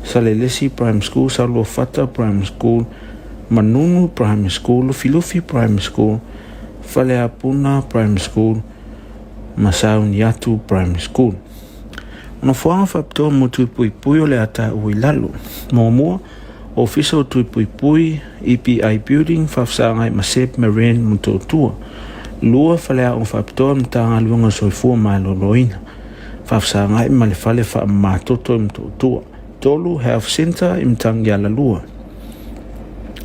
Salelesi Primary School, Saluafata Primary School, Manunu Primary School, Lufilufi Primary School, Faleapuna Primary School, Masauniatu Primary School. Ona fuanga whapitoa mo tuipuipui o le ata uilalu. Momoa, official tuipuipui, EPI Building, whafsaangai Masep Marine Mutotua. Lua whalea o whapitoa mtanga luanga soifua mailoloina. Whafsaangai malefale wha matoto Mutotua. Tolu Health Center imtang yala lua.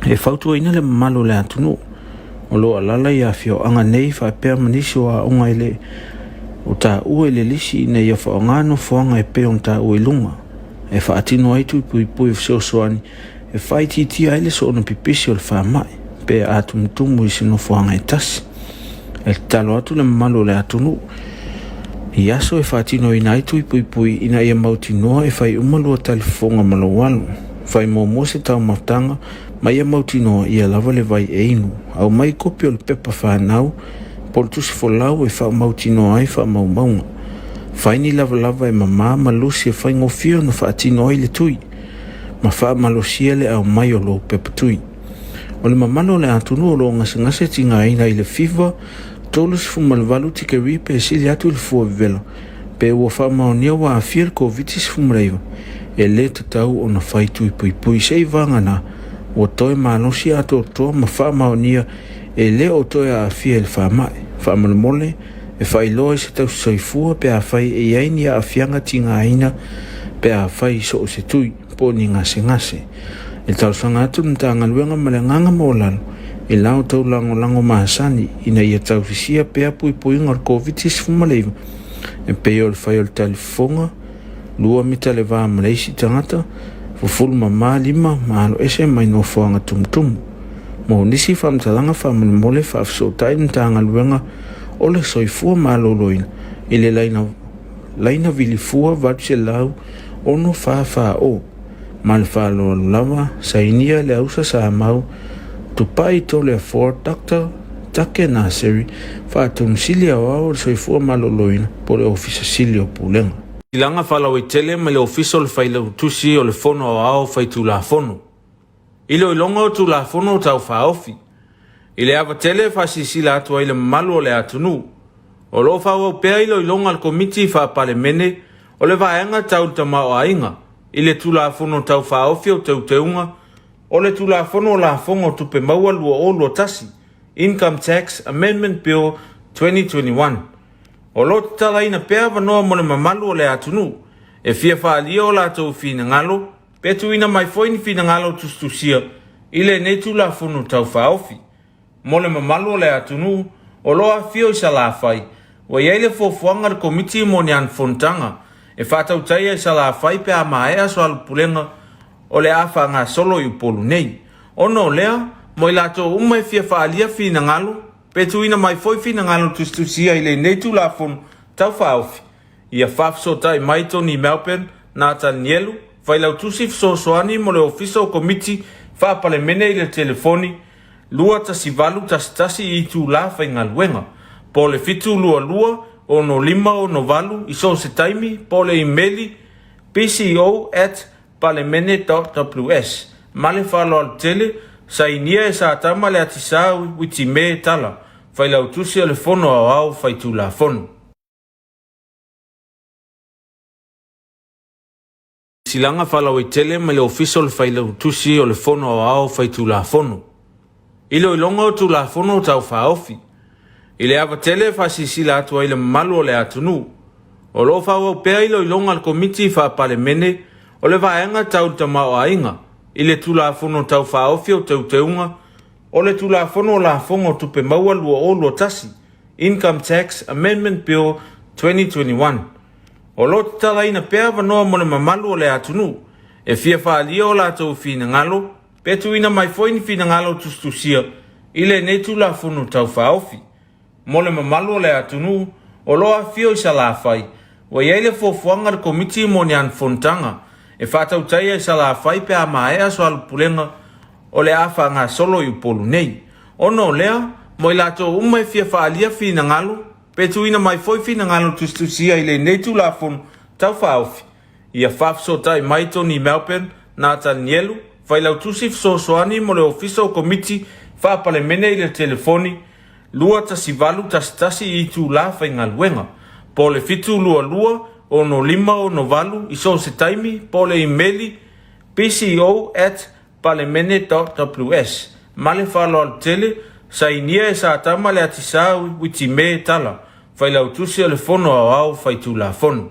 E whautua ina le mamalo le atunu. O loa lala i awhio anga nei whapea manisi wa onga ele o ta ue le lisi ne ia whaongano whaonga e peo ta ue lunga. E whaatino aitu pui fseo soani e whaiti aile so ono pipisi o le whamai pe atu mtumu isi no whaonga e tasi. E talo atu le mamalo le atunu. I aso e whaatino ina aitu pui ina ia mauti noa e whai umalua talifonga malawalu. Whai mo se tau maftanga ma ia mauti noa ia lava le vai e inu. Au mai kopi o le pepa whanau Pol tusi folau e wha mautino ai wha maumaunga. Whaini lava e mama malusi e whai ngofio na wha atino ai le tui. Ma wha malusia le au mai o lo pepa tui. O le mamano le atunu o lo ngase tinga aina i le fiva, tolus fumalvalu tike ripe e sili atu le fua vela. Pe ua wha maonia wa afir ko vitis fumreiva. E le tatau o na whai tui pui sei vangana. O toi maanosi ato toa ma wha maonia e le o toi a afia le wha mai. Whaamalamole e whailoa se tau soifua pe a whai e aini a afianga tinga aina pe a whai so o se tui po ni ngase e tau sanga atu nta ngaluenga malanganga molalo e lau tau lango mahasani ina ia tau fisia pea pui ngar COVID-19 e peo le fai o le talifonga lua mita le vaa maleisi tangata fufulu mama lima maalo ese mai no foanga tumtum mo nisi whamtalanga whamole whaafsotai nta ngaluenga o le soifua maloloina ile laina vilifua vatse lau ono wha o mal whalo lava sainia le ausa sa mau tupai to le for doctor take naseri whaatun silia wao le soifua maloloina po le ofisa silio pulenga ilanga whala wetele ma le ofisa le whaila utusi o le fono o ao whaitu la fono ilo ilonga o tu la fono tau whaofi ile ava tele whasisila atua ile malu o le atunu o lo whaua pea ilo ilonga al komiti whapalemene o le vaenga tau tamao ainga ile tu la fono tau whaofi o tau teunga o le tu la fono o la fongo tupe maua lua o lua tasi Income Tax Amendment Bill 2021 o lo tala ina pea vanoa mo le mamalu o le atunu e fia whaalia o la tau fina ngalo pe tu ina mai foini fina ngalo tustusia ile ne tu la fono tau whaofi mo le mamalu o le atunu o loa fio isa la fai wa yeile fofuanga le komiti mo ni anfontanga e whatau taia isa la fai pe a maea so al pulenga o le afa ngā solo i polu nei ono lea mo i lato umai fia whaalia fina ngalo pe tu ina mai foi fina ngalo tustusia ile ne tu la fono tau whaofi ia whafsota i maito ni Melbourne na Tanielu whailau tusif soani mo le ofisa o komiti whapalemene i le telefoni lua tasivalu tasi i tu la whaingaluenga po le fitu lua o no lima o no valu i so se taimi po le emaili pco@palemene.ws male whalo al tele sa inia e sa tama le atisau witi me tala whailau tusi o le fono au whaitu la fono silanga whalau i tele ma le official whailau tusi o le fono au whaitu la fono ilo ilonga o tu la fono tau whaofi ile ava tele whasisila atua ile malu o le atunu o lo whaua pea ilo ilonga al komiti whapalemene o le vaenga tau tamao ainga ile tu la fono tau whaofi o tau teunga o le tu la fono o la fongo tupe maua lua o lua tasi Income Tax Amendment Bill 2021 o lo tala ina pea vanoa mo le mamalu o le atunu e fia whaalia o la tau fina ngalo pe tu ina mai foini fina ngalo tustusia ile ne tu la fono tau whaofi mo le mamalu o le atunu o loa fio isa la fai wa yeile fofuanga le komiti mo ni anfontanga e whatau taia isa la fai pe a maea so al pulenga o le afa ngā solo i polu nei ono lea mo i lato umai fia whaalia fina ngalo pe tu ina mai foi fina ngalo tustusia ile ne tu la fono tau whaofi ia whafsota i maito ni Melbourne na Tanielu whailau tusif soani mo le ofisa o komiti whapalemene i le telefoni lua tasivalu tasi i tu la whaingaluenga po le fitu lua o no lima o no valu i so se taimi po le emaili pco@palemene.ws male whalo al tele sa inia e sa tama le atisau witi me tala whailau tusi o le fono au whaitu la fono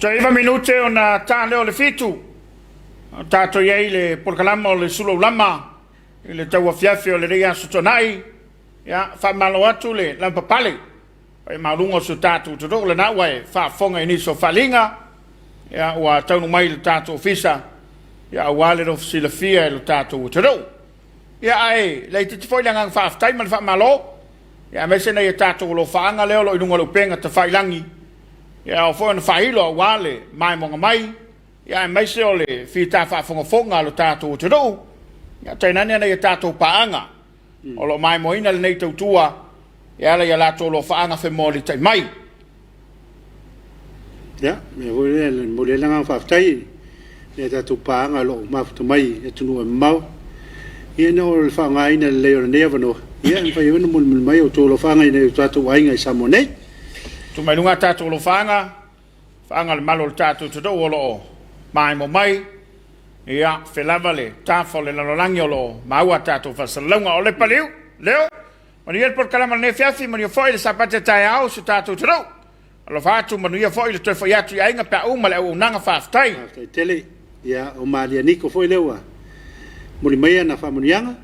Taiva minute ona tale o le fitu. Tato iai le porkalama o le Suluaulama. Le tau Afiafi o le rea sutonai. Ya, whamalo atu le lampapale. Pai malungo su tatu tuto le nawai. Whafonga iniso whalinga. Ya, ua taunu mai le tatu ofisa. Ya, wale do silafia le tatu tuto. Ya, ai, le titifoi langang whaftai mal whamalo. Ya, mesena ia tatu lo whaanga leo lo inunga lo penga te whailangi. Ya, o fo na whailo wale mai monga mai. Ya, mese o le fita whafonga lo tatu tuto. Ya, tainani ana ia tatu paanga. O lo mai moina le nei tautua. Ya, la ia lato lo whaanga whe mōli tai mai. Ya, me hoi le mole langang whaftai. Le tatu paanga lo mafuta mai. E tunu e mau. Ia na o le whaanga ina le leo le nea wano. Ia, en whai wana muli mai o tō lo whaanga ina o tatu wainga i Samoa nei. Tu mai lunga tatu lo whaanga. Whaanga le malo le tatu tuto o lo mai mo mai. Ia, whelava le tāwha le lalolangi o lo maua tatu whasalunga o le paliu. Leo, mani ia por kalama ne Afiafi, mani ia foi le sapate tai au su tatu tuto. Alo whātu mani ia foi le toi foi atu ia inga pia uma le au nanga whaftai. Whaftai tele, ia o maalia niko foi lewa. Muli mai na whamunianga.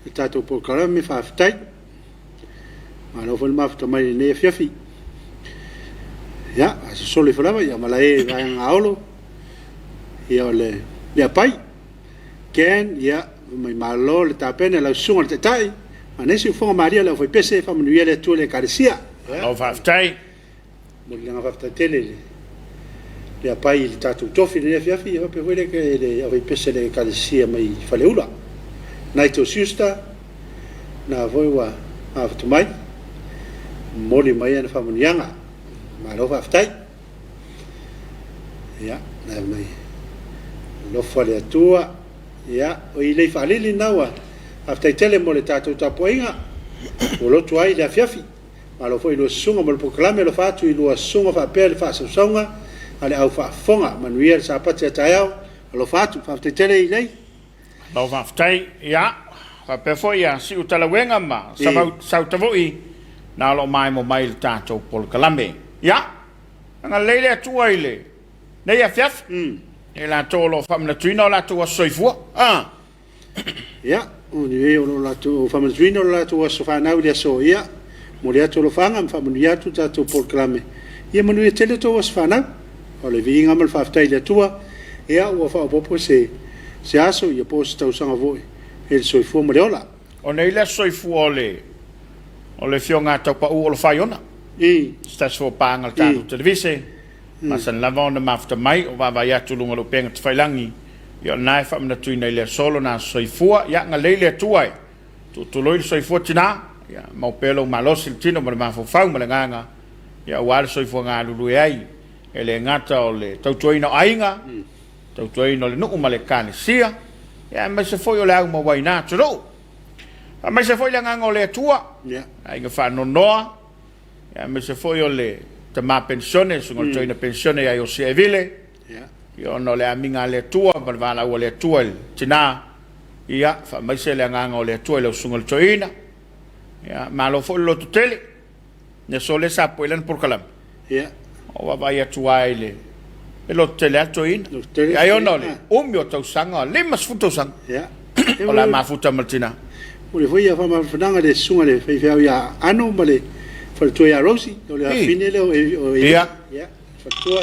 Le tatu por kalama me whaftai. Mano foi le mafuta mai ne Afiafi. Ia, asa sole whalawa, ia malae vaianga aolo. Ia o le ia pai. Ken, ia, mai malo le tapene la sunga le tai. Ma nesi fonga maria la foi pese whamanuia le tua le karesia. O whaftai. Muli langa whaftai tele le. Le pai le tatu tofi le Afiafi, ia pe huele ke le avai pese le karesia mai whaleula. Naito siusta, na voi wa haftu mai. Moli mai ana whamunianga. Malo whaftai. Ia, na mai. Lofa le atua. Ia, o i lei whalili naua. Aftai tele mo le tātou Tapuaiga. O lotu ai le Afiafi. Ma lo foi lo sunga mo le pokalame lo fatu i lo sunga whapea le whasausaunga. Ale au whafonga. Manuia le sapati atai au. Lo fatu. Aftai tele i lei. Lo whaftai, ia. Whapea foi ia. Si utalawenga ma. Sautavoi. Na lo mai mo mai le tātou pokalame. Ia. Anga leile atua i le. Nei Afiafi. E la tolo whamnatuina o la tua soifua. Ia, o ni e o la tua whamnatuina o la tua sofanau le so ia. Mo le atu lo whanga ma whamanu atu tātou polklame. Ia manu e tele tō waswhanau. O le viinga mal whaftai le tua. Ia ua whaopopo se aso ia pōs tausanga voi. E le soifua mo le ola. O nei le soifua o le fionga tau pa u o le whaiona. Stas fo pāngal tātou televise. Masan lava ona mafuta mai o wawa iatu lunga lo penga te whailangi. Ia nai whamna tui nei le solo na soifua. Ia nga leile tuai. Tu loi le soifua tina. Ia mau pelo malosi le tino ma le mafufau ma le nganga. Ia wale soifua ngā lulu ai. E le ngata o le tautuaina o ainga. Tautuaina o le nuku ma le kānesia. Ia mai se foi o le au ma waina turo. Mai se foi le nganga o le atua. Ia inga whanonoa. Ia mai se foi o le te ma pensione sunga toina pensione ai o se vile io no le aminga le tua per vala o le tua tina ia fa mai se le nganga o le tua le sunga toina ia ma lo fo lo tutele ne sole sa poilan por kalam ia o va ia tua ile e lo tele toina ia io no le mio tau sanga le mas futo sang ia o la ma futa martina o le foi ia fa ma fanga le sunga le fai fai ia ano male Faltua ia Rosi, o le afine le o ia. Ia, faltua.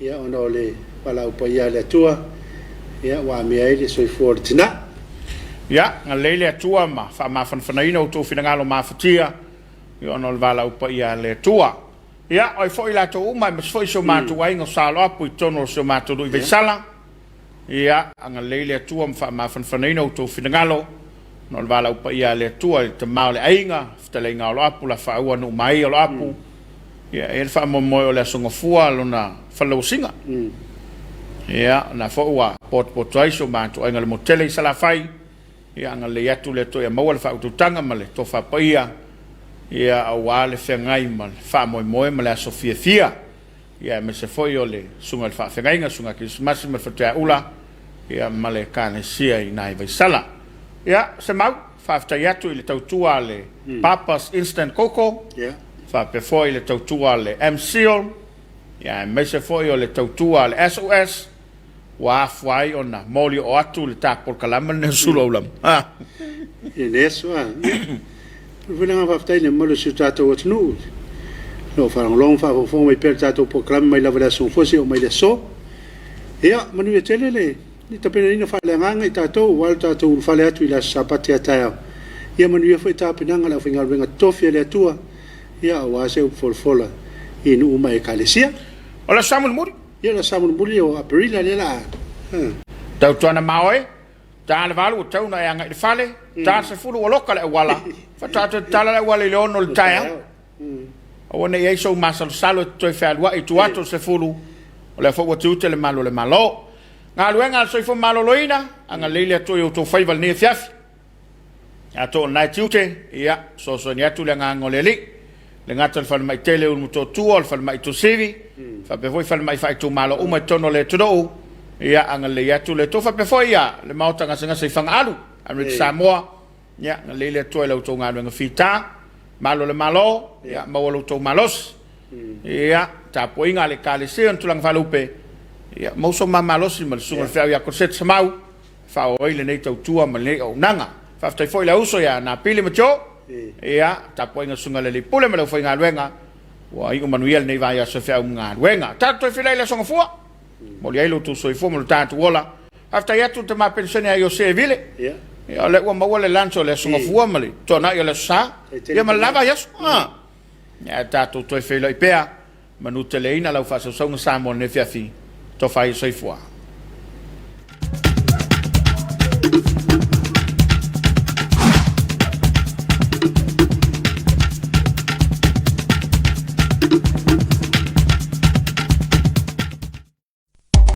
Ia ono le palau pa ia le atua. Ia, wa mea ele soi fuor tina. Ia, nga leile atua ma, wha ma whanwhanaina o tō whinangalo ma whatia. Ia ono le walau pa ia le atua. Ia, oi fo i lato umai, mas fo i so mātu ainga salo apu i tono o so mātu rui veisala. Ia, nga leile atua ma whanwhanaina o tō whinangalo. No le wala upa ia le tua te mao le ainga, ftele inga o lo apu, la whaua no mai o lo apu. Ia, e wha momoe o le asonga fua lo na whalau singa. Ia, na whaua pot aiso mātu ainga le motele i sala whai. Ia, anga le atu le toia maua le whaututanga ma le tofa paia. Ia, au a le whengai ma le wha moe ma le aso fia. Ia, me se foi o le sunga le wha whengainga, sunga kirismasi ma le whatea ula. Ia, ma le kāne sia i nai vai sala. Ia, se mau, whaftai atu i le tautua le Papa's Instant Coco. Ia. Whape foi le tautua le MCL. ia mai se foi o le tautua le SOS wa fai ona moli o atu le tapol kalama ne Suluaulama e neso vela nga faftai le molo su tato wat nu no fa long fa fo mai per tato proclam mai la vela son fosi o mai le so ia manu e tele le ni tapena ina fa le nganga tato wal tato fa le atu ila sapati ata ia manu e foi tapena la finga venga tofia le tua ia wa se folfola inu mai kalesia ola Samuel Muri ia la Samuel Muri o aprila le la tau tuana maoe ta le valu tau na anga le fale ta se fulu o loka le wala fa ta tala le wala le ono le taia o ne ye so masal salo to fa wa itu ato se fulu o le fo tu te le malo nga luenga so fo malo loina anga lele to yo to fa val ne fiaf ato na tiute ia so so nia tu le nga ngoleli le ngata fa mai tele un to tu o fa mai to sevi fa pe voi fa mai fa tu malo o mai tono le to ia anga le ya tu le to fa pe foi ia le mauta nga se fanga alu Amrit Samoa ia nga le to le to nga nga fita malo le malo ia ma lo to malos ia Tapuaiga le kale se on tulang falupe ia mo so malos mal sunga fa ia ko set samau fa o ile nei tau tua ma le o nanga fa tai foi la uso ia na pili macho ia Tapuaiga sunga le pule ma le foi nga luenga wa i Manuel nei vai a se fa nga luenga tanto file le songa fua mo le ilo tu so i fomo tanto wola after ya tu te ma pensione a yo se vile ia le wa mo le lancho le songa fua ma le tona ia le sa ia ma lava yes ia tato to file i pea manu teleina la fa so songa Samoa ne fiafi to fai so i fua